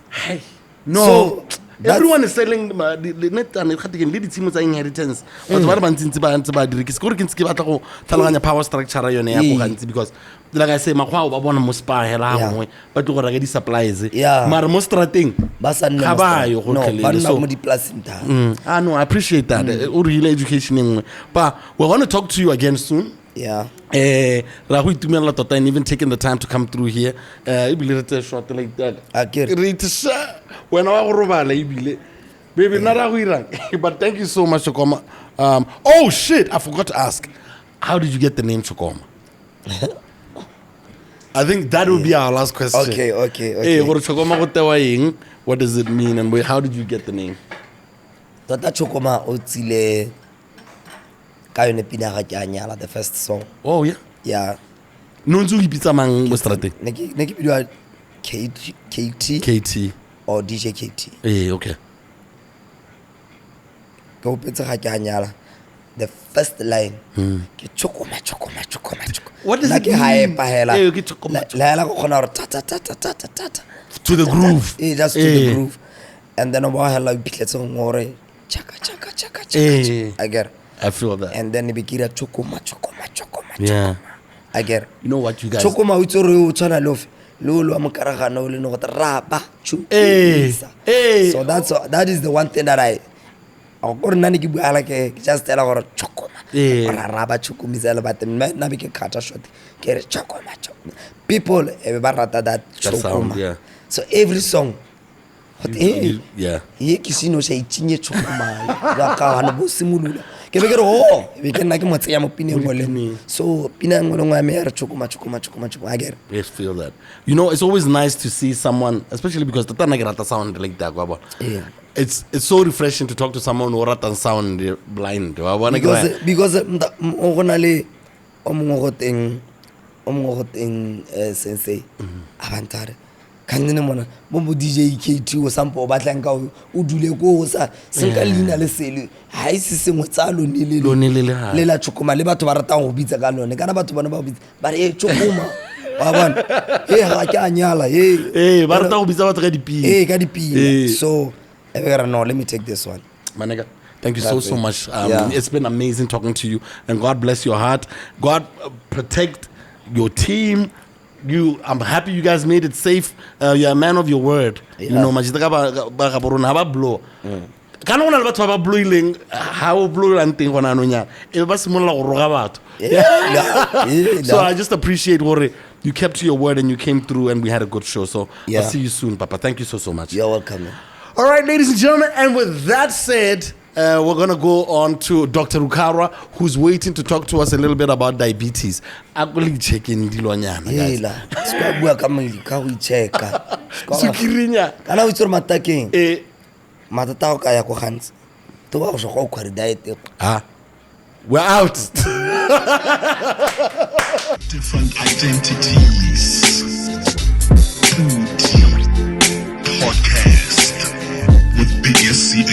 Hai. No. So, everyone is selling the net and le ditshimo tsa inheritance. Batho ba re bantsi ba direkisa gore ke ntse ke batla go tlhaloganya power structure yone ya go gantsi because like I say makgwa ba bona mo spa hela gongwe ba tlo go reka di supplies mara mo strateng ba sa nne ga ba yo go tlhelele so mo di plasing ta. no, I appreciate that. O re hile education engwe but we want to talk to you again soon. Yeah. Ra go itumela tota and even taking the time to come through here. Ibile re short like that. Re tsha wena wa go robala ibile. Baby na ra go irang. But thank you so much Chokoma. Oh shit, I forgot to ask. How did you get the name Chokoma? I think that would be our last question. Okay. Gore Chokoma go tewa eng? What does it mean and how did you get the name? Tota Chokoma o tsile ka yone pina ga ke anyala the first song. Oh yeah. Yeah. No ntse o ipitsa mang mo strateng? Ne ke bidwa KT or DJ KT. Okay. Go petse ga ke anyala. The first line ke Chokoma. What does it mean? Hype hela. Ke Chokoma. La go khona gore ta To the groove. Just to the groove. And then about hela bitletse ngore chaka. I get it. I feel that. And then be kira Chokoma. Yeah. I get it. You know what you guys Chokoma o tsore o tsana lo amokaragana o le no go rapa chu. So that is the one thing that I gore nna ne ke bua like just tell gore Chokoma ra raba chukumisa le but na be ke kata short ke re Chokoma. People ba rata that Chokoma. Yeah. So every song yeah. ye ke sino sa itsinye Chokoma ya ka hana bo simulula ke be ke re be ke nna ke motse ya mo pineng mo le so pinang ngwe ya me ya re Chokoma I get it. Yes, feel that. You know, it's always nice to see someone, especially because the time I get sound like that. Yeah. It's so refreshing to talk to someone who rata sound blind. Because o gona le o mongwe go teng sensei abantare kanne mona bo DJ KT o sampo ba tlang ka o dule go sa senka lina le sele ha ise sengwe tsa lo le la Chokoma le batho ba ratang go bitsa ka lone kana batho bana ba bitsa ba re Chokoma wa bona ga ke anyala ba rata go bitsa batho ka dipina ka dipina so no, let me take this one. Manega, thank you so much. It's been amazing talking to you, and God bless your heart. God protect your team. I'm happy you guys made it safe. You're a man of your word. You know, majita ba borona ba blow. Kana ona le batho ba blowing ha o blow la nteng gona no nya. E ba simolla go roga batho. So I just appreciate what you kept to your word and you came through and we had a good show. So I'll see you soon, Papa. Thank you so much. You're welcome. All right, ladies and gentlemen, and with that said, we're going to go on to Dr. Rukarwa, who's waiting to talk to us a little bit about diabetes. I'm going to check in Dilonyana, guys. Sukirinya. Kana o tsoro mataking. Matata o ka ya go Ghanzi. To ba go go khwari diet. We're out. Different identities. Podcast with BOMU.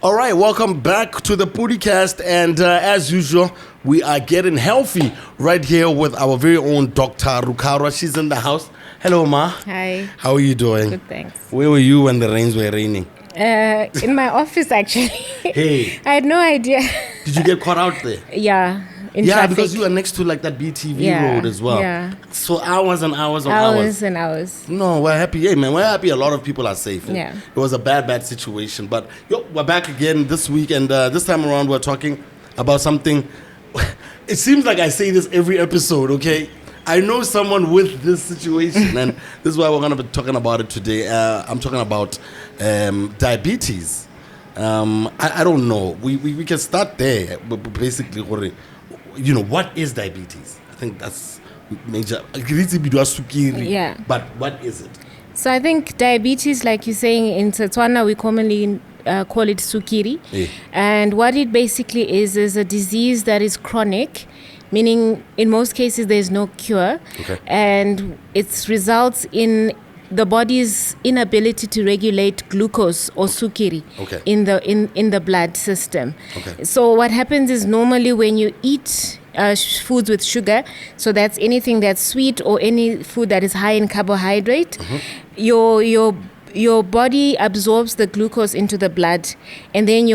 All right, welcome back to the Podicast, and as usual, we are getting healthy right here with our very own Dr. Rukarwa. She's in the house. Hello, Ma. Hi. How are you doing? Good, thanks. Where were you when the rains were raining? In my office, actually. Hey. I had no idea. Did you get caught out there? Yeah. In traffic. Because you are next to like that BTV road as well. Yeah. So hours and hours and hours. Hours and hours. No, we're happy. Hey, man, we're happy a lot of people are safe. Yeah. It was a bad situation. But we're back again this week. And this time around, we're talking about something. It seems like I say this every episode, okay? I know someone with this situation. And this is why we're going to be talking about it today. I'm talking about diabetes. I don't know. We can start there. But basically, you know, what is diabetes? I think that's major. Yeah. But what is it? So I think diabetes, like you're saying, in Botswana, we commonly call it sukiri. Yeah. And what it basically is a disease that is chronic, meaning in most cases there's no cure. Okay. And it results in the body's inability to regulate glucose or sukiri in the blood system. Okay. So what happens is normally when you eat foods with sugar, so that's anything that's sweet or any food that is high in carbohydrate, your body absorbs the glucose into the blood, and then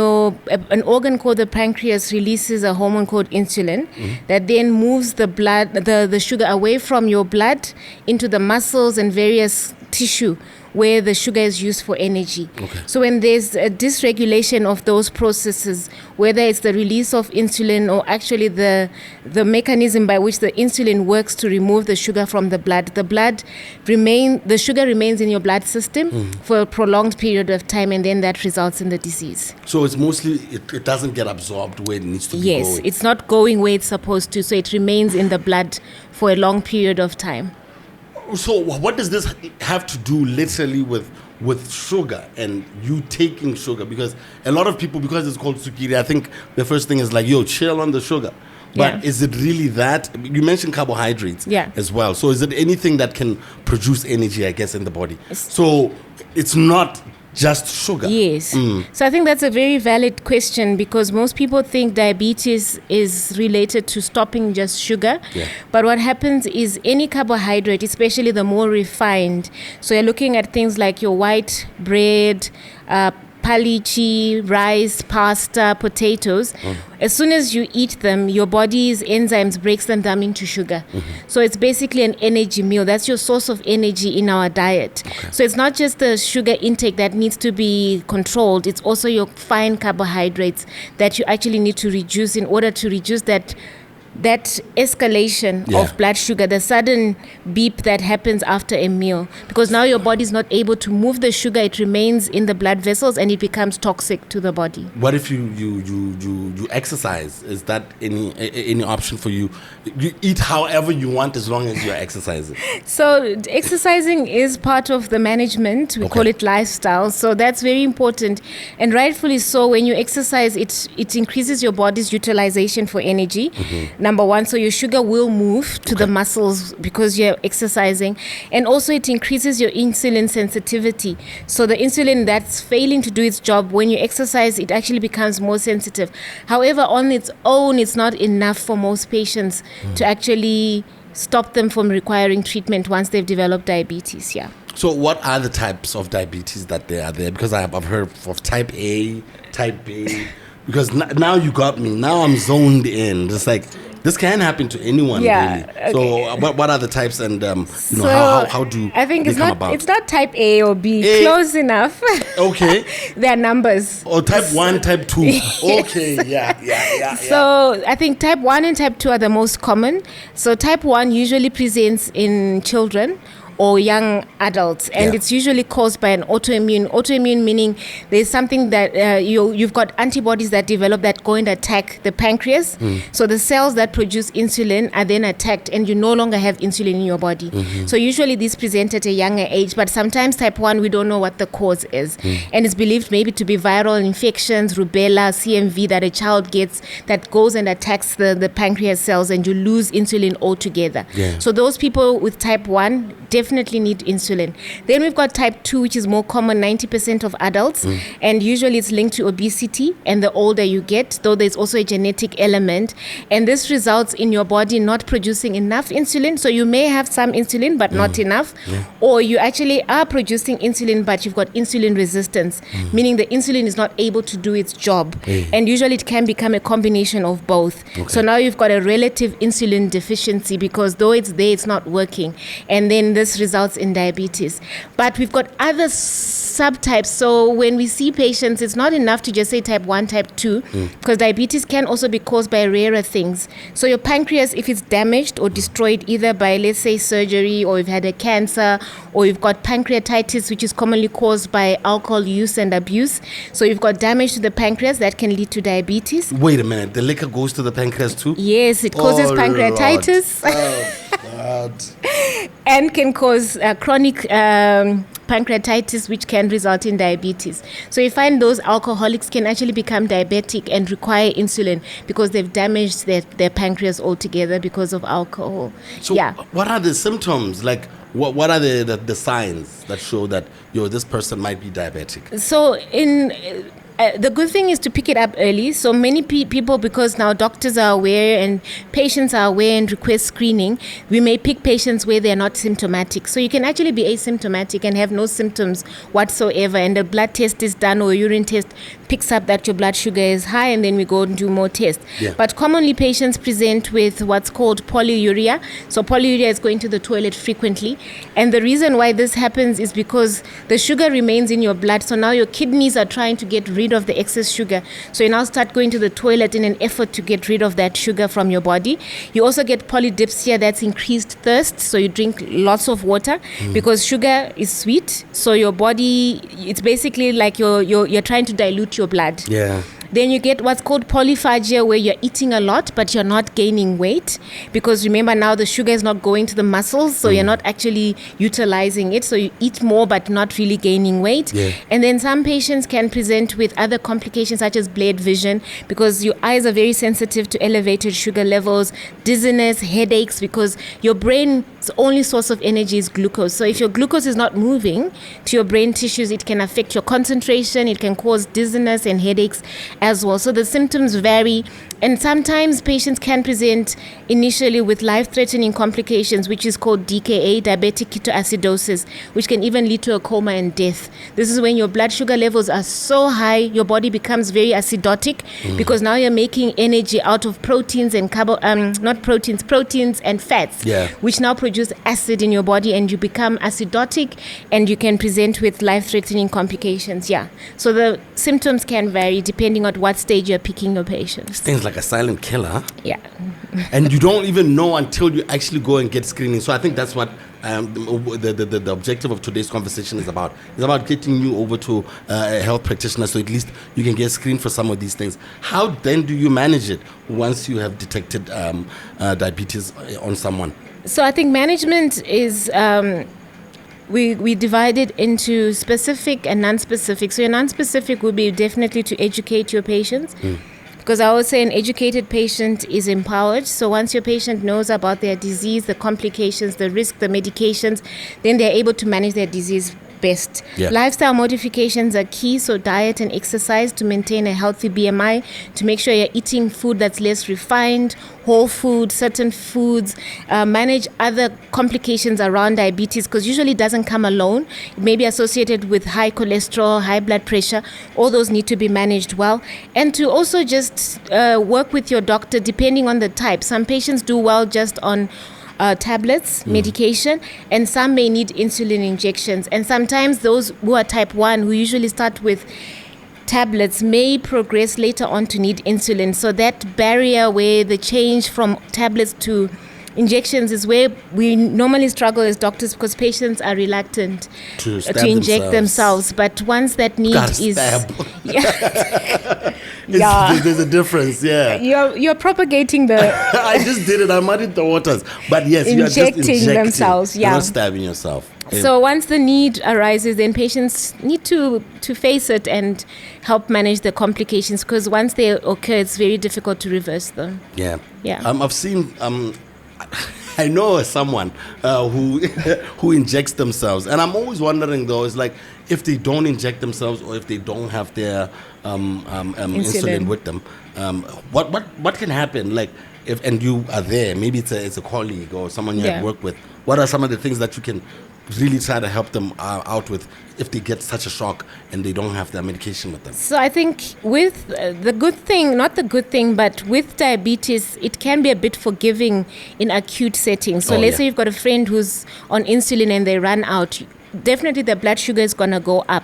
an organ called the pancreas releases a hormone called insulin that then moves the blood, the sugar away from your blood into the muscles and various tissue where the sugar is used for energy. Okay. So when there's a dysregulation of those processes, whether it's the release of insulin or actually the mechanism by which the insulin works to remove the sugar from the blood, the sugar remains in your blood system for a prolonged period of time, and then that results in the disease. So it's mostly, it doesn't get absorbed where it needs to be Yes, going. it's not going where it's supposed to, so it remains in the blood for a long period of time. So what does this have to do literally with sugar and you taking sugar? Because a lot of people, because it's called sukiri, I think the first thing is like, chill on the sugar. But is it really that? You mentioned carbohydrates as well. So is it anything that can produce energy, I guess, in the body? So it's not just sugar. Yes. So I think that's a very valid question, because most people think diabetes is related to stopping just sugar. Yeah. But what happens is any carbohydrate, especially the more refined, so you're looking at things like your white bread, palichi, rice, pasta, potatoes. As soon as you eat them, your body's enzymes breaks them down into sugar. So it's basically an energy meal. That's your source of energy in our diet. Okay. So it's not just the sugar intake that needs to be controlled. It's also your fine carbohydrates that you actually need to reduce in order to reduce that escalation of blood sugar, the sudden beep that happens after a meal, because now your body is not able to move the sugar. It remains in the blood vessels and it becomes toxic to the body. What if you exercise? Is that any option for you? You eat however you want as long as you're exercising. So exercising is part of the management. We call it lifestyle. So that's very important, and rightfully so. When you exercise, it increases your body's utilization for energy. number one. So your sugar will move to the muscles because you're exercising. And also it increases your insulin sensitivity. So the insulin that's failing to do its job, when you exercise, it actually becomes more sensitive. However, on its own, it's not enough for most patients to actually stop them from requiring treatment once they've developed diabetes. Yeah. So what are the types of diabetes that there are there? Because I've heard of type A, type B. Because now you got me. Now I'm zoned in. It's like, this can happen to anyone, really. Okay. So what are the types, and So how do I think they it's come not about? it's not type A or B. A. Close enough. Okay. They're numbers. Or type 1, type 2. Okay, yeah. So I think type 1 and type 2 are the most common. So type 1 usually presents in children or young adults, and it's usually caused by an autoimmune meaning there's something that you've got antibodies that develop that go and attack the pancreas. So the cells that produce insulin are then attacked and you no longer have insulin in your body. So usually these present at a younger age, but sometimes type 1 we don't know what the cause is, and it's believed maybe to be viral infections, rubella, CMV that a child gets that goes and attacks the pancreas cells and you lose insulin altogether. So those people with type 1 definitely need insulin. Then we've got type 2, which is more common, 90% of adults, and usually it's linked to obesity, and the older you get, though there's also a genetic element, and this results in your body not producing enough insulin. So you may have some insulin but not enough, or you actually are producing insulin but you've got insulin resistance, meaning the insulin is not able to do its job, and usually it can become a combination of both. So now you've got a relative insulin deficiency because though it's there, it's not working, and then this results in diabetes. But we've got other subtypes. So when we see patients, it's not enough to just say type 1, type 2, because diabetes can also be caused by rarer things. So your pancreas, if it's damaged or destroyed either by, let's say, surgery, or you've had a cancer, or you've got pancreatitis, which is commonly caused by alcohol use and abuse. So you've got damage to the pancreas that can lead to diabetes. Wait a minute, the liquor goes to the pancreas too? Yes, it causes pancreatitis. God. And can cause chronic pancreatitis, which can result in diabetes. So you find those alcoholics can actually become diabetic and require insulin because they've damaged their pancreas altogether because of alcohol. So what are the symptoms? Like, what are the signs that show that this person might be diabetic? So the good thing is to pick it up early. So many people, because now doctors are aware and patients are aware and request screening, we may pick patients where they're not symptomatic. So you can actually be asymptomatic and have no symptoms whatsoever, and a blood test is done or a urine test picks up that your blood sugar is high, and then we go and do more tests. But commonly patients present with what's called polyuria. So polyuria is going to the toilet frequently, and the reason why this happens is because the sugar remains in your blood. So now your kidneys are trying to get rid of the excess sugar. So you now start going to the toilet in an effort to get rid of that sugar from your body. You also get polydipsia, that's increased thirst. So you drink lots of water because sugar is sweet. So your body, it's basically like you're trying to dilute your blood. Then you get what's called polyphagia, where you're eating a lot, but you're not gaining weight. Because remember, now the sugar is not going to the muscles, so you're not actually utilizing it. So you eat more, but not really gaining weight. And then some patients can present with other complications, such as blurred vision, because your eyes are very sensitive to elevated sugar levels, dizziness, headaches, because your brain's only source of energy is glucose. So if your glucose is not moving to your brain tissues, it can affect your concentration, it can cause dizziness and headaches as well. So the symptoms vary, and sometimes patients can present initially with life-threatening complications, which is called DKA, diabetic ketoacidosis, which can even lead to a coma and death. This is when your blood sugar levels are so high, your body becomes very acidotic, because now you're making energy out of proteins and proteins and fats, which now produce acid in your body, and you become acidotic, and you can present with life-threatening complications. So the symptoms can vary depending on what stage you're picking your patients. Things like a silent killer. And you don't even know until you actually go and get screening. So I think that's what the objective of today's conversation is about. It's about getting you over to a health practitioner, so at least you can get screened for some of these things. How then do you manage it once you have detected diabetes on someone? So I think management is we divide it into specific and non-specific. So your non-specific would be definitely to educate your patients, Because I always say an educated patient is empowered. So once your patient knows about their disease, the complications, the risk, the medications, then they're able to manage their disease best. Yeah. Lifestyle modifications are key, so diet and exercise to maintain a healthy BMI, to make sure you're eating food that's less refined, whole food, certain foods, manage other complications around diabetes, because usually it doesn't come alone. It may be associated with high cholesterol, high blood pressure. All those need to be managed well. And to also just work with your doctor depending on the type. Some patients do well just on tablets, medication, and some may need insulin injections. And sometimes those who are type 1, who usually start with tablets, may progress later on to need insulin. So that barrier where the change from tablets to injections is where we normally struggle as doctors, because patients are reluctant to inject themselves. But once that need is... There's a difference, yeah. You're propagating the... I just did it. I muddied the waters. But yes, you are just injecting themselves. You're not stabbing yourself. So once the need arises, then patients need to face it and help manage the complications, because once they occur, it's very difficult to reverse them. Yeah. Yeah. I've seen... I know someone who injects themselves, and I'm always wondering though, is like if they don't inject themselves or if they don't have their insulin with them, what can happen? Like if and you are there, maybe it's a colleague or someone you have worked with. What are some of the things that you can really try to help them out with if they get such a shock and they don't have their medication with them? So I think with the good thing, not the good thing, but with diabetes, it can be a bit forgiving in acute settings. So let's say you've got a friend who's on insulin and they run out. Definitely the blood sugar is going to go up.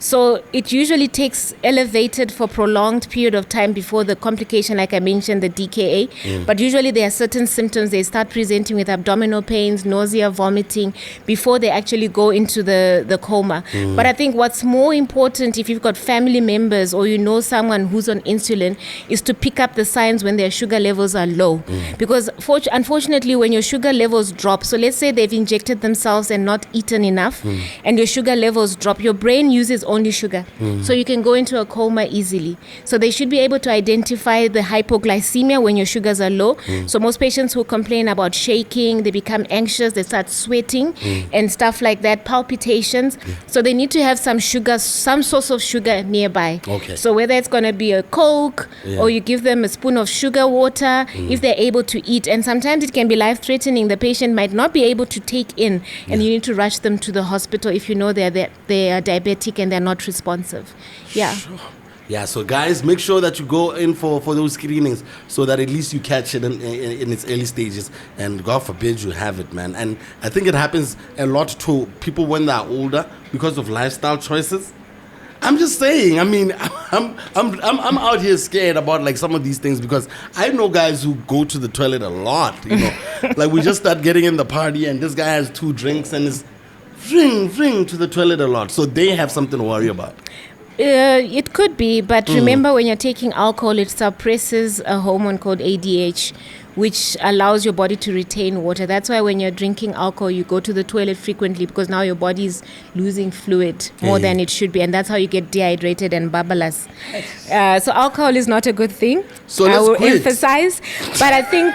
So it usually takes elevated for prolonged period of time before the complication, like I mentioned, the DKA. But usually there are certain symptoms. They start presenting with abdominal pains, nausea, vomiting before they actually go into the coma. But I think what's more important, if you've got family members or you know someone who's on insulin, is to pick up the signs when their sugar levels are low. Because unfortunately, when your sugar levels drop, so let's say they've injected themselves and not eaten enough, and your sugar levels drop, your brain uses only sugar. So you can go into a coma easily. So they should be able to identify the hypoglycemia when your sugars are low. So most patients who complain about shaking, they become anxious, they start sweating and stuff like that, palpitations. So they need to have some sugar, some source of sugar nearby. So whether it's going to be a Coke or you give them a spoon of sugar water, if they're able to eat. And sometimes it can be life-threatening. The patient might not be able to take in, and you need to rush them to the hospital if you know they are diabetic and they're not responsive. Yeah, so guys, make sure that you go in for those screenings so that at least you catch it in its early stages, and God forbid you have it, man. And I think it happens a lot to people when they're older because of lifestyle choices. I'm just saying, I mean, I'm out here scared about like some of these things, because I know guys who go to the toilet a lot, you know. Like we just start getting in the party and this guy has 2 drinks and is ring to the toilet a lot. So they have something to worry about. It could be, but remember, when you're taking alcohol, it suppresses a hormone called ADH, which allows your body to retain water. That's why when you're drinking alcohol, you go to the toilet frequently, because now your body is losing fluid more than it should be, and that's how you get dehydrated and babblers. So alcohol is not a good thing. So I will quit. emphasize. But I think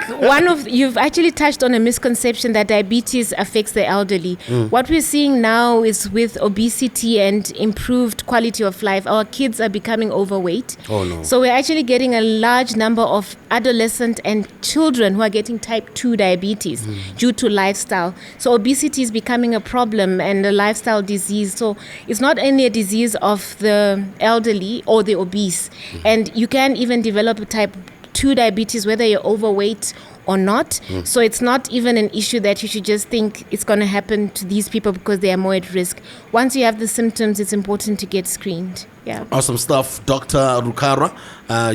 you've actually touched on a misconception that diabetes affects the elderly. What we're seeing now is with obesity and improved quality of life, our kids are becoming overweight. Oh no. So we're actually getting a large number of adolescent and children who are getting type 2 diabetes due to lifestyle. So obesity is becoming a problem and a lifestyle disease. So it's not only a disease of the elderly or the obese. And you can even develop a type 2 diabetes whether you're overweight or not. So it's not even an issue that you should just think it's going to happen to these people because they are more at risk. Once you have the symptoms, it's important to get screened. Yeah. Awesome stuff, Dr. Rukara.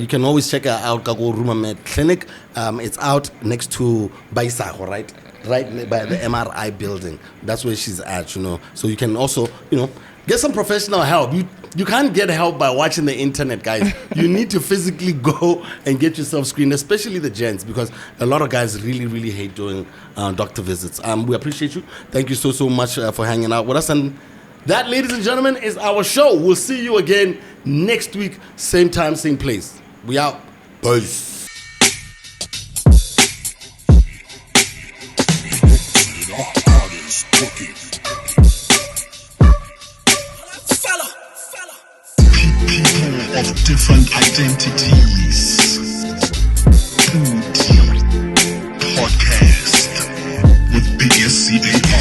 You can always check her out, Kago Rumamed Clinic. It's out next to Baisago, right by the MRI building. That's where she's at, you know. So you can also, you know, get some professional help. You can't get help by watching the internet, guys. You need to physically go and get yourself screened, especially the gents, because a lot of guys really, really hate doing doctor visits. We appreciate you. Thank you so much for hanging out with us. And that, ladies and gentlemen, is our show. We'll see you again next week, same time, same place. We out. Peace. People of different identities. Podcast with BSCAR.